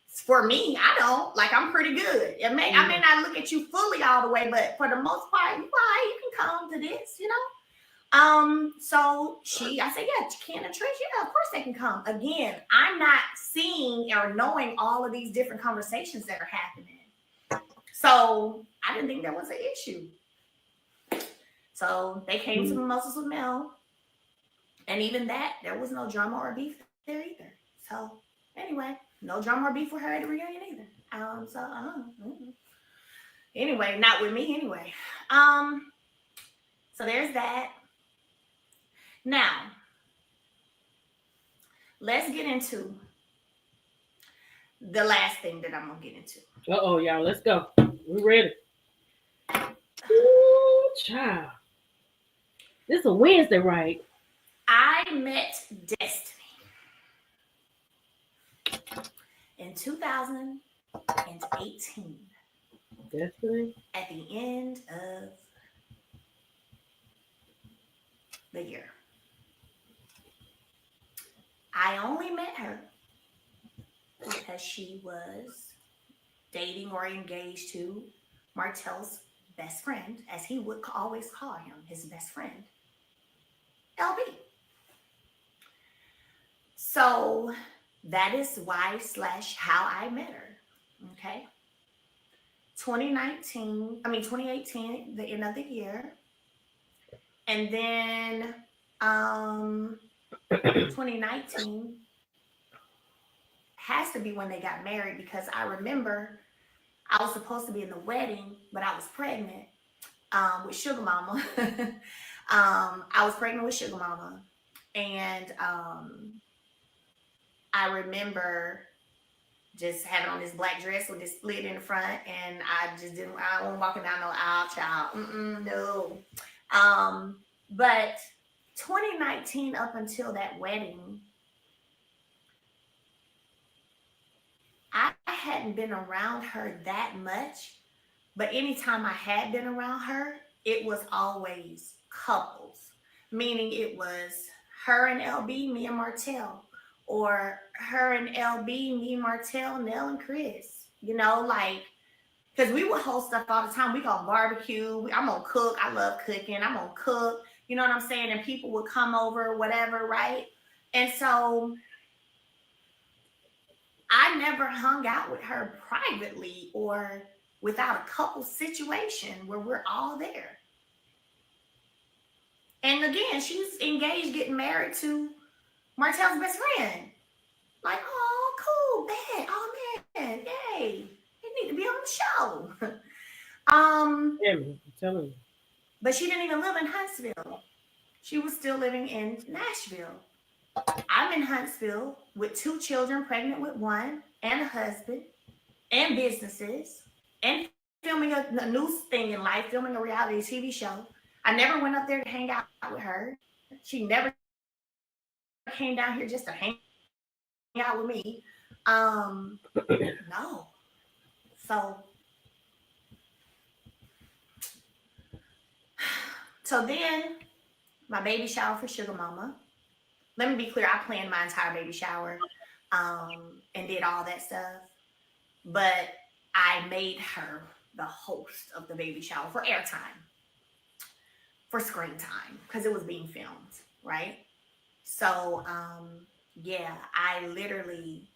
For me, I don't. Like, I'm pretty good. I may not look at you fully all the way, but for the most part, you can come to this, you know. So I said, yeah, Ken and Trish, yeah, of course they can come. Again, I'm not seeing or knowing all of these different conversations that are happening. So I didn't think that was an issue. So they came to Mimosas with Mel. And even that, there was no drama or beef there either. So anyway, no drama or beef with her at the reunion either. Anyway, not with me anyway. So there's that. Now, let's get into the last thing that I'm gonna get into. Uh-oh, y'all, let's go. We're ready. Ooh, child. This is a Wednesday, right? I met Destiny in 2018. Destiny? At the end of the year. I only met her because she was dating or engaged to Martel's best friend, as he would always call him, his best friend, LB. So that is why / how I met her. Okay. 2018, the end of the year. And then 2019 has to be when they got married, because I remember I was supposed to be in the wedding, but I was pregnant with Sugar Mama. I was pregnant with Sugar Mama. And I remember just having on this black dress with this slit in the front, and I wasn't walking down no aisle, child. No. But 2019, up until that wedding, I hadn't been around her that much, but anytime I had been around her, it was always couples, meaning it was her and LB, me and Martell, or her and LB, me, Martell, Nell, and Chris. You know, like, because we would host stuff all the time. We go barbecue. I'm gonna cook. I love cooking. I'm gonna cook. You know what I'm saying? And people would come over, whatever, right? And so I never hung out with her privately or without a couple situation where we're all there. And again, she's engaged, getting married to Martell's best friend. Like, oh, cool, bad. Oh man, yay. He need to be on the show. um, Damn it, I'm telling you. but she didn't even live in Huntsville. She was still living in Nashville. I'm in Huntsville with 2 children, pregnant with one, and a husband, and businesses, and filming a new thing in life, filming a reality TV show. I never went up there to hang out with her. She never came down here just to hang out with me. No. So then my baby shower for Sugar Mama. Let me be clear, I planned my entire baby shower and did all that stuff. But I made her the host of the baby shower for airtime, for screen time, because it was being filmed, right? So, yeah, I literally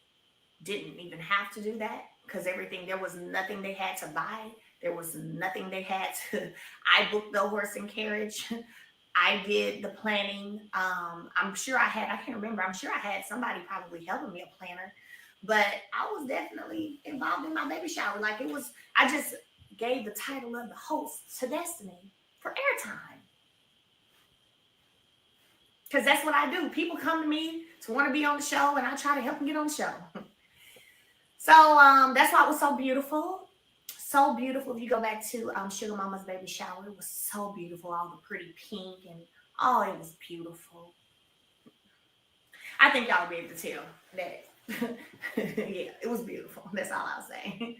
didn't even have to do that because everything, there was nothing they had to buy. There was nothing they had to, I booked the horse and carriage. I did the planning. I'm sure I can't remember, I'm sure I had somebody probably helping me, a planner, but I was definitely involved in my baby shower. Like it was, I just gave the title of the host to Destiny for airtime. Because that's what I do. People come to me to want to be on the show, and I try to help them get on the show. So that's why it was so beautiful. So beautiful. If you go back to Sugar Mama's baby shower, it was so beautiful. All the pretty pink and oh, it was beautiful. I think y'all will be able to tell that. Yeah, it was beautiful. That's all I'll say.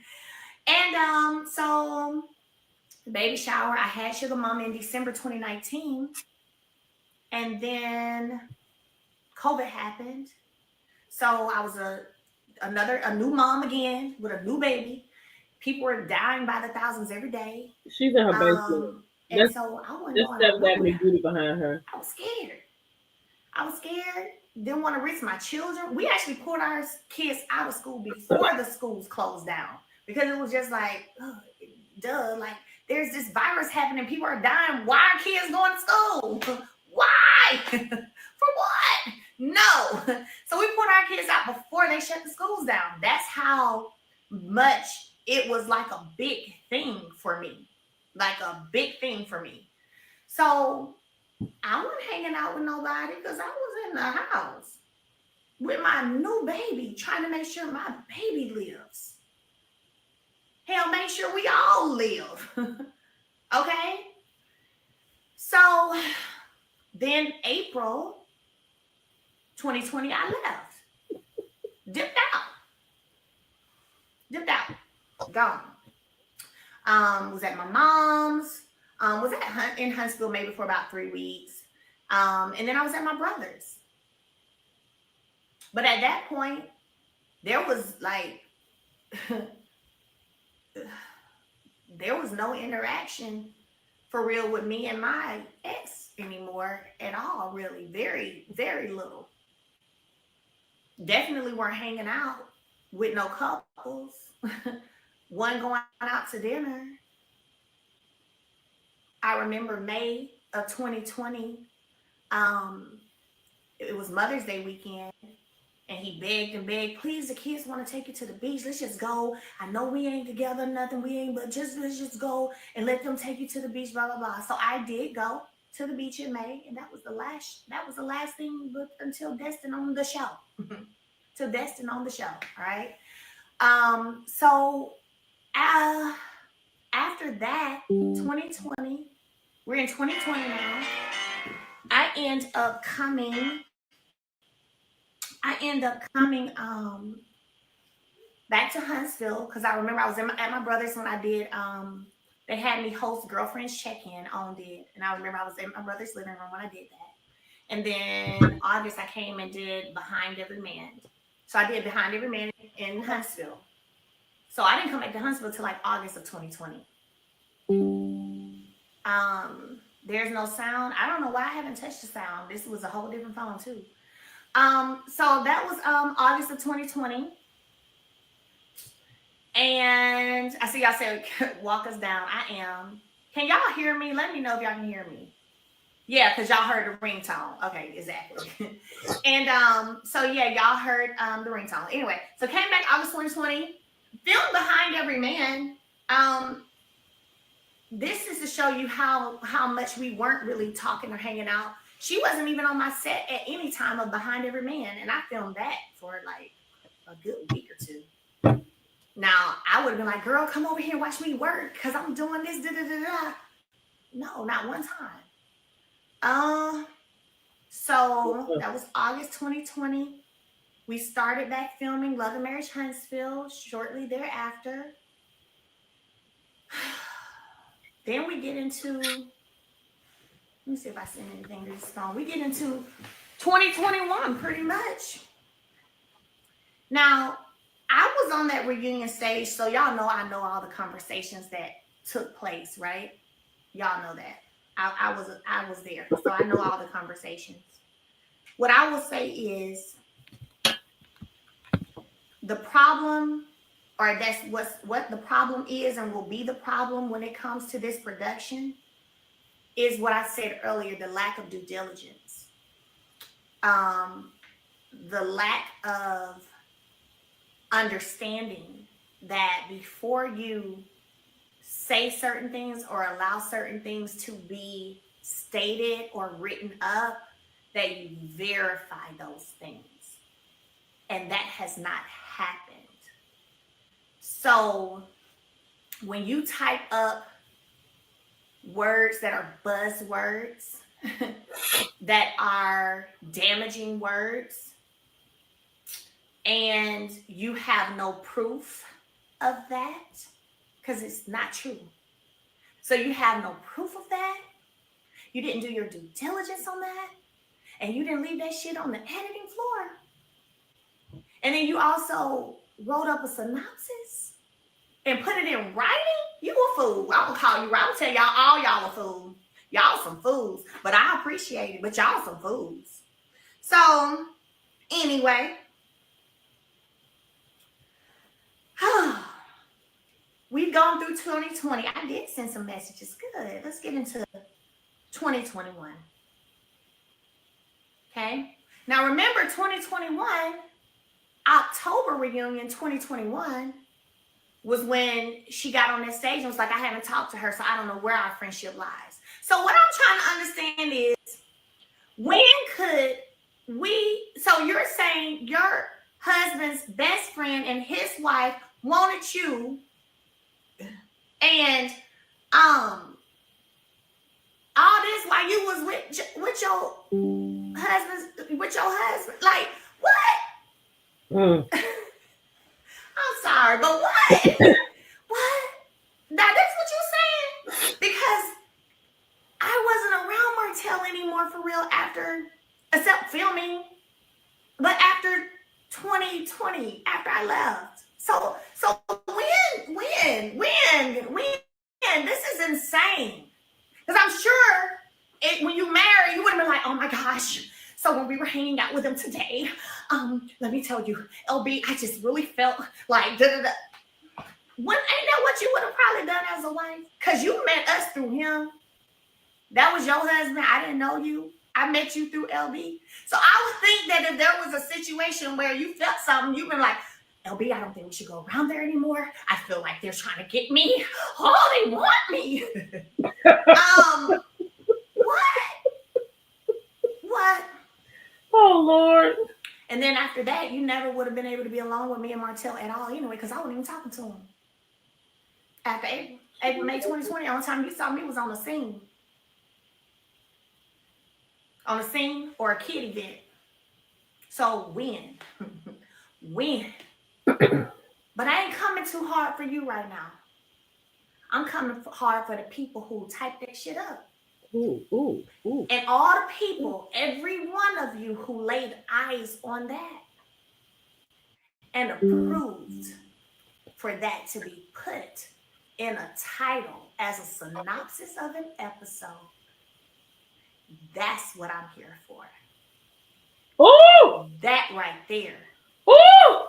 And so the baby shower, I had Sugar Mama in December 2019. And then COVID happened. So I was a new mom again with a new baby. People were dying by the thousands every day. She's in her basement. And so I wasn't That's going Steph Dabney nowhere. Beauty behind her. I was scared. I was scared. Didn't want to risk my children. We actually pulled our kids out of school before the schools closed down because it was just like, duh, like there's this virus happening. People are dying. Why are kids going to school? Why? For what? No. So we put our kids out before they shut the schools down. That's how much it was like a big thing for me. Like a big thing for me. So I wasn't hanging out with nobody because I was in the house with my new baby, trying to make sure my baby lives. Hell, make sure we all live. Okay? So then April 2020, I left. Dipped out. Gone. Was at my mom's. Was in Huntsville maybe for about 3 weeks. And then I was at my brother's. But at that point, there was like, there was no interaction for real with me and my ex anymore at all, really. Very, very little. Definitely weren't hanging out with no couples. One going out to dinner. I remember May of 2020. It was Mother's Day weekend. And he begged and begged, please, the kids want to take you to the beach. Let's just go. I know we ain't together, nothing. We ain't, but let's just go and let them take you to the beach, blah, blah, blah. So I did go to the beach in May. And that was the last thing until Destin on the show. Till Destin on the show. All right. So after that, 2020, we're in 2020 now. I end up coming back to Huntsville because I remember I was at my brother's when I did. They had me host Girlfriends Check-In on did, and I remember I was in my brother's living room when I did that. And then August I came and did Behind Every Man. So I did Behind Every Man in Huntsville. So I didn't come back to Huntsville till like August of 2020. There's no sound. I don't know why I haven't touched the sound. This was a whole different phone too. So that was August of 2020. And I see y'all said walk us down. I am. Can y'all hear me? Let me know if y'all can hear me. Yeah, because y'all heard the ringtone. Okay, exactly. And so yeah, y'all heard the ringtone. Anyway, so came back August 2020, filmed Behind Every Man. Um, this is to show you how much we weren't really talking or hanging out. She wasn't even on my set at any time of Behind Every Man, and I filmed that for like a good week or two. Now I would have been like, "Girl, come over here and watch me work, cause I'm doing this." Da, da, da, da. No, not one time. Uh, so that was August 2020. We started back filming Love and Marriage Huntsville shortly thereafter. Then we get into, let me see if I send anything to this phone. We get into 2021 pretty much. Now, I was on that reunion stage, so y'all know I know all the conversations that took place, right? Y'all know that. I was there, so I know all the conversations. What I will say is the problem, or that's what the problem is and will be the problem when it comes to this production, is what I said earlier, the lack of due diligence. The lack of understanding that before you say certain things or allow certain things to be stated or written up, that you verify those things. And that has not happened. So when you type up words that are buzzwords, that are damaging words, and you have no proof of that, because it's not true. So you have no proof of that. You didn't do your due diligence on that. And you didn't leave that shit on the editing floor. And then you also wrote up a synopsis and put it in writing. You a fool. I'm gonna call you right. I'm gonna tell y'all all y'all a fool. Y'all some fools. But I appreciate it. But y'all some fools. So anyway. We've gone through 2020. I did send some messages. Good. Let's get into 2021. Okay. Now remember 2021, October reunion 2021 was when she got on that stage and was like, I haven't talked to her, so I don't know where our friendship lies. So what I'm trying to understand is, when could we, so you're saying your husband's best friend and his wife wanted you, and all this while you was with your husband, like what? I'm sorry, but what? What? Now that's what you're saying? Because I wasn't around Martell anymore for real after, except filming, but after 2020, after I left. So when? This is insane. Because I'm sure when you marry, you would have been like, oh my gosh. So when we were hanging out with him today, let me tell you, LB, I just really felt like da-da-da. When, ain't that what you would have probably done as a wife? Because you met us through him. That was your husband. I didn't know you. I met you through LB. So I would think that if there was a situation where you felt something, you'd been like, LB, I don't think we should go around there anymore. I feel like they're trying to get me. Oh, they want me. What? Oh, Lord. And then after that, you never would have been able to be alone with me and Martell at all anyway, because I wasn't even talking to him. After April, May 2020, the only time you saw me was on the scene. On a scene or a kid event. So when? When? But I ain't coming too hard for you right now. I'm coming hard for the people who type that shit up. Ooh. And all the people, every one of you who laid eyes on that and approved for that to be put in a title as a synopsis of an episode. That's what I'm here for. Ooh! That right there. Ooh!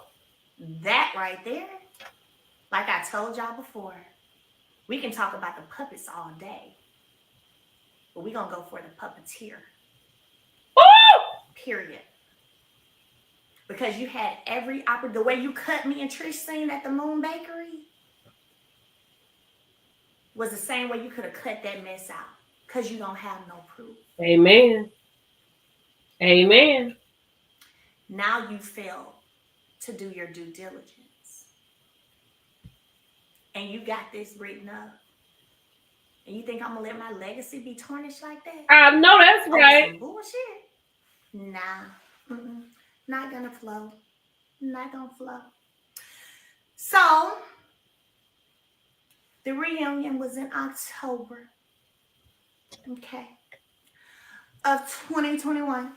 That right there. Like I told y'all before, we can talk about the puppets all day. but we're going to go for the puppeteer. Period. Because you had every opportunity. The way you cut me and Trish scene at the Moon Bakery was the same way you could have cut that mess out. Because you don't have no proof. Amen. Amen. Now you fail to do your due diligence. And you got this written up. And you think I'm going to let my legacy be tarnished like that? I know that's right. Some bullshit. Nah. Not going to flow. Not going to flow. So, the reunion was in October. Okay. Of 2021.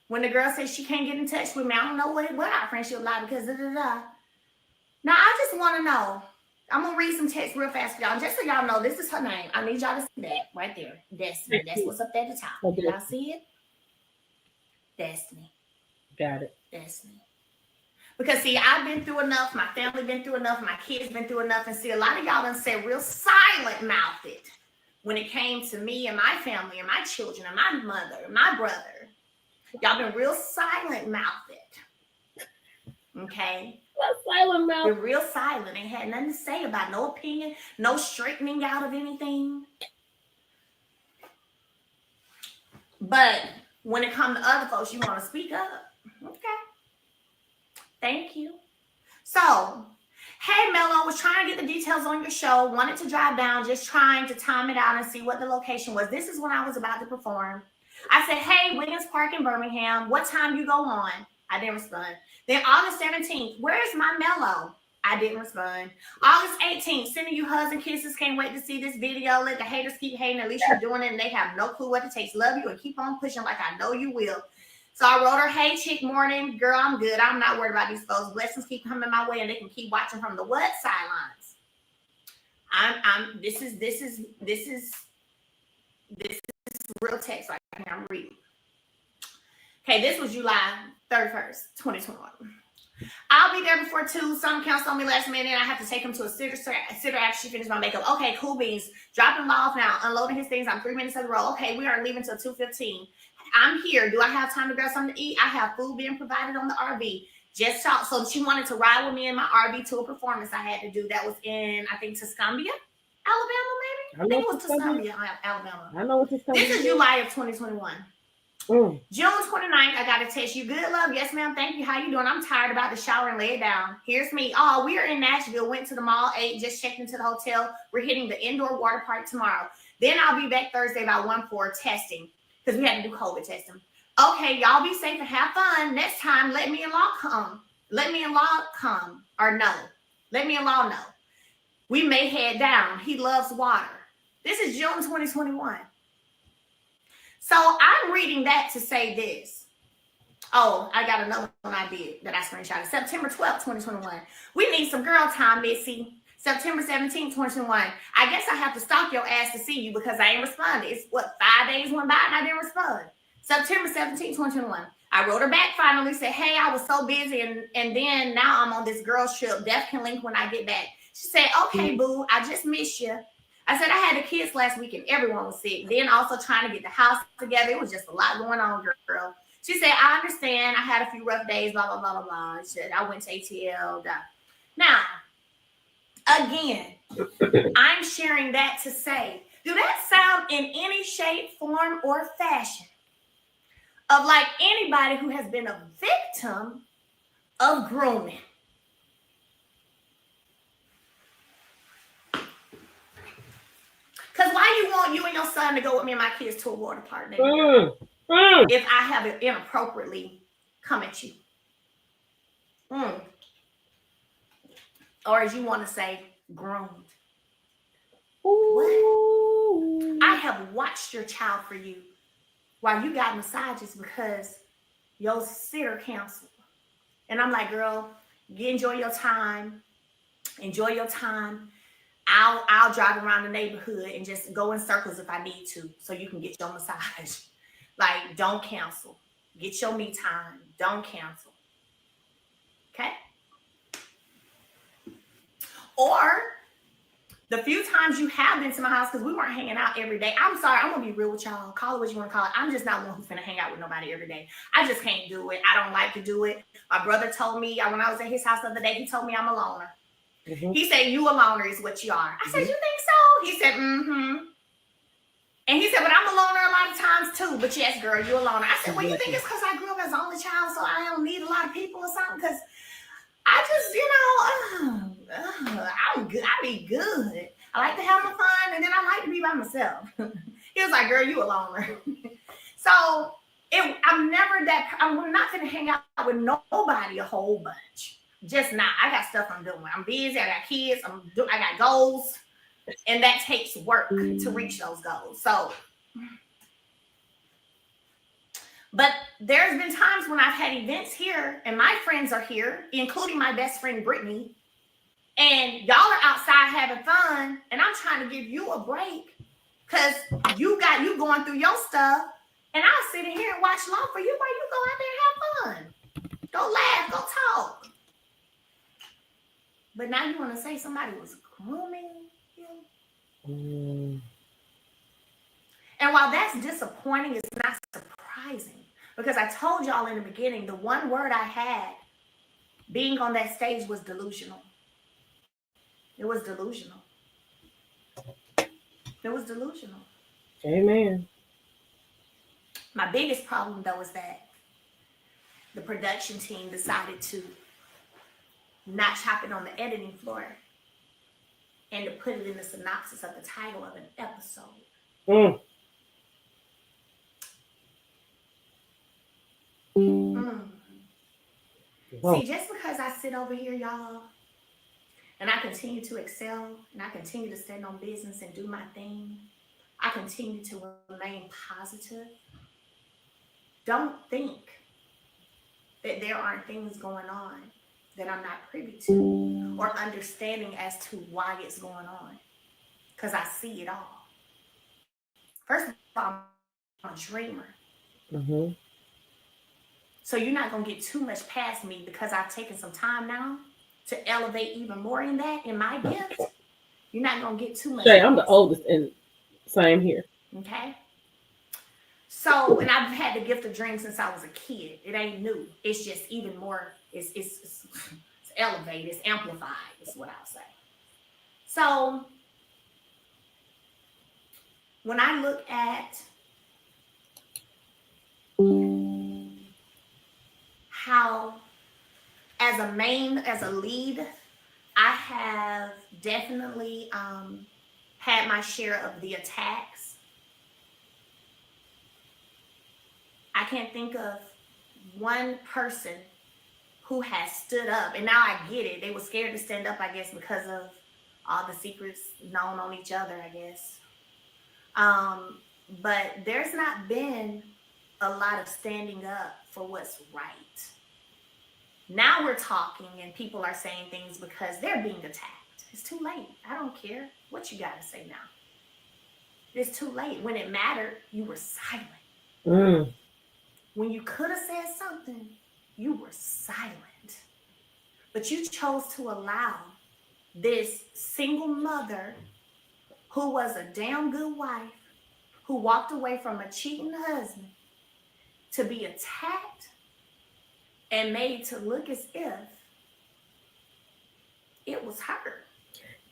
When the girl said she can't get in touch with me, I don't know what our friendship like because da-da-da. Now, I just want to know. I'm going to read some text real fast for y'all. Just so y'all know, this is her name. I need y'all to see that right there. Destiny. That's what's up there at the top. Okay. Y'all see it? Destiny. Got it. Destiny. Because, see, I've been through enough. My family been through enough. My kids been through enough. And, see, a lot of y'all done said real silent-mouthed when it came to me and my family and my children and my mother and my brother. Y'all been real silent-mouthed. Okay? Silent mouth. Been real silent. Ain't had nothing to say about no opinion, no straightening out of anything. But when it comes to other folks, you want to speak up. Okay. Thank you. So, hey, Melo, was trying to get the details on your show. Wanted to drive down, just trying to time it out and see what the location was. This is when I was about to perform. I said, hey, Williams Park in Birmingham. What time you go on? I didn't respond. Then August 17th, where's my Melo? I didn't respond. August 18th, sending you hugs and kisses. Can't wait to see this video. Let the haters keep hating. At least you're doing it and they have no clue what it takes. Love you and keep on pushing like I know you will. So I wrote her, hey, chick, morning. Girl, I'm good. I'm not worried about these folks. Blessings keep coming my way and they can keep watching from the what sidelines. This is real text right here. I'm reading. Okay, this was July 31st, 2021. I'll be there before 2. Some counts on me last minute. I have to take him to a sitter after she finished my makeup. Okay, cool beans. Dropping him off now. Unloading his things. I'm 3 minutes of the road. Okay, we are leaving till 2:15. I'm here. Do I have time to grab something to eat? I have food being provided on the RV. Just talk. So she wanted to ride with me in my RV to a performance I had to do. That was in, I think, Tuscumbia, Alabama, maybe? I think it was Tuscumbia, Alabama. I know what Tuscumbia is. This is July of 2021. June 29th, I got to text you. Good love. Yes, ma'am. Thank you. How you doing? I'm tired, about to shower and lay it down. Here's me. Oh, we are in Nashville. Went to the mall, ate, just checked into the hotel. We're hitting the indoor water park tomorrow. Then I'll be back Thursday about 1 for testing because we had to do COVID testing. Okay, y'all be safe and have fun. Next time, let me and Law come. Let me and Law come or no. Let me and Law know. We may head down. He loves water. This is June 2021. So I'm reading that to say this. Oh, I got another one I did that I screenshotted. September 12th, 2021. We need some girl time, Missy. September 17th, 2021. I guess I have to stalk your ass to see you because I ain't responded. It's 5 days went by and I didn't respond. September 17th, 2021. I wrote her back finally, said, hey, I was so busy and then now I'm on this girl's trip. Def can link when I get back. She said, okay, boo, I just miss you. I said, I had the kids last week and everyone was sick. Then also trying to get the house together. It was just a lot going on, girl. She said, I understand. I had a few rough days, blah, blah, blah, blah, blah. She said, I went to ATL. Blah. Now, again, I'm sharing that to say, do that sound in any shape, form, or fashion of like anybody who has been a victim of grooming? Because why you want you and your son to go with me and my kids to a water park if I have it inappropriately come at you? Or as you want to say, groomed. What? I have watched your child for you while you got massages because your sitter canceled. And I'm like, girl, enjoy your time. Enjoy your time. I'll drive around the neighborhood and just go in circles if I need to so you can get your massage. Like, don't cancel. Get your me time. Don't cancel. Okay? Or The few times you have been to my house, because we weren't hanging out every day. I'm sorry, I'm gonna be real with y'all. Call it what you want to call it. I'm just not one who's gonna hang out with nobody every day. I just can't do it. I don't like to do it. My brother told me when I was at his house the other day, he told me I'm a loner. Mm-hmm. He said, you a loner is what you are. I said, you think so? He said, mm-hmm. And he said, but I'm a loner a lot of times too. But yes, girl, you a loner. I said, well, you think it's because I grew up as an only child, so I don't need a lot of people or something? Because I just, I'm good. I be good. I like to have my fun, and then I like to be by myself. He was like, girl, you a loner. So I'm never that. I'm not going to hang out with nobody a whole bunch. Just not. I got stuff I'm doing. I'm busy. I got kids. I got goals. And that takes work to reach those goals. So, but there's been times when I've had events here and my friends are here, including my best friend, Brittany, and y'all are outside having fun. And I'm trying to give you a break because you going through your stuff. And I'll sit in here and watch law for you while you go out there and have fun. Go laugh, go talk. But now you want to say somebody was grooming you? And while that's disappointing, it's not surprising because I told y'all in the beginning, the one word I had being on that stage was delusional. It was delusional. It was delusional. Amen. My biggest problem though is that the production team decided to not chop it on the editing floor and to put it in the synopsis of the title of an episode. See, just because I sit over here, y'all, and I continue to excel, and I continue to stand on business and do my thing, I continue to remain positive. Don't think that there aren't things going on that I'm not privy to or understanding as to why it's going on, because I see it all. First of all, I'm a dreamer. Mm-hmm. So you're not going to get too much past me because I've taken some time now to elevate even more in that, in my gift. You're not going to get too much. Shay, I'm the oldest and same here. Okay. So, and I've had the gift of dreams since I was a kid. It ain't new. It's just even more, it's elevated, it's amplified, is what I'll say. So, when I look at how, as a lead, I have definitely had my share of the attacks. I can't think of one person who has stood up, and now I get it. They were scared to stand up, I guess, because of all the secrets known on each other, I guess. But there's not been a lot of standing up for what's right. Now we're talking and people are saying things because they're being attacked. It's too late. I don't care what you got to say now. It's too late. When it mattered, you were silent. When you could have said something, you were silent. But you chose to allow this single mother who was a damn good wife, who walked away from a cheating husband, to be attacked and made to look as if it was her.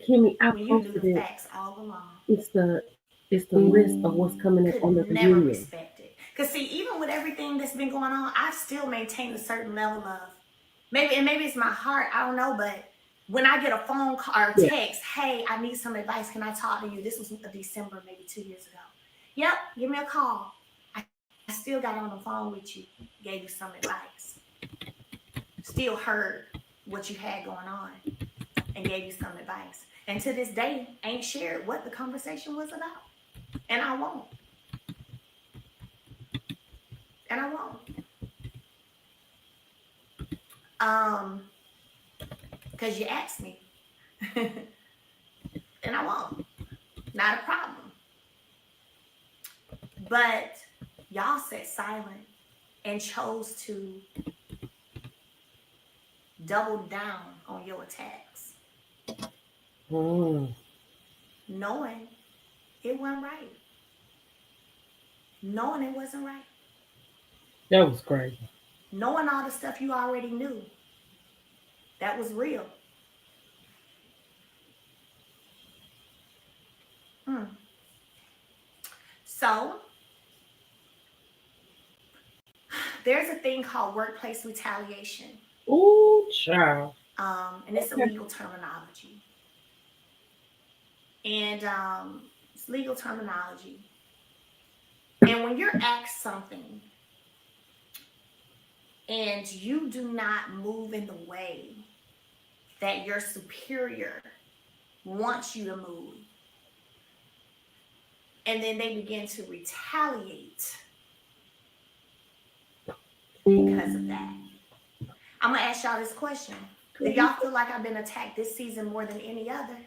Kimmy, I when you knew the facts all along. It's the risk of what's coming up on the never reunion. Respect it. Because see, even with everything that's been going on, I still maintain a certain level of maybe it's my heart, I don't know, but when I get a phone call or text, hey, I need some advice, can I talk to you? This was December, maybe 2 years ago. Yep, give me a call. I still got on the phone with you, gave you some advice. Still heard what you had going on and gave you some advice. And to this day, ain't shared what the conversation was about. And I won't. And I won't. Because you asked me. And I won't. Not a problem. But y'all sat silent and chose to double down on your attacks. knowing it wasn't right, knowing it wasn't right, That was crazy. knowing all the stuff you already knew that was real. Mm. So there's a thing called workplace retaliation, Ooh, child. and it's a Okay. legal terminology. And it's legal terminology. And when you're asked something and you do not move in the way that your superior wants you to move, and then they begin to retaliate because of that. I'm gonna ask y'all this question. Do y'all feel like I've been attacked this season more than any other?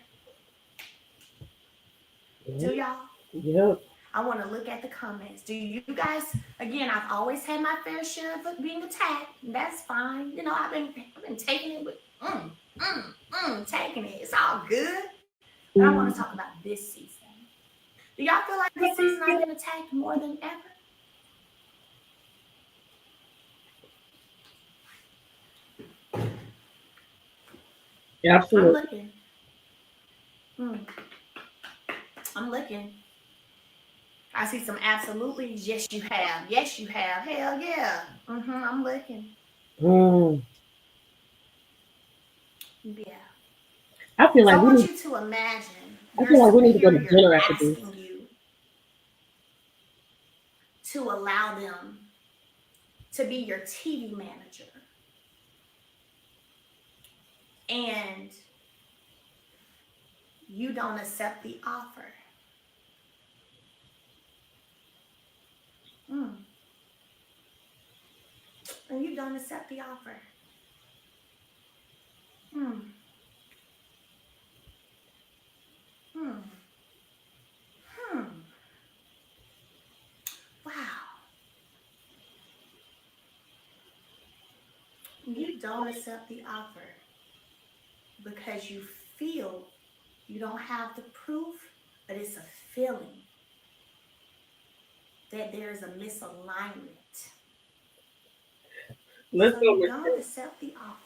Do y'all? Yep. I want to look at the comments. Do you guys? Again, I've always had my fair share of being attacked. That's fine. You know, I've been taking it with taking it. It's all good. But I want to talk about this season. Do y'all feel like this season I've been attacked more than ever? I'm Absolutely. looking. Mm, I'm looking. I see some absolutely. Yes, you have. Yes, you have. Hell yeah. I'm looking. Mm. Yeah. I feel So like I we want need. you to imagine I your feel like we need to go to superior dinner after this. asking you to allow them to be your TV manager. And you don't accept the offer. Mm. And you don't accept the offer. Mm. Hmm. Hmm. Wow. You don't accept the offer because you feel you don't have the proof, but it's a feeling that there's a misalignment. Let's So go you with don't this. accept the offer.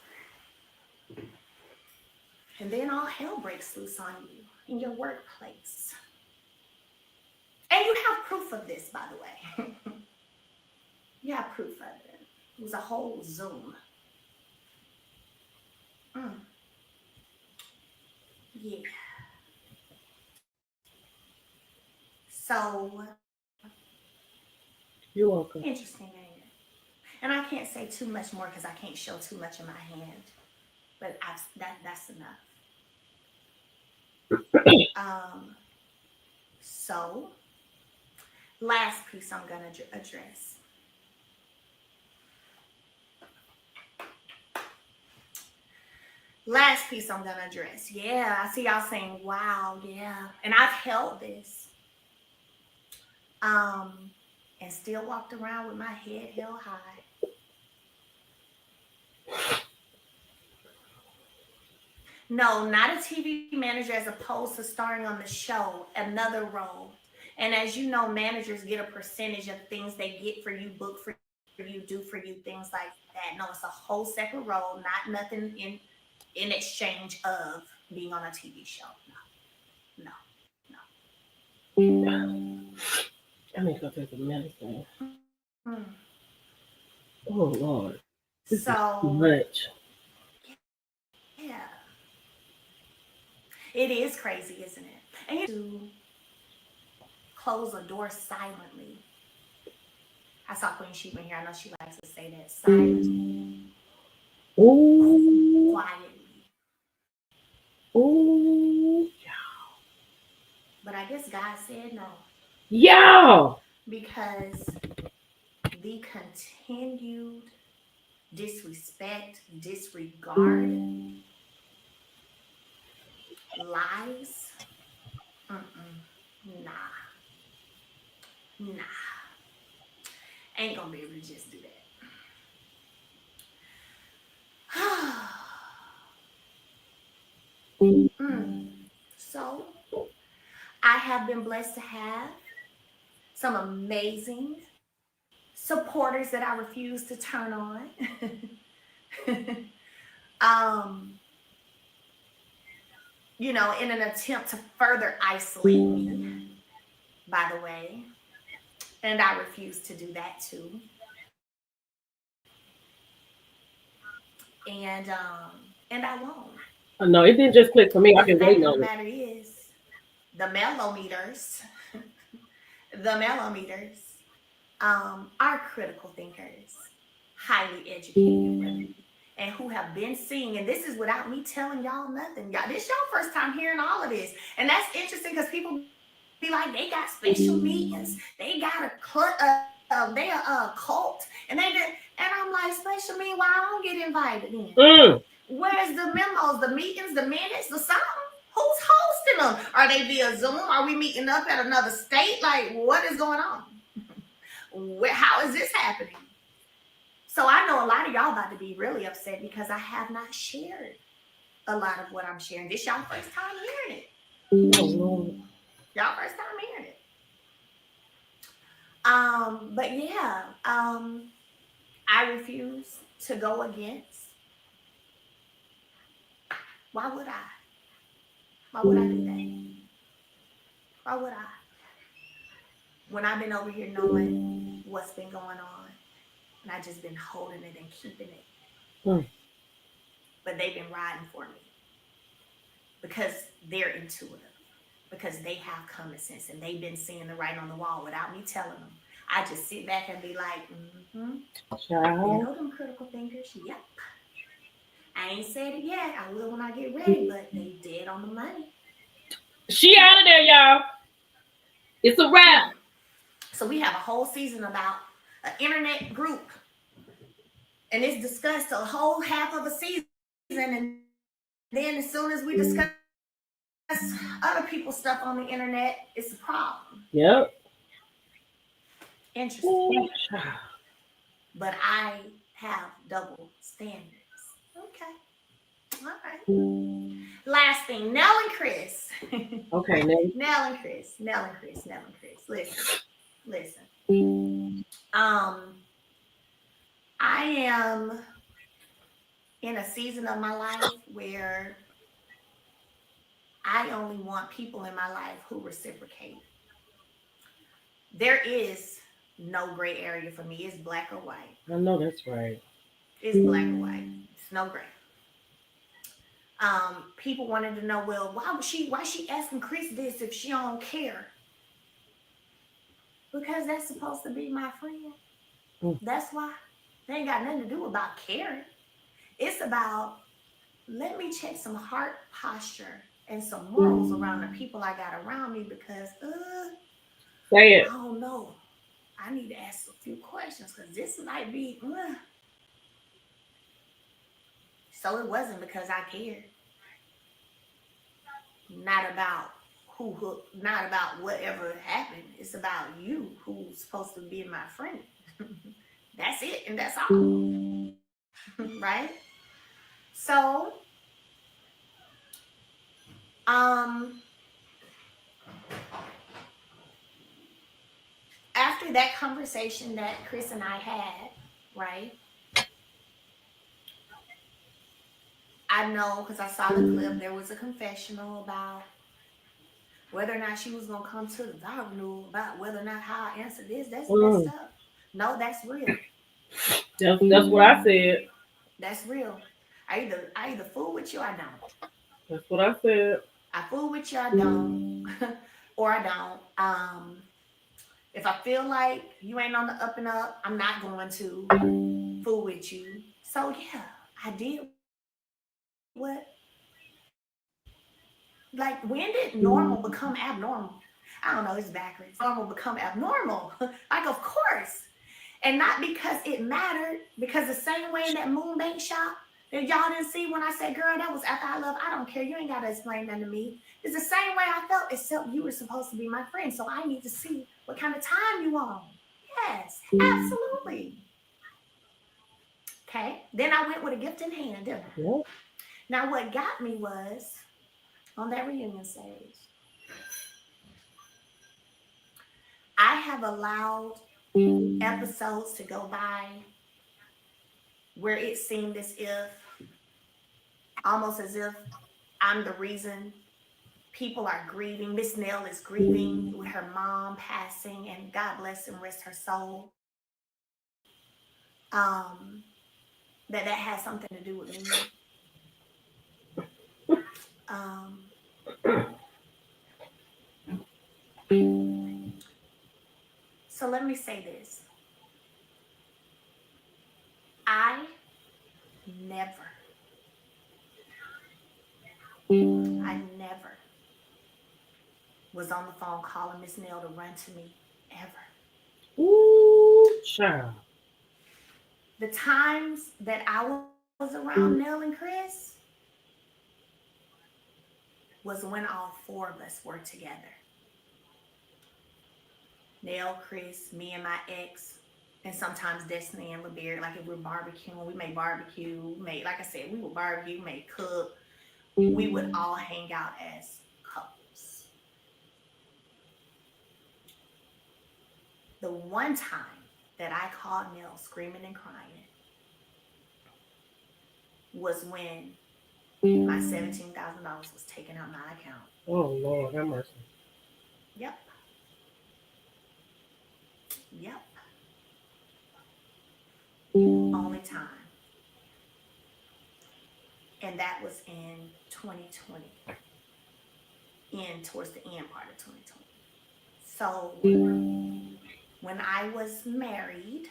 And then all hell breaks loose on you in your workplace. And you have proof of this, by the way. You have proof of it. It was a whole Zoom. Mm, yeah. So You're welcome. interesting, ain't it? And I can't say too much more because I can't show too much in my hand. But that's enough. Um, so last piece I'm gonna address. Last piece I'm gonna address. Yeah, I see y'all saying, "Wow, yeah," and I've held this, um, and still walked around with my head held high. No, not a TV manager as opposed to starring on the show, another role. And as you know, managers get a percentage of things they get for you, book for you, do for you, things like that. No, it's a whole separate role, not nothing in exchange of being on a TV show. No, no, I need to go take some medicine. no. Oh Lord, this is too So much. yeah, it is crazy, isn't it? And you to close a door silently. I saw Queen Sheep in here. I know she likes to say that silently, Ooh, quietly. ooh, But I guess God said no y'all. because the continued disrespect, disregard, lies, nah, nah, ain't gonna be able to just do that. mm. So I have been blessed to have some amazing supporters that I refuse to turn on. um, in an attempt to further isolate me, by the way. And I refuse to do that too. And I won't. No, it didn't just click for The me. I've fact been of the waiting on matter it. is, the mellometers, the mellometers, are critical thinkers, highly educated women, and who have been seeing, and this is without me telling y'all nothing. Y'all, this y'all first time hearing all of this. And that's interesting because people be like, they got special meetings, they got they a cult, and and I'm like, special mean why I don't get invited in? Mm. Where's the memos, the meetings, the minutes, the something? Who's hosting them? Are they via Zoom? Are we meeting up at another state? Like, what is going on? How is this happening? So I know a lot of y'all about to be really upset because I have not shared a lot of what I'm sharing. This y'all first time hearing it. Y'all first time hearing it. But yeah, I refuse to go against. Why would I? Why would I do that? Why would I? When I've been over here knowing what's been going on, and I just been holding it and keeping it. Mm. But they've been riding for me because they're intuitive, because they have common sense and they've been seeing the writing on the wall without me telling them. I just sit back and be like, there Child. go them critical thinkers. Yep. I ain't said it yet. I will when I get ready, but they dead on the money. She out of there, y'all. It's a wrap. Mm. So we have a whole season about an internet group, and it's discussed a whole half of a season, and then as soon as we discuss other people's stuff on the internet, it's a problem. Yep. Interesting. Child. But I have double standards. Okay. All right. Last thing, Nell and Chris. Okay, Nate. Nell and Chris. Nell and Chris. Nell and Chris. Listen. Listen. I am in a season of my life where I only want people in my life who reciprocate. There is no gray area for me. It's black or white. I know that's right. It's black or white. It's no gray. People wanted to know, well, why she asking Chris this if she don't care? Because that's supposed to be my friend. Mm. That's why. They ain't got nothing to do about caring. It's about, let me check some heart posture and some morals around the people I got around me because Say I it. don't know. I need to ask a few questions because this might be So it wasn't because I cared. Not about not about whatever happened. It's about you who's supposed to be my friend. That's it, and that's all. Right? So, um, after that conversation that Chris and I had, right? I know because I saw the clip, there was a confessional about whether or not she was gonna come to the vow renewal, about whether or not how I answered this. That's messed Mm. up. No, that's real. That's what I said. That's real. I either fool with you or I don't. That's what I said. I fool with you, I don't, or I don't. If I feel like you ain't on the up and up, I'm not going to fool with you. So yeah, I did what. Like, when did normal become abnormal? I don't know. It's backwards. Normal become abnormal. Like, of course. And not because it mattered, because the same way in that moon bank shop that y'all didn't see when I said, girl, that was after I love, I don't care. You ain't got to explain that to me. It's the same way I felt, except you were supposed to be my friend. So I need to see what kind of time you on. Yes, absolutely. Okay. Then I went with a gift in hand, didn't I? Yep. Now, what got me was on that reunion stage, have allowed episodes to go by where it seemed as if, almost as if I'm the reason people are grieving. Miss Nell is grieving with her mom passing, and God bless and rest her soul. Um, that has something to do with me. Um, so let me say this. I never, I never was on the phone calling Miss Nell to run to me ever. Ooh, child. The times that I was around Nell and Chris was when all four of us were together. Nell, Chris, me and my ex, and sometimes Destiny and LeBeard. Like if we're barbecuing, we may barbecue, like I said, we would barbecue, may cook. We would all hang out as couples. The one time that I called Nell screaming and crying was when my $17,000 was taken out my account. Oh Lord, have mercy. Yep, yep. Only time. And that was in 2020, in towards the end part of 2020. So when I was married,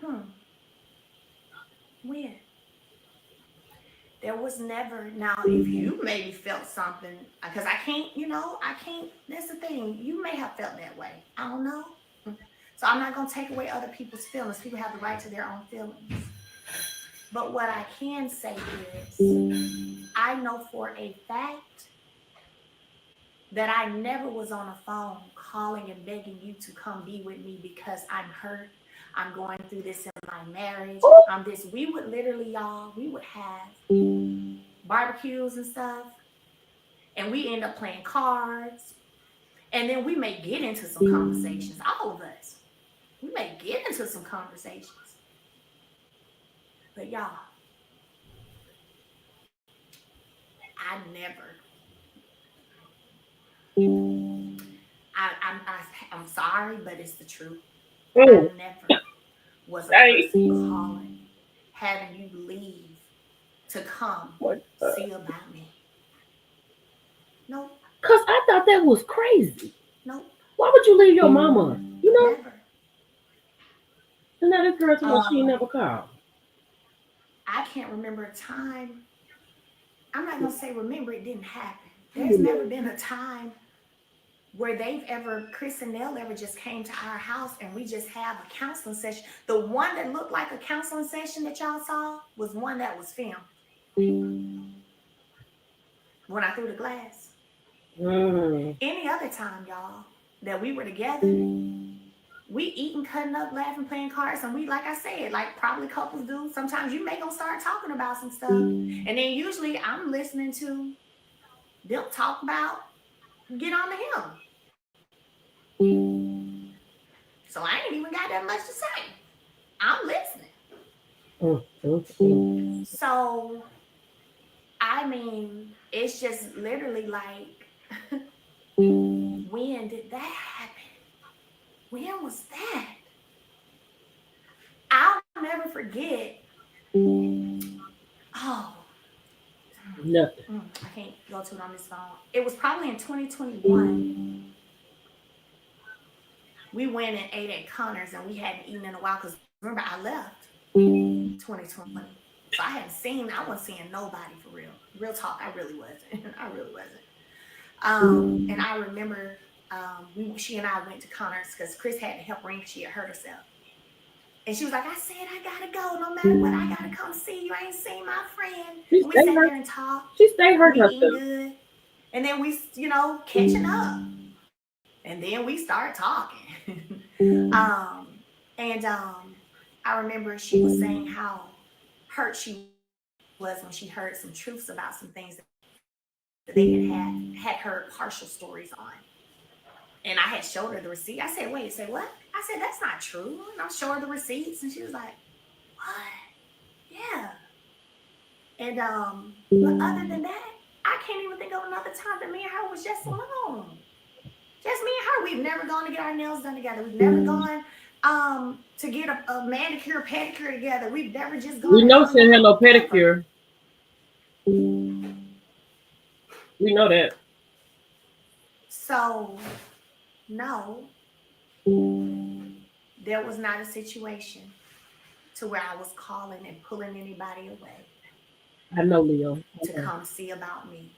hmm, when? There was never, now if you maybe felt something, because I can't, I can't, that's the thing. You may have felt that way. I don't know. So I'm not going to take away other people's feelings. People have the right to their own feelings. But what I can say is, I know for a fact that I never was on a phone calling and begging you to come be with me because I'm hurt. I'm going through this in my marriage. I'm this. We would literally, y'all, we would have barbecues and stuff, and we end up playing cards. And then we may get into some conversations, all of us. We may get into some conversations. But y'all, I never, I'm sorry, but it's the truth. I Oh, never was a hey. person calling, having you leave to come What? see about me. Nope, Cause I thought that was crazy. nope, Why would you leave your mama? You know? never. And now this girl told me she Um, never called. I can't remember a time. I'm not gonna say remember it didn't happen. There's never been a time where they've ever, Chris and Nell ever just came to our house and we just have a counseling session. The one that looked like a counseling session that y'all saw was one that was filmed when I threw the glass. Mm. Any other time, y'all, that we were together, we eating, cutting up, laughing, playing cards, and we, like I said, like probably couples do. Sometimes you may gonna start talking about some stuff, and then usually I'm listening to them talk about get on to him. So I ain't even got that much to say. I'm listening. Mm, mm, mm. So I mean, it's just literally like, when did that happen? When was that? I'll never forget. Oh, Nothing. I can't go to it on this phone. It was probably in 2021. We went and ate at Connor's and we hadn't eaten in a while because remember I left 2020. So I wasn't seeing nobody for real. Real talk, I really wasn't. I really wasn't. And I remember she and I went to Connor's because Chris had to help her in because she had hurt herself. And she was like, I said, I gotta go. No matter what, I gotta come see you. I ain't seen my friend. She And we stay sat hurt. there and talked. She stay hurt We eating herself. good. And then we, catching up. And then we start talking. And I remember she was saying how hurt she was when she heard some truths about some things that they had heard partial stories on. And I had showed her the receipt. I said, wait, say what? I said, that's not true. And I'm showing her the receipts. And she was like, what? Yeah. And but other than that, I can't even think of another time that me and her was just alone. Just me and her. We've never gone to get our nails done together. We've never gone to get a manicure, pedicure together. We've never just gone We and know hung she ain't had out no ever. pedicure. We know that. So no, there was not a situation to where I was calling and pulling anybody away I know, Leo. to I know. come see about me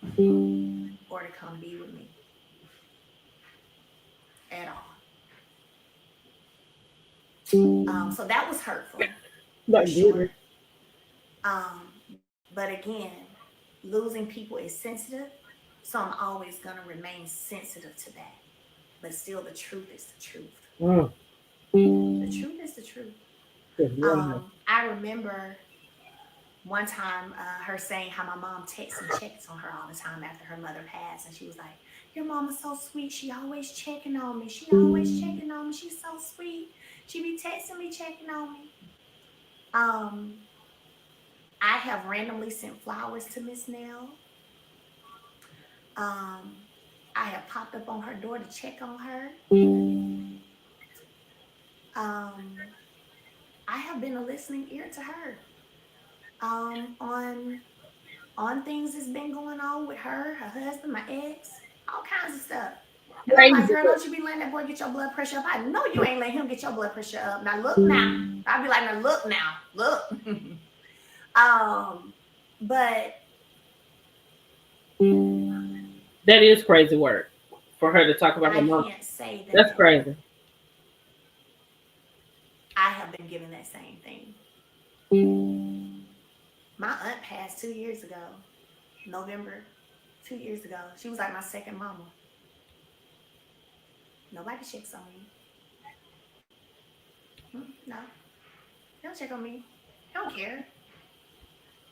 or to come be with me at all. So that was hurtful for Not sure. good. But again, losing people is sensitive, so I'm always gonna remain sensitive to that. But still, the truth is the truth. Mm. The truth is the truth. Just one. I remember one time her saying how my mom texts and checks on her all the time after her mother passed, and she was like, "Your mom is so sweet. She always checking on me. She always checking on me. She's so sweet. She be texting me, checking on me." Um, I have randomly sent flowers to Miss Nell. Um, I have popped up on her door to check on her. Um, I have been a listening ear to her. On things that's been going on with her, her husband, my ex, all kinds of stuff. And I'm like, Crazy. girl, don't you be letting that boy get your blood pressure up. I know you ain't letting him get your blood pressure up. Now look now. I'll be like, now look now. Look. um, but That is crazy work for her to talk about her I mom. can't say That's that crazy. I have been given that same thing. My aunt passed 2 years ago, November, 2 years ago. She was like my second mama. Nobody checks on me. No, they don't check on me. They don't care.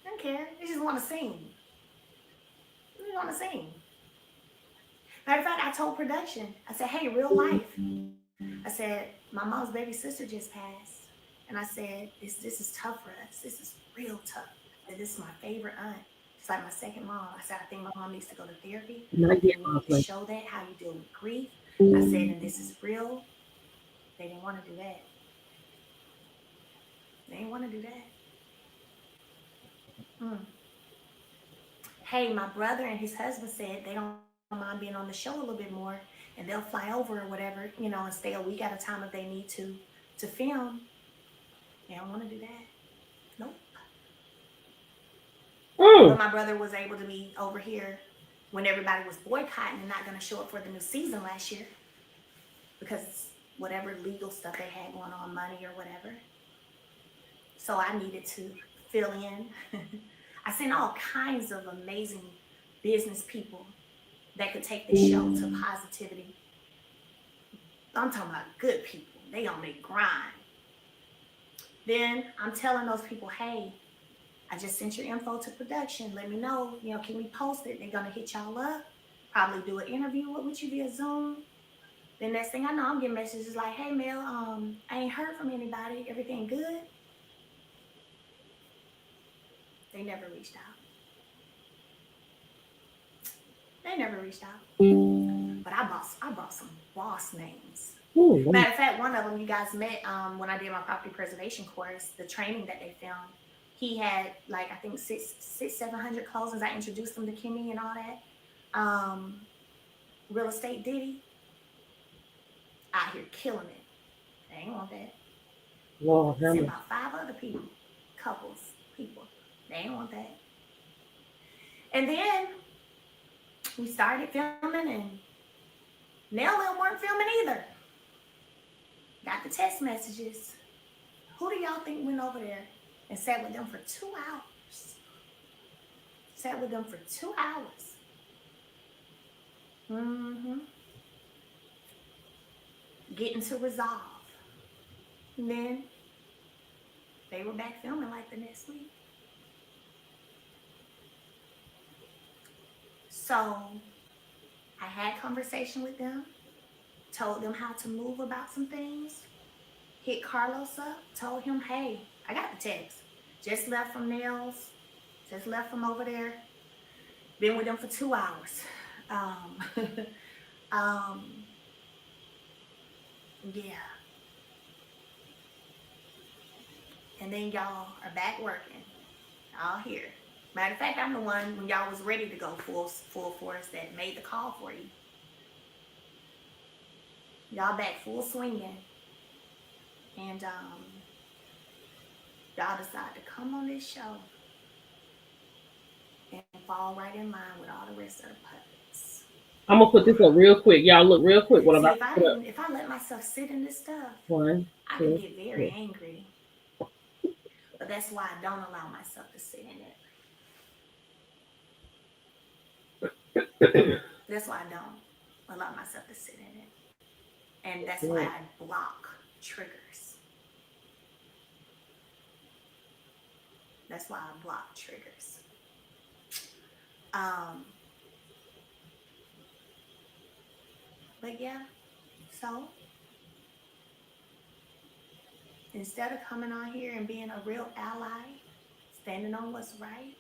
They don't care. They just want to sing. They just want to sing. Matter of fact, I told production, I said, hey, real life. I said, my mom's baby sister just passed. And I said, this is tough for us. This is real tough. I said, this is my favorite aunt. She's like my second mom. I said, I think my mom needs to go to therapy. Not And get we need off to like show that how you deal with grief. I said, and this is real. They didn't want to do that. They didn't want to do that. Mm. Hey, my brother and his husband said they don't mind being on the show a little bit more and they'll fly over or whatever, and stay a week at a time if they need to film. They don't want to do that. Nope. But mm. my brother was able to be over here when everybody was boycotting and not going to show up for the new season last year because whatever legal stuff they had going on, money or whatever. So I needed to fill in. I sent all kinds of amazing business people that could take this show to positivity. I'm talking about good people. They on their grind. Then I'm telling those people, hey, I just sent your info to production. Let me know, keep me posted. They're gonna hit y'all up, probably do an interview with you via Zoom. Then next thing I know, I'm getting messages like, hey Mel, I ain't heard from anybody. Everything good? They never reached out. They never reached out. But I brought some boss names. Ooh, Matter of fact, one of them you guys met when I did my property preservation course. The training that they filmed, he had like I think 700 closings. I introduced them to Kimmy and all that. Real estate Diddy out here killing it. They ain't want that. Lord, Sent have about 5 other people, couples, people. They ain't want that. And then we started filming, and Nell weren't filming either. Got the text messages. Who do y'all think went over there and sat with them for 2 hours? Sat with them for 2 hours. Mm-hmm. Getting to resolve. And then they were back filming like the next week. So I had conversation with them. told them how to move about some things, hit Carlos up, told him, hey, I got the text. Just left from nails, just left from over there. Been with them for 2 hours. Um, um, yeah. And then y'all are back working. Y'all here. Matter of fact, I'm the one when y'all was ready to go full force that made the call for you. Y'all back full swinging, and y'all decide to come on this show and fall right in line with all the rest of the puppets. I'm gonna put this up real quick. Y'all look real quick. What I'm See, about to put up? if I let myself sit in this stuff, One, I can two, get very three. angry. But that's why I don't allow myself to sit in it. That's why I don't allow myself to sit in it. And that's why I block triggers. That's why I block triggers. Um, but yeah, so instead of coming on here and being a real ally, standing on what's right,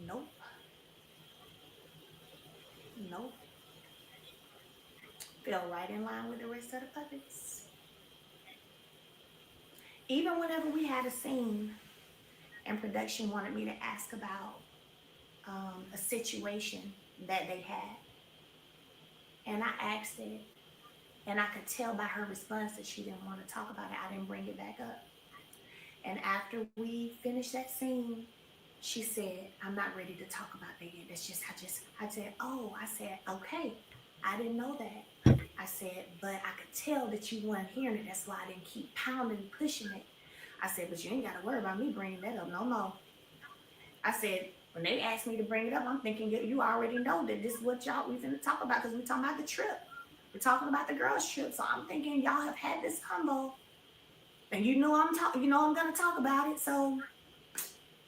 nope, nope. Fell right in line with the rest of the puppets. Even whenever we had a scene and production wanted me to ask about a situation that they had, and I asked it, and I could tell by her response that she didn't want to talk about it. I didn't bring it back up. And after we finished that scene, she said, I'm not ready to talk about that yet. I said, oh, I said, okay. I didn't know that. I said, but I could tell that you weren't hearing it. That's why I didn't keep pounding and pushing it. I said, but you ain't got to worry about me bringing that up. No, no. I said, when they asked me to bring it up, I'm thinking you already know that this is what y'all we finna talk about because we're talking about the trip. We're talking about the girls' trip. So I'm thinking y'all have had this combo and you know I'm gonna talk about it. So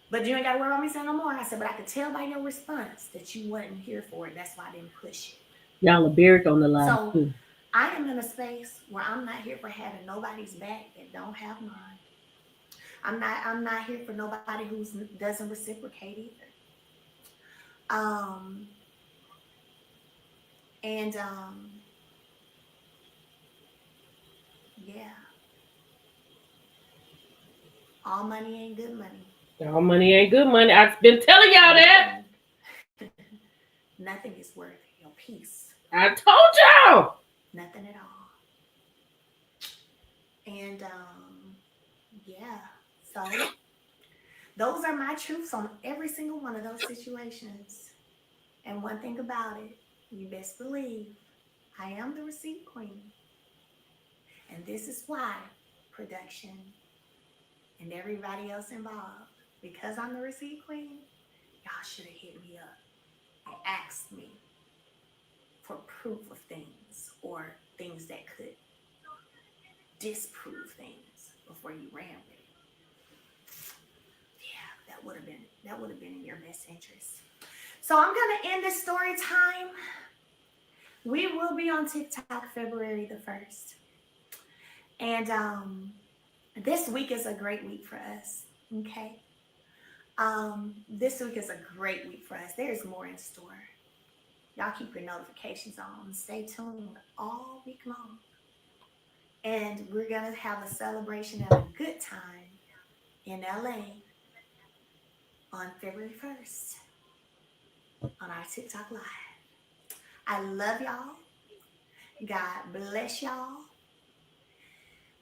but you ain't gotta worry about me saying no more. I said, but I could tell by your response that you wasn't here for it. That's why I didn't push it. Y'all are buried on the line So too. I am in a space where I'm not here for having nobody's back that don't have mine. I'm not here for nobody who doesn't reciprocate either. Um and yeah, all money ain't good money. Y'all money ain't good money. I've been telling y'all that. Nothing nothing is worth your peace. I told y'all. Nothing at all. And yeah. So those are my truths on every single one of those situations. And one thing about it, you best believe I am the receipt queen. And this is why production and everybody else involved, because I'm the receipt queen, y'all should have hit me up and asked me for proof of things or things that could disprove things before you ran with it. Yeah, that would have been in your best interest. So I'm gonna end this story time. We will be on TikTok February the 1st. And this week is a great week for us. Okay. This week is a great week for us. There's more in store. Y'all keep your notifications on. Stay tuned all week long. And we're gonna have a celebration and a good time in LA on February 1st on our TikTok Live. I love y'all. God bless y'all.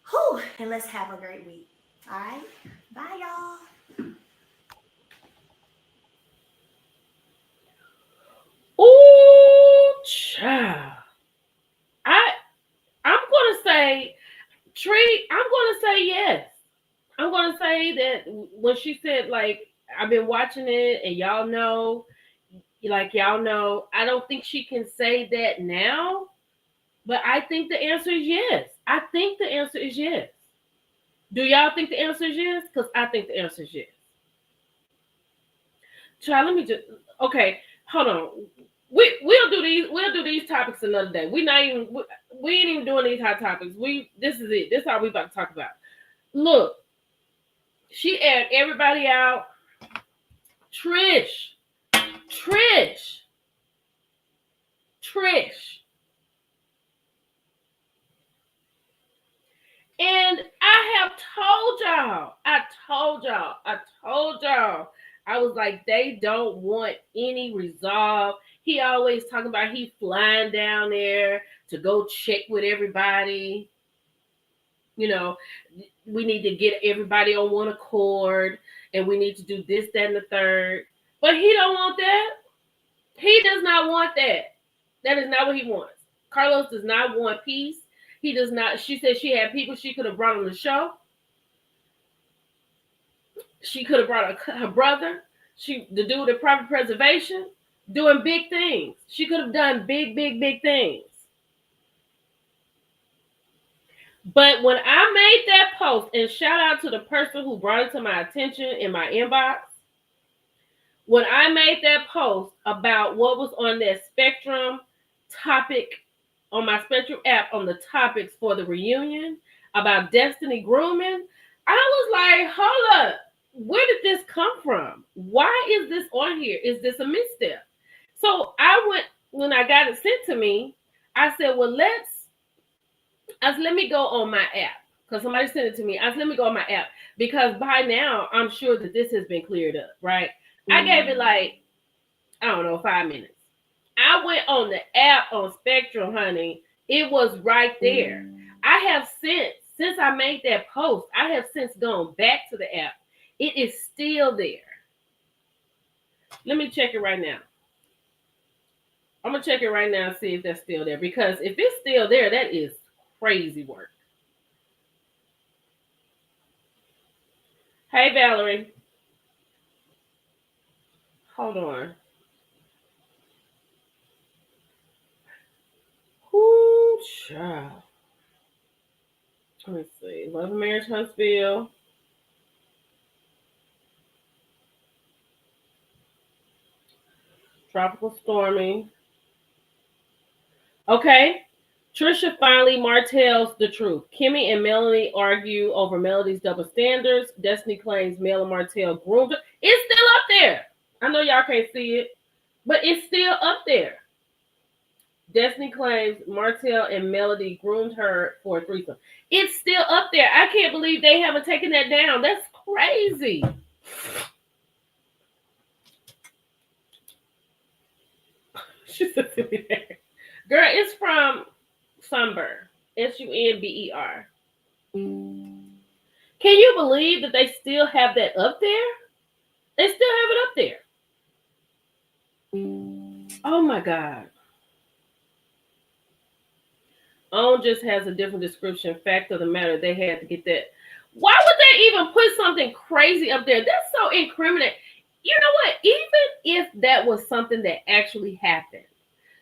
Whew, and let's have a great week. All right. Bye, y'all. Ooh, child. I I'm gonna say Tree. I'm gonna say yes. I'm gonna say that when she said like I've been watching it and y'all know, I don't think she can say that now, but I think the answer is yes. I think the answer is yes. Do y'all think the answer is yes? Because I think the answer is yes. Child, let me just okay. Hold on. We'll do these these topics another day. We ain't even doing these hot topics. This is it. This is all we about to talk about. Look, she aired everybody out. Trish, Trish, Trish. And I have told y'all, I was like, they don't want any resolve. He always talking about he flying down there to go check with everybody. You know, we need to get everybody on one accord and we need to do this, that, and the third. But he don't want that. He does not want that. That is not what he wants. Carlos does not want peace. He does not. She said she had people she could have brought on the show. She could have brought her brother. The dude at private preservation, doing big things. She could have done big, big, big things. But when I made that post, and shout out to the person who brought it to my attention in my inbox, when I made that post about what was on that Spectrum topic, on my Spectrum app, on the topics for the reunion about Destiny grooming, I was like, hold up, where did this come from? Why is this on here? Is this a misstep? So when I got it sent to me, I said, well, let me go on my app. Because somebody sent it to me. I said, let me go on my app. Because by now, I'm sure that this has been cleared up, right? I gave it like, I don't know, 5 minutes. I went on the app on Spectrum, honey. It was right there. I have since I made that post, I have since gone back to the app. It is still there. Let me check it right now. I'm going to check it right now and see if that's still there. Because if it's still there, that is crazy work. Hey, Valerie. Hold on. Whoo, child. Let me see. Love and Marriage Huntsville. Tropical Stormy. Okay. Trisha finally martels the truth. Kimmy and Melanie argue over Melody's double standards. Destiny claims Mel and Martell groomed her. It's still up there. I know y'all can't see it, but it's still up there. Destiny claims Martell and Melody groomed her for a threesome. It's still up there. I can't believe they haven't taken that down. That's crazy. She said to me there. Girl, it's from Sunber. Sunber. Can you believe that they still have that up there? They still have it up there. Oh my God. OWN just has a different description. Fact of the matter, they had to get that. Why would they even put something crazy up there? That's so incriminating. You know what? Even if that was something that actually happened,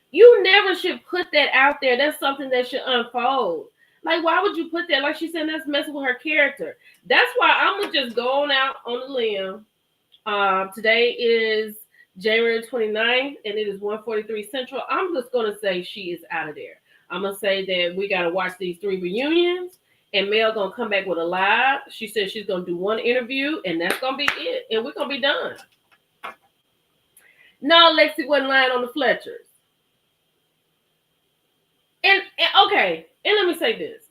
you never should put that out there. That's something that should unfold. Like, why would you put that? Like she said, that's messing with her character. That's why I'm going to just go on out on the limb. Today is January 29th, and it is 1:43 Central. I'm just going to say she is out of there. I'm going to say that we got to watch these 3 reunions, and Mel going to come back with a live. She said she's going to do 1 interview, and that's going to be it, and we're going to be done. No, Lexi wasn't lying on the Fletchers. And okay, and let me say this.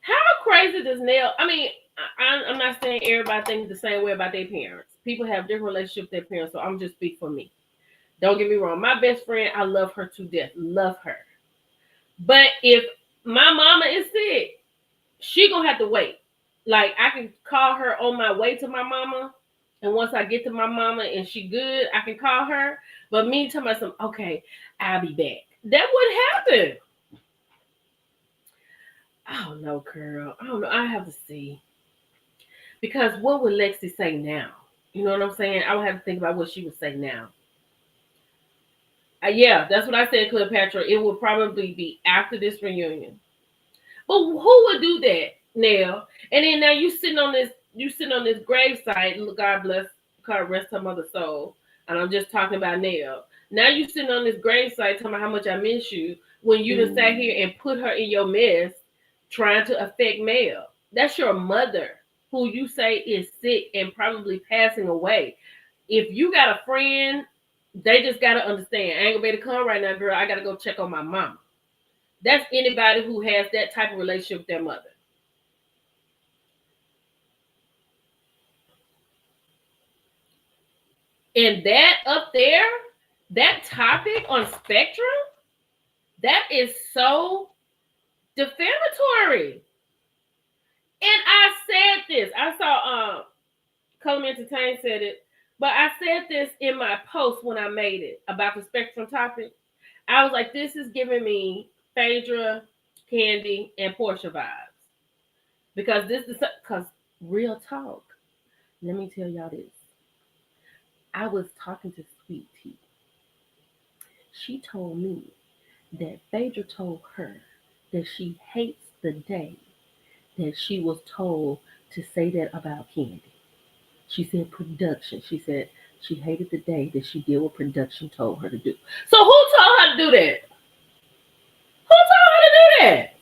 How crazy does Nell, I'm not saying everybody thinks the same way about their parents. People have different relationships with their parents, so I'm just speak for me. Don't get me wrong. My best friend, I love her to death. Love her. But if my mama is sick, she gonna have to wait. Like, I can call her on my way to my mama, and once I get to my mama and she good, I can call her. But me telling myself, okay, I'll be back. That wouldn't happen. I don't know, girl. I don't know. I have to see. Because what would Lexi say now? You know what I'm saying? I would have to think about what she would say now. Yeah, that's what I said, Cleopatra. It would probably be after this reunion. But who would do that, Nell? And then now you sitting on this gravesite. God bless, God rest her mother's soul. And I'm just talking about Nell. Now you sitting on this grave site talking about how much I miss you when you just sat here and put her in your mess trying to affect Mel. That's your mother who you say is sick and probably passing away. If you got a friend, they just gotta understand. I ain't gonna be able to come right now, girl. I gotta go check on my mama. That's anybody who has that type of relationship with their mother. And that up there, that topic on Spectrum, that is so defamatory. And I said this. I saw Colum Entertain said it, but I said this in my post when I made it about the Spectrum topic. I was like, this is giving me Phaedra, Candy, and Portia vibes. Because this is because real talk. Let me tell y'all this. I was talking to Sweet Tea. She told me that Phaedra told her that she hates the day that she was told to say that about Candy. She said production. She said she hated the day that she did what production told her to do. So who told her to do that? Who told her to do that?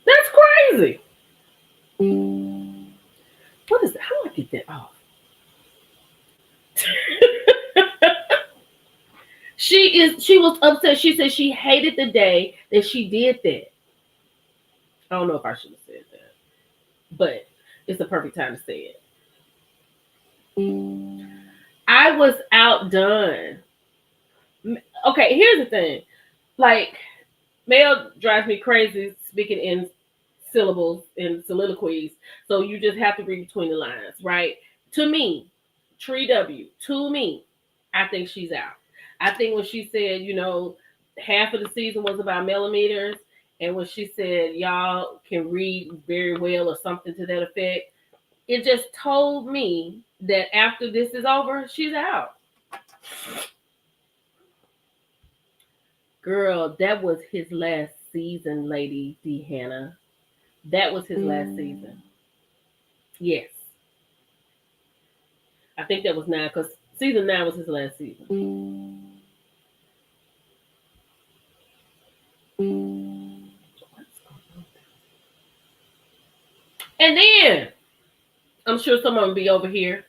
That's crazy. What is that? How do I get that off? She was upset. She said she hated the day that she did that. I don't know if I should have said that, but it's the perfect time to say it. I was outdone. Okay, here's the thing. Like, Mel drives me crazy speaking in syllables and soliloquies. So you just have to read between the lines, right? To me, Tree W, to me, I think she's out. I think when she said, half of the season was about millimeters, and when she said y'all can read very well or something to that effect, it just told me that after this is over, she's out. Girl, that was his last season, Lady D. Hannah. That was his last season. Yes. I think that was 9 because season 9 was his last season. And then I'm sure someone will be over here,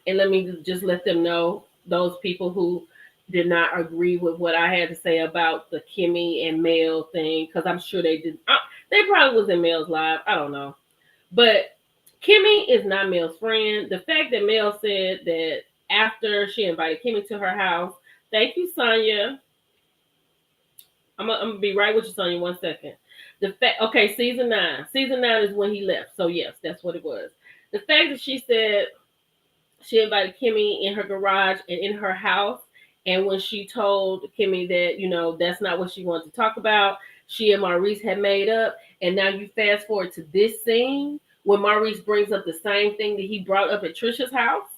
and let me just let them know, those people who did not agree with what I had to say about the Kimmy and Mel thing, because I'm sure they did. They probably was in Mel's live. I don't know. But Kimmy is not Mel's friend. The fact that Mel said that after she invited Kimmy to her house, thank you, Sonya. I'm gonna be right with you, Sonya. 1 second. Okay, season 9. Season 9 is when he left. So yes, that's what it was. The fact that she said she invited Kimmy in her garage and in her house, and when she told Kimmy that that's not what she wanted to talk about, she and Maurice had made up. And now you fast forward to this scene when Maurice brings up the same thing that he brought up at Trisha's house,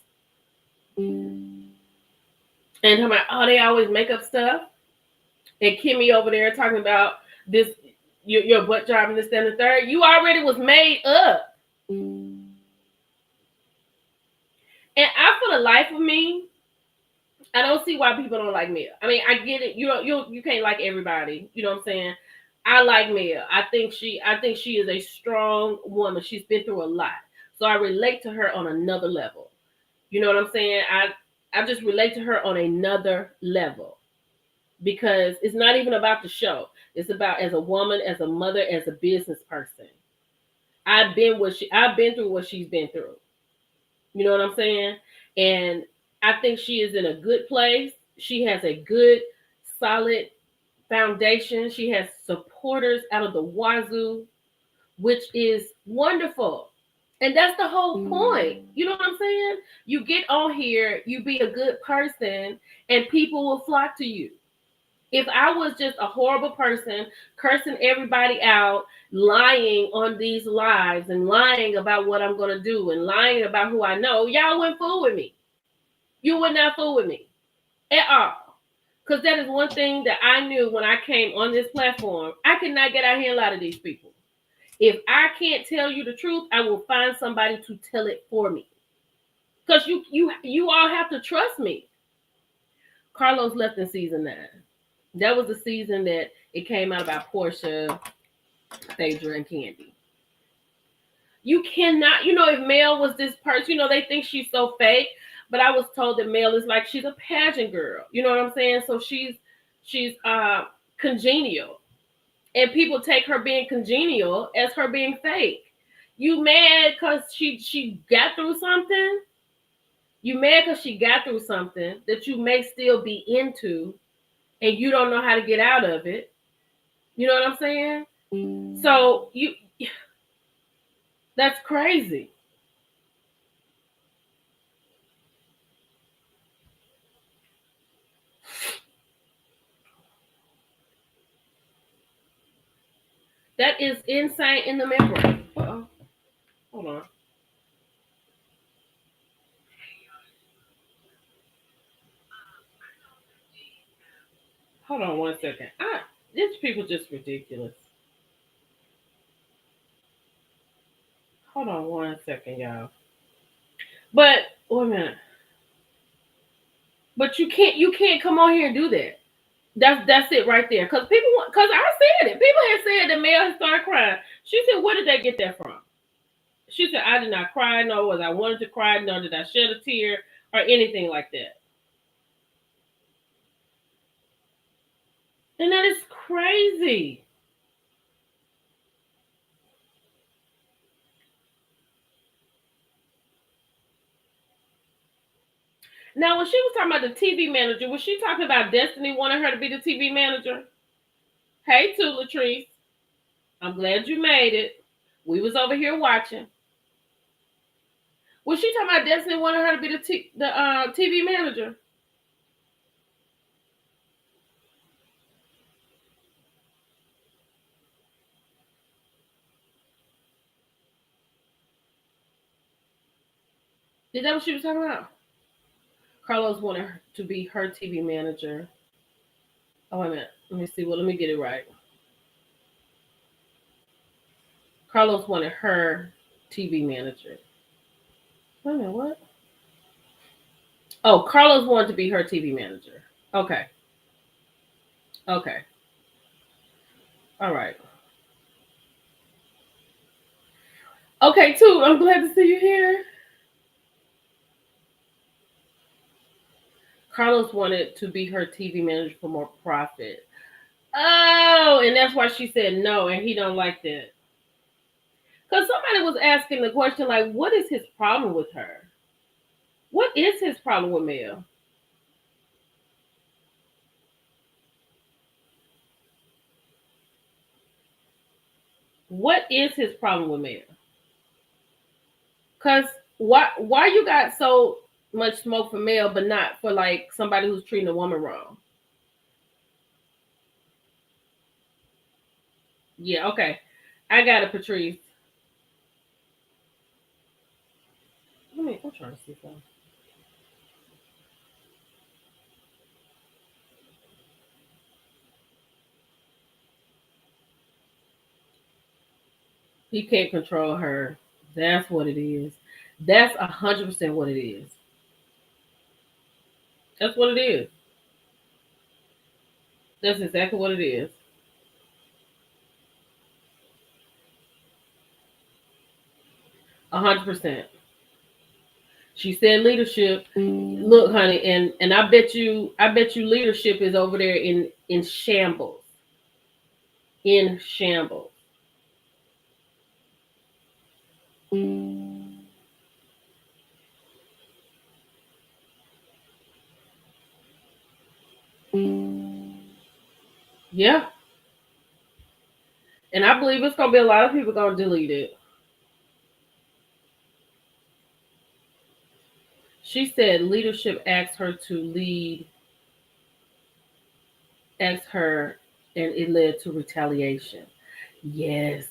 and talking about, oh, they always make up stuff. And Kimmy over there talking about this, your butt job and this, and the third. You already was made up. And I, for the life of me, I don't see why people don't like Mel. I mean, I get it. You can't like everybody. You know what I'm saying? I like Mel. I think she is a strong woman. She's been through a lot. So I relate to her on another level. You know what I'm saying? I just relate to her on another level, because it's not even about the show. It's about, as a woman, as a mother, as a business person. I've been through what she's been through. You know what I'm saying? And I think she is in a good place. She has a good, solid foundation. She has supporters out of the wazoo, which is wonderful. And that's the whole point. You know what I'm saying? You get on here, you be a good person, and people will flock to you. If I was just a horrible person, cursing everybody out, lying on these lives and lying about what I'm going to do and lying about who I know, y'all wouldn't fool with me. You would not fool with me at all. Because that is one thing that I knew when I came on this platform. I cannot get out here and lie to these people. If I can't tell you the truth, I will find somebody to tell it for me. Because you all have to trust me. Carlos left in season 9. That was the season that it came out about Portia, Phaedra, and Candy. You cannot, if Mel was this person, they think she's so fake, but I was told that Mel is like she's a pageant girl. You know what I'm saying? So she's congenial, and people take her being congenial as her being fake. You mad because she got through something? You mad because she got through something that you may still be into, and you don't know how to get out of it. You know what I'm saying? So that's crazy. That is insane in the membrane. Uh-oh. Hold on. Hold on 1 second. These people just ridiculous. Hold on 1 second, y'all. But wait a minute. But you can't come on here and do that. That's it right there. Cause I said it. People had said that Mel had started crying. She said, "Where did they get that from?" She said, "I did not cry, nor was I wanted to cry, nor did I shed a tear or anything like that." And that is crazy. Now, when she was talking about the TV manager, was she talking about Destiny wanting her to be the TV manager? Hey, too, Latrice. I'm glad you made it. We was over here watching. Was she talking about Destiny wanting her to be the TV manager? Is that what she was talking about? Carlos wanted her to be her TV manager. Oh, wait a minute. Let me see. Well, let me get it right. Carlos wanted her TV manager. Wait a minute. What? Oh, Carlos wanted to be her TV manager. Okay. Okay. All right. Okay, too. I'm glad to see you here. Carlos wanted to be her TV manager for more profit. Oh, and that's why she said no, and he don't like that. Because somebody was asking the question, like, what is his problem with her? What is his problem with Mel? What is his problem with Mel? Because why you got so much smoke for Mel, but not for like somebody who's treating a woman wrong? Yeah, okay. I got it, Patrice. I'm trying to see something. He can't control her. That's what it is. That's 100% what it is. That's what it is. That's exactly what it is. 100%. She said leadership. Look, honey, and I bet you leadership is over there in shambles. In shambles. Yeah. And I believe it's gonna be a lot of people gonna delete it. She said leadership asked her to lead, asked her, and it led to retaliation. Yes.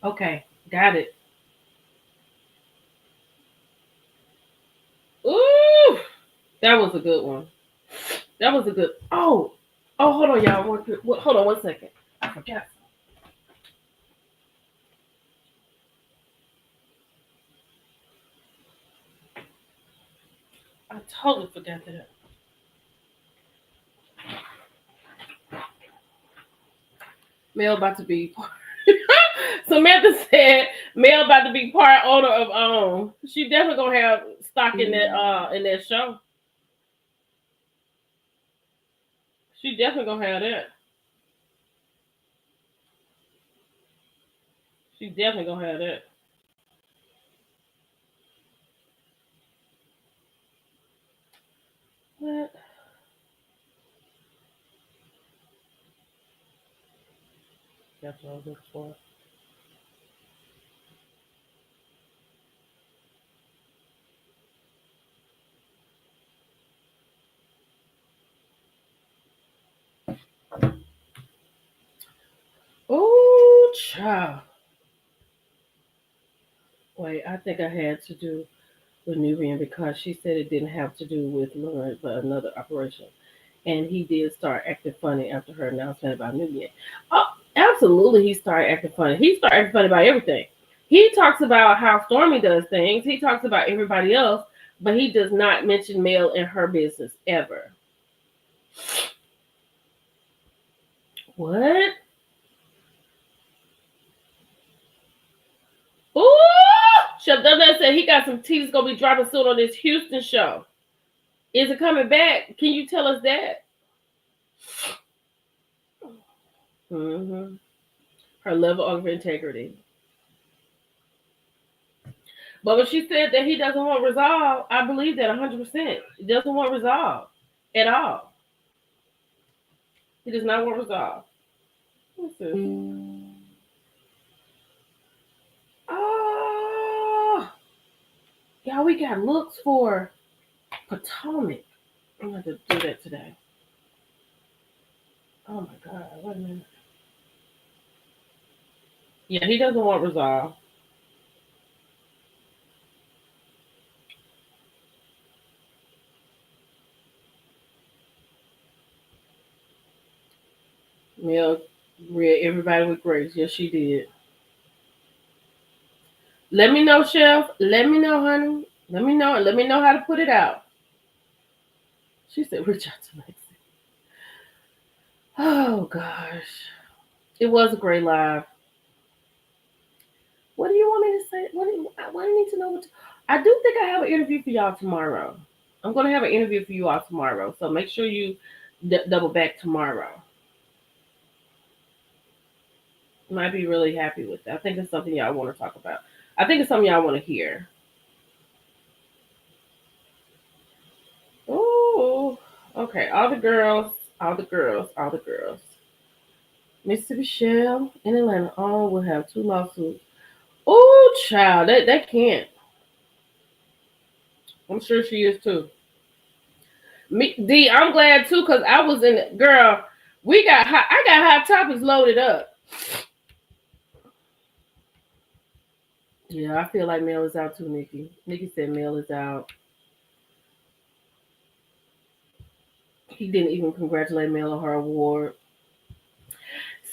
Okay, got it. Ooh, that was a good one. That was a good. Oh, hold on, y'all. Hold on 1 second. I forgot. I totally forgot that. Mel about to be. Samantha said Mel about to be part owner of She definitely gonna have stock in that show. She definitely gonna have that. She definitely gonna have that. What? That's what I was looking for. Oh, child. Wait, I think I had to do with Nubian because she said it didn't have to do with Lauren, but another operation. And he did start acting funny after her announcement about Nubian. Oh, absolutely, he started acting funny. He started acting funny about everything. He talks about how Stormy does things. He talks about everybody else, but he does not mention Mel in her business ever. What? Ooh! Chef Dundee said he got some tea that's gonna be dropping soon on this Houston show. Is it coming back? Can you tell us that? Hmm. Her level of integrity. But when she said that he doesn't want resolve, I believe that 100%. He doesn't want resolve at all. He does not want resolve. What's this? Oh, y'all, we got looks for Potomac. I'm going to do that today. Oh my God, wait a minute. Yeah, he doesn't want resolve. Mel read everybody with grace. Yes, she did. Let me know, Chef. Let me know, honey. Let me know. Let me know how to put it out. She said, reach out to Lexi. Oh, gosh. It was a great live. What do you want me to say? What do you need to know? I do think I have an interview for y'all tomorrow. I'm going to have an interview for you all tomorrow. So make sure you double back tomorrow. Might be really happy with that. I think it's something y'all want to talk about. I think it's something y'all want to hear. Oh, okay. All the girls, all the girls, all the girls. Mississippi Shell in Atlanta all will have two lawsuits. Oh, child, they can't. I'm sure she is too. Me, D, I'm glad too because I was in it. Girl, I got hot topics loaded up. Yeah, I feel like Mel is out too, Nikki. Nikki said Mel is out. He didn't even congratulate Mel on her award.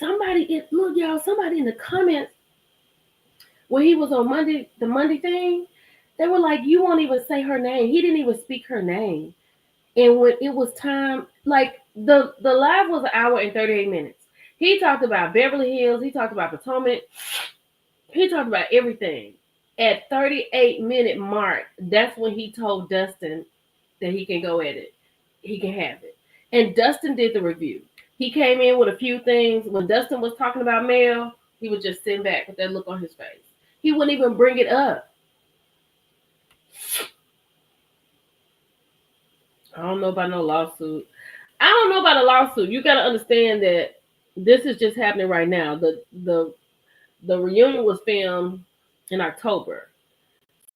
Look, y'all, somebody in the comments when he was on Monday, the Monday thing, they were like, you won't even say her name. He didn't even speak her name. And when it was time, like the live was an hour and 38 minutes. He talked about Beverly Hills. He talked about Potomac. He talked about everything. At 38-minute mark, that's when he told Dustin that he can go at it. He can have it. And Dustin did the review. He came in with a few things. When Dustin was talking about Mel, he was just sitting back with that look on his face. He wouldn't even bring it up. I don't know about no lawsuit. I don't know about a lawsuit. You got to understand that this is just happening right now. The reunion was filmed in October.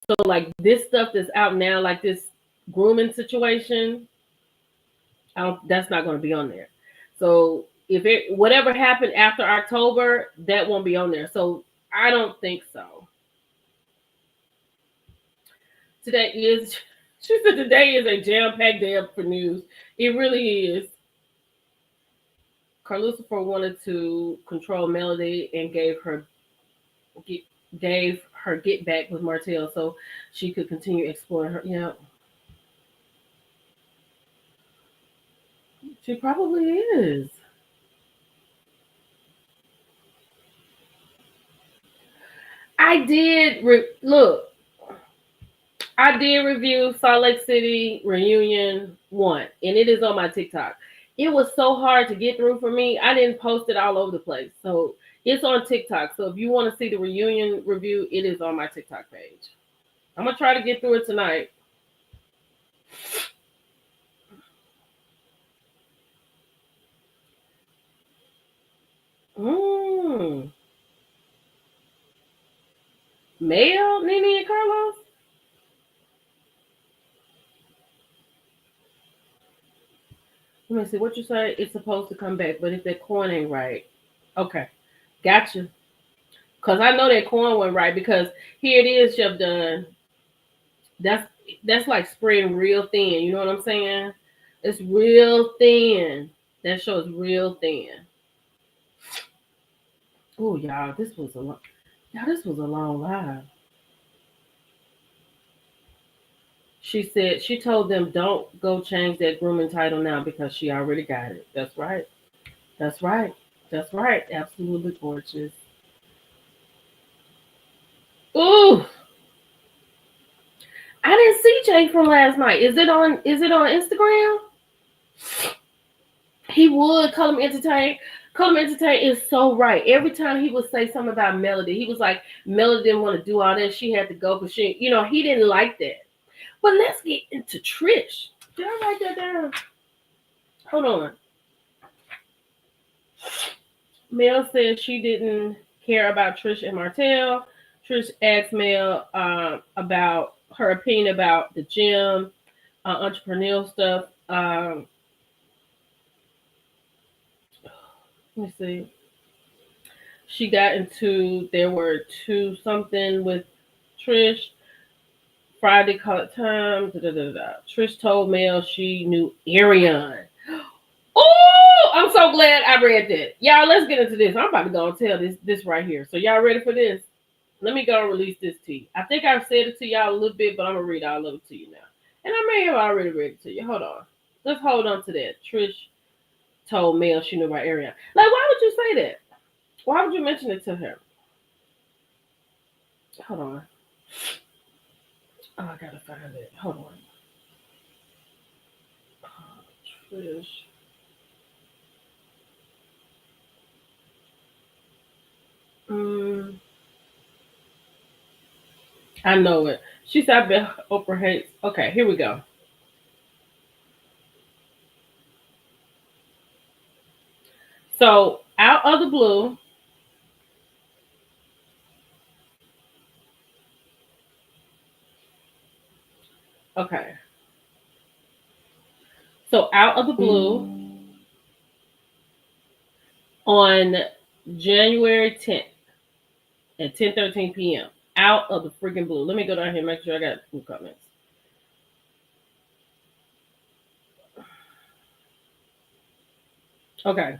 So like this stuff that's out now, like this grooming situation, that's not going to be on there. So if it whatever happened after October, that won't be on there. So I don't think so. Today is she said today is a jam-packed day up for news. It really is. Carlucifer wanted to control Melody and get, gave her get back with Martell so she could continue exploring her. Yeah, she probably is. I did look. I did review Salt Lake City Reunion 1, and it is on my TikTok. It was so hard to get through for me. I didn't post it all over the place. So it's on TikTok. So if you want to see the reunion review, it is on my TikTok page. I'm going to try to get through it tonight. Mmm. Mel, Nene, and Carlos? Let me see what you say. It's supposed to come back, but if that corn ain't right. Okay. Gotcha. Because I know that corn went right because here it is, Chef Done. That's that's like spreading real thin. You know what I'm saying? It's real thin. That shows real thin. Oh, y'all, this was a long live. She said she told them don't go change that grooming title now because she already got it. That's right. That's right. That's right. Absolutely gorgeous. Ooh, I didn't see Jay from last night. Is it on Instagram? He would call him entertain. Call him entertain is so right. Every time he would say something about Melody, he was like, Melody didn't want to do all that. She had to go because he didn't like that. But let's get into Trish. Did I write that down? Hold on. Mel said she didn't care about Trish and Martell. Trish asked Mel about her opinion about the gym, entrepreneurial stuff. Let me see. She got into there were two something with Trish. Friday call it time. Da, da, da, da. Trish told Mel she knew Ariane. Oh, I'm so glad I read that. Y'all, let's get into this. I'm about to go and tell this right here. So y'all ready for this? Let me go and release this to you. I think I've said it to y'all a little bit, but I'm gonna read all of it to you now. And I may have already read it to you. Hold on. Let's hold on to that. Trish told Mel she knew about Ariane. Like, why would you say that? Why would you mention it to her? Hold on. Oh, I gotta find it. Hold on. Trish. Mm, I know it. She said, I bet Oprah hates. Okay, here we go. So, out of the blue, okay. So, out of the blue, on January 10th at 10:13 p.m., out of the freaking blue. Let me go down here and make sure I got some comments. Okay.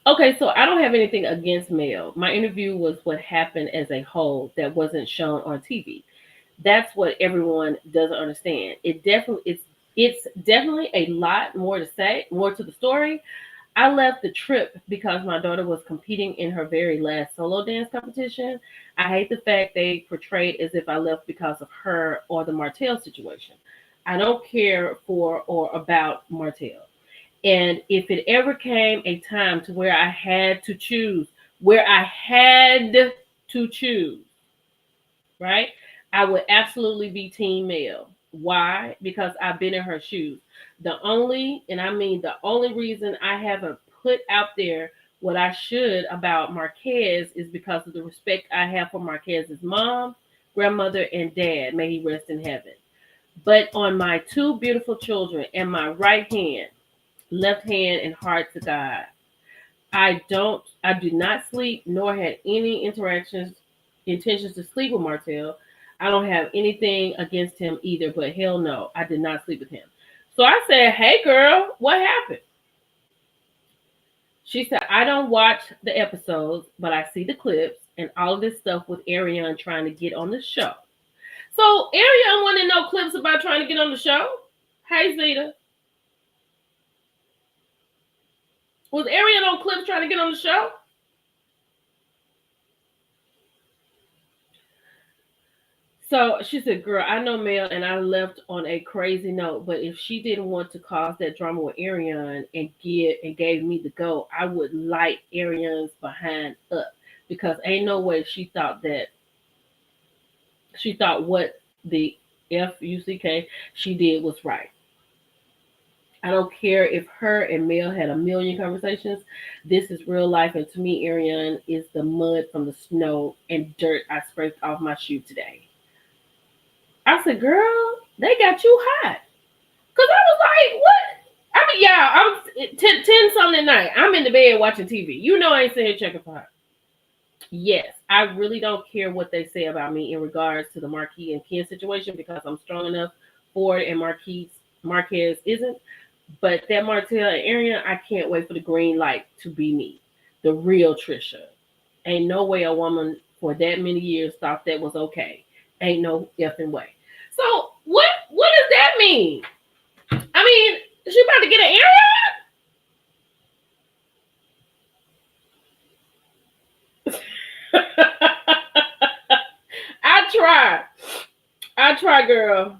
Okay, so I don't have anything against Mel. My interview was what happened as a whole that wasn't shown on TV. That's what everyone doesn't understand. It's definitely a lot more to say, more to the story. I left the trip because my daughter was competing in her very last solo dance competition. I hate the fact they portrayed as if I left because of her or the Martell situation. I don't care for or about Martell. And if it ever came a time to where I had to choose, where I had to choose, right? I would absolutely be team male. Why? Because I've been in her shoes. The only, and I mean the only reason I haven't put out there what I should about Marquez is because of the respect I have for Marquez's mom, grandmother, and dad. May he rest in heaven. But on my two beautiful children and my right hand, left hand, and heart to God, I do not sleep nor had any intentions to sleep with Martell. I don't have anything against him either, but hell no, I did not sleep with him. So I said, hey girl, what happened? She said, I don't watch the episodes, but I see the clips and all of this stuff with Ariane trying to get on the show. So Ariane wanted to know clips about trying to get on the show. Hey Zeta. Was Ariane on clips trying to get on the show? So she said, "Girl, I know Mel, and I left on a crazy note. But if she didn't want to cause that drama with Ariane and gave me the go, I would light Ariane's behind up because ain't no way she thought what the fuck she did was right. I don't care if her and Mel had a million conversations. This is real life, and to me, Ariane is the mud from the snow and dirt I scraped off my shoe today." I said, "Girl, they got you hot." Cause I was like, "What?" I mean, yeah, I was 10 something at night. I'm in the bed watching TV. You know, I ain't sitting here checking for her. Yes, I really don't care what they say about me in regards to the Marquis and Ken situation because I'm strong enough for it, and Marquez isn't. But that Martell and Arian, I can't wait for the green light to be me, the real Trisha. Ain't no way a woman for that many years thought that was okay. Ain't no effing way. So what does that mean? I mean, she about to get an Arian? I try. I try, girl.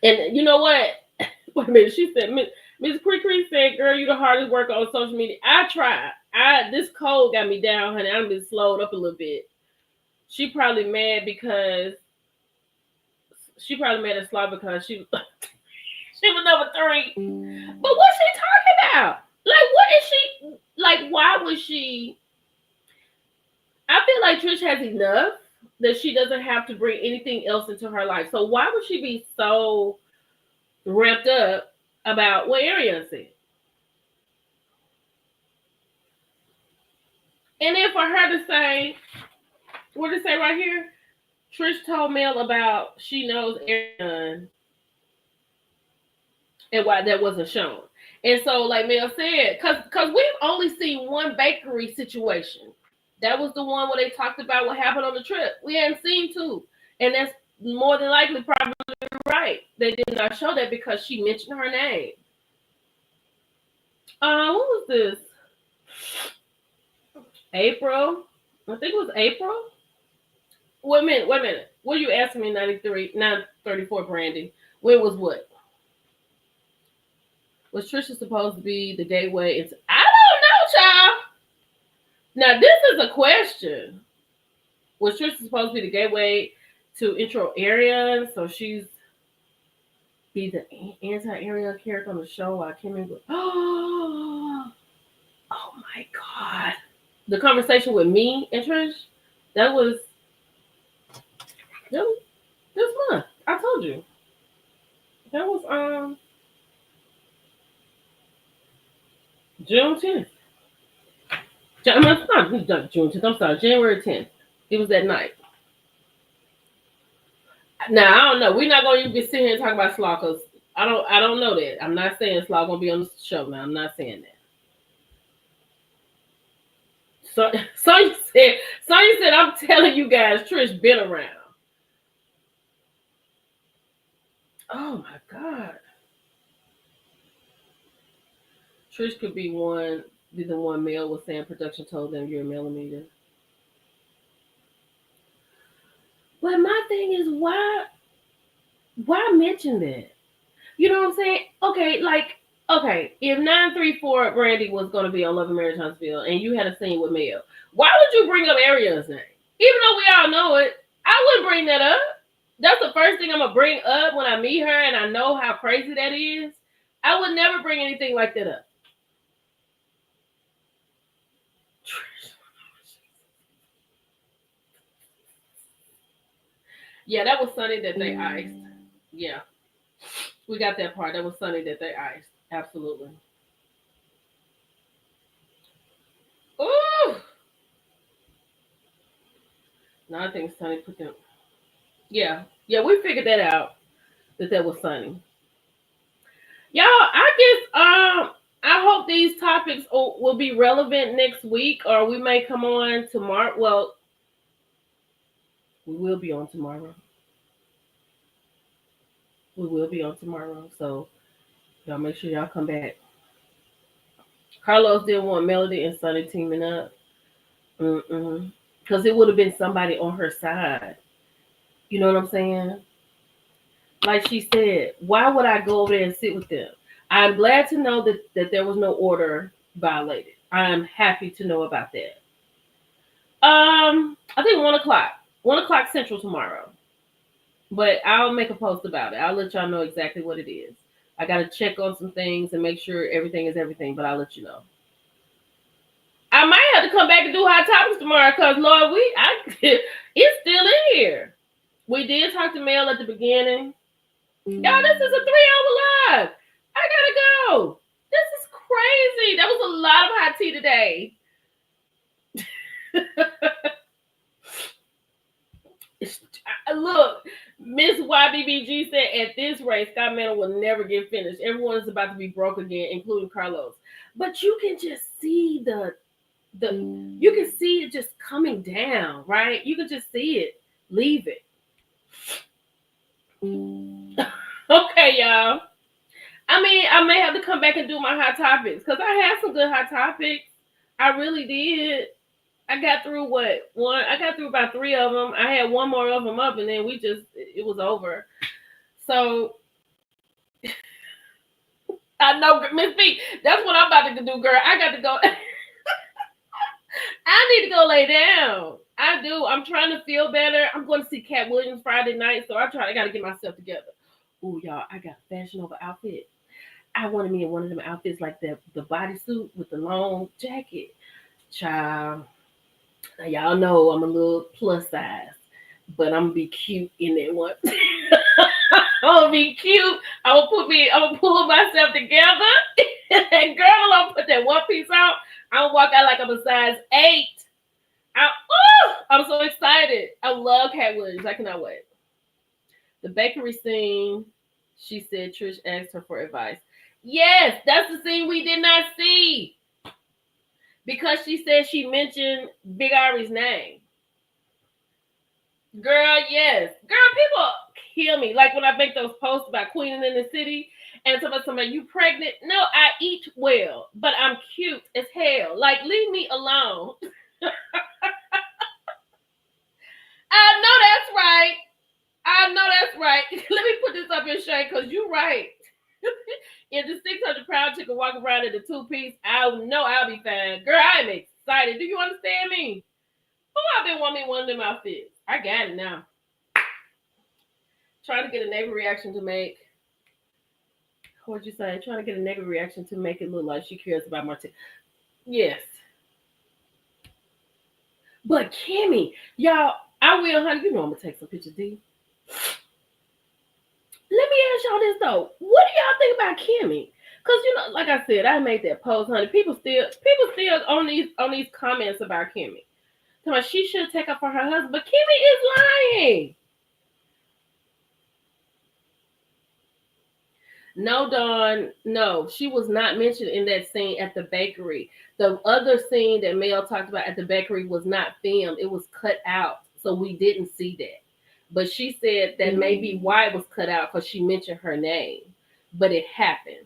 And you know what? Wait a minute. She said, Miss Cree said, "Girl, you the hardest worker on social media." I try. This cold got me down, honey. I've been slowed up a little bit. She probably mad because she probably made a slot because she was number 3. But what's she talking about? Like, what is she like? Why was she? I feel like Trish has enough that she doesn't have to bring anything else into her life. So why would she be so ramped up about what Ariana said? And then for her to say, what did it say right here? Trish told Mel about she knows Ariana and why that wasn't shown. And so, like Mel said, because we've only seen one bakery situation. That was the one where they talked about what happened on the trip. We hadn't seen two. And that's more than likely probably right. They did not show that because she mentioned her name. What was this? April. I think it was April. Wait a minute. What are you asking me, 93, 934, Brandy? When was what? Was Trisha supposed to be the gateway into I don't know, child. Now this is a question. Was Trisha supposed to be the gateway to intro Arian? So she's be the anti-Arian character on the show. I can't remember. Oh my god. The conversation with me and Trish, that was that was this month. I told you. That was June 10th. I'm not June 10th. I'm sorry, January 10th. It was that night. Now I don't know. We're not going to be sitting here and talking about Slaw because I don't know that. I'm not saying Slaw gonna be on the show now. I'm not saying that. So you said I'm telling you guys Trish been around. Oh my god. Trish could be the one Mel was saying production told them you're a millimeter. But my thing is why mention that? You know what I'm saying? Okay, if 934 Brandy was gonna be on Love and Marriage Huntsville and you had a scene with Mel, why would you bring up Ariana's name? Even though we all know it, I wouldn't bring that up. That's the first thing I'm gonna bring up when I meet her and I know how crazy that is. I would never bring anything like that up. Yeah, that was Sunny that they iced. Yeah, we got that part. That was Sunny that they iced. Absolutely. Ooh. No, I think Sunny put them. Yeah, yeah, we figured that out. That was Sunny. Y'all, I guess I hope these topics will be relevant next week, or we may come on tomorrow. Well, we will be on tomorrow. We will be on tomorrow, so y'all make sure y'all come back. Carlos didn't want Melody and Sunny teaming up, because it would have been somebody on her side. You know what I'm saying? Like she said, why would I go over there and sit with them? I'm glad to know that there was no order violated. I'm happy to know about that. I think 1 o'clock. 1 o'clock Central tomorrow. But I'll make a post about it. I'll let y'all know exactly what it is. I gotta check on some things and make sure everything is everything, but I'll let you know. I might have to come back and do hot topics tomorrow because Lord, it's still in here. We did talk to Mel at the beginning. Y'all, this is a 3 hour live. I gotta go. This is crazy. That was a lot of hot tea today. Look, Miss YBBG said at this rate, Scott Manor will never get finished. Everyone is about to be broke again, including Carlos. But you can just see the you can see it just coming down, right? You can just see it. Leave it. Okay, y'all. I mean, I may have to come back and do my hot topics because I had some good hot topics. I really did. I got through what one? I got through about 3 of them. I had one more of them up, and then it was over. So I know Miss B. That's what I'm about to do, girl. I got to go. I need to go lay down. I do. I'm trying to feel better. I'm going to see Cat Williams Friday night, so I got to get myself together. Ooh, y'all, I got a Fashion Nova outfit. I wanted me in one of them outfits like the bodysuit with the long jacket. Child, now y'all know I'm a little plus size, but I'm gonna be cute in that one. I'm gonna be cute. I'm gonna pull myself together. And girl, I'm gonna put that one piece on. I'm gonna walk out like I'm a size 8. I'm so excited. I love Cat Williams. I cannot wait. The bakery scene, she said Trish asked her for advice. Yes, that's the scene we did not see. Because she said she mentioned Big Ari's name. Girl, yes. Girl, people kill me. Like when I make those posts about queening in the city and somebody, you pregnant? No, I eat well, but I'm cute as hell. Like, leave me alone. I know that's right. I know that's right. Let me put this up in shade because you're right. If the 600-pound chicken walk around in the 2-piece, I know I'll be fine. Girl, I'm excited. Do you understand me? Who I've been wanting one of them outfits? I got it now. Trying to get a negative reaction to make. What'd you say? Trying to get a negative reaction to make it look like she cares about Martin. Yes. But Kimmy, y'all, I will, honey. You know I'm gonna take some pictures, D. Let me ask y'all this though. What do y'all think about Kimmy? Cause like I said, I made that post, honey. People still on these comments about Kimmy. Tell me she should take up for her husband, but Kimmy is lying. No, Dawn, no, she was not mentioned in that scene at the bakery. The other scene that Mel talked about at the bakery was not filmed; it was cut out, so we didn't see that. But she said that maybe why it was cut out because she mentioned her name, but it happened.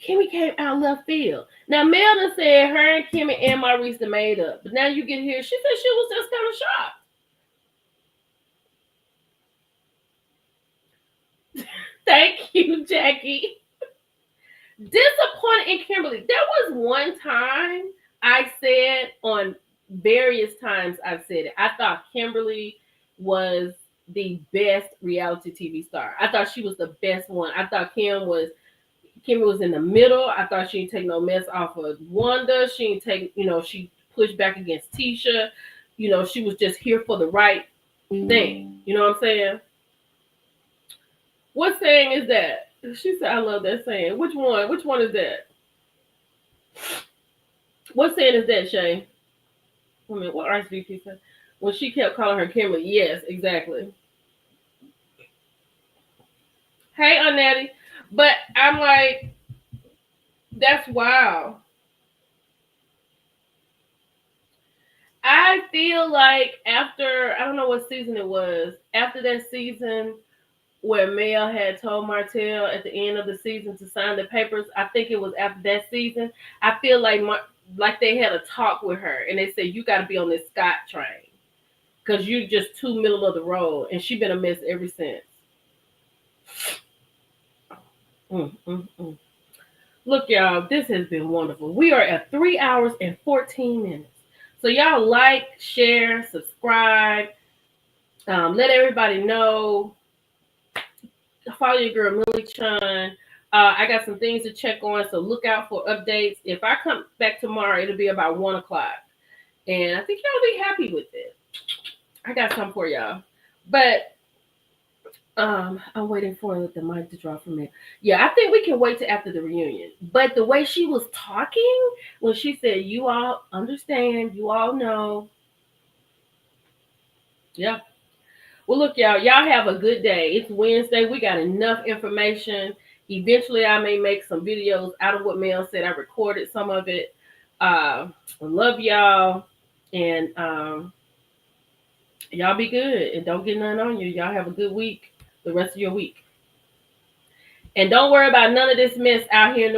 Kimmy came out left field. Now Mel said her and Kimmy and Maurice made up, but now you get here. She said she was just kind of shocked. Thank you, Jackie. Disappointed in Kimberly. There was one time I said on various times I've said it. I thought Kimberly was the best reality TV star. I thought she was the best one. I thought Kimberly was in the middle. I thought she didn't take no mess off of Wanda. She didn't take, she pushed back against Tisha. She was just here for the right thing. You know what I'm saying? What saying is that? She said, I love that saying. Which one? Which one is that? What saying is that, Shay? I mean, what RSVP said? When she kept calling her Kimberly. Yes, exactly. Hey, Aunt Natty. But I'm like, that's wow. I feel like after, I don't know what season it was, after that season where Mel had told Martell at the end of the season to sign the papers, I think it was after that season, I feel like they had a talk with her and they said, you got to be on this Scott train. because you just too middle of the road, and she been a mess ever since. Mm, mm, mm. Look, y'all, this has been wonderful. We are at 3 hours and 14 minutes. So y'all like, share, subscribe, let everybody know. Follow your girl Millie Chun. I got some things to check on, so look out for updates. If I come back tomorrow, it'll be about 1 o'clock, and I think y'all will be happy with it. I got something for y'all, but I'm waiting for the mic to drop from there. Yeah, I think we can wait till after the reunion. But the way she was talking when she said, "You all understand, you all know," yeah. Well, look, y'all have a good day. It's Wednesday. We got enough information. Eventually, I may make some videos out of what Mel said. I recorded some of it. I love y'all, and y'all be good, and don't get none on you. Y'all have a good week, the rest of your week. And don't worry about none of this mess out here in the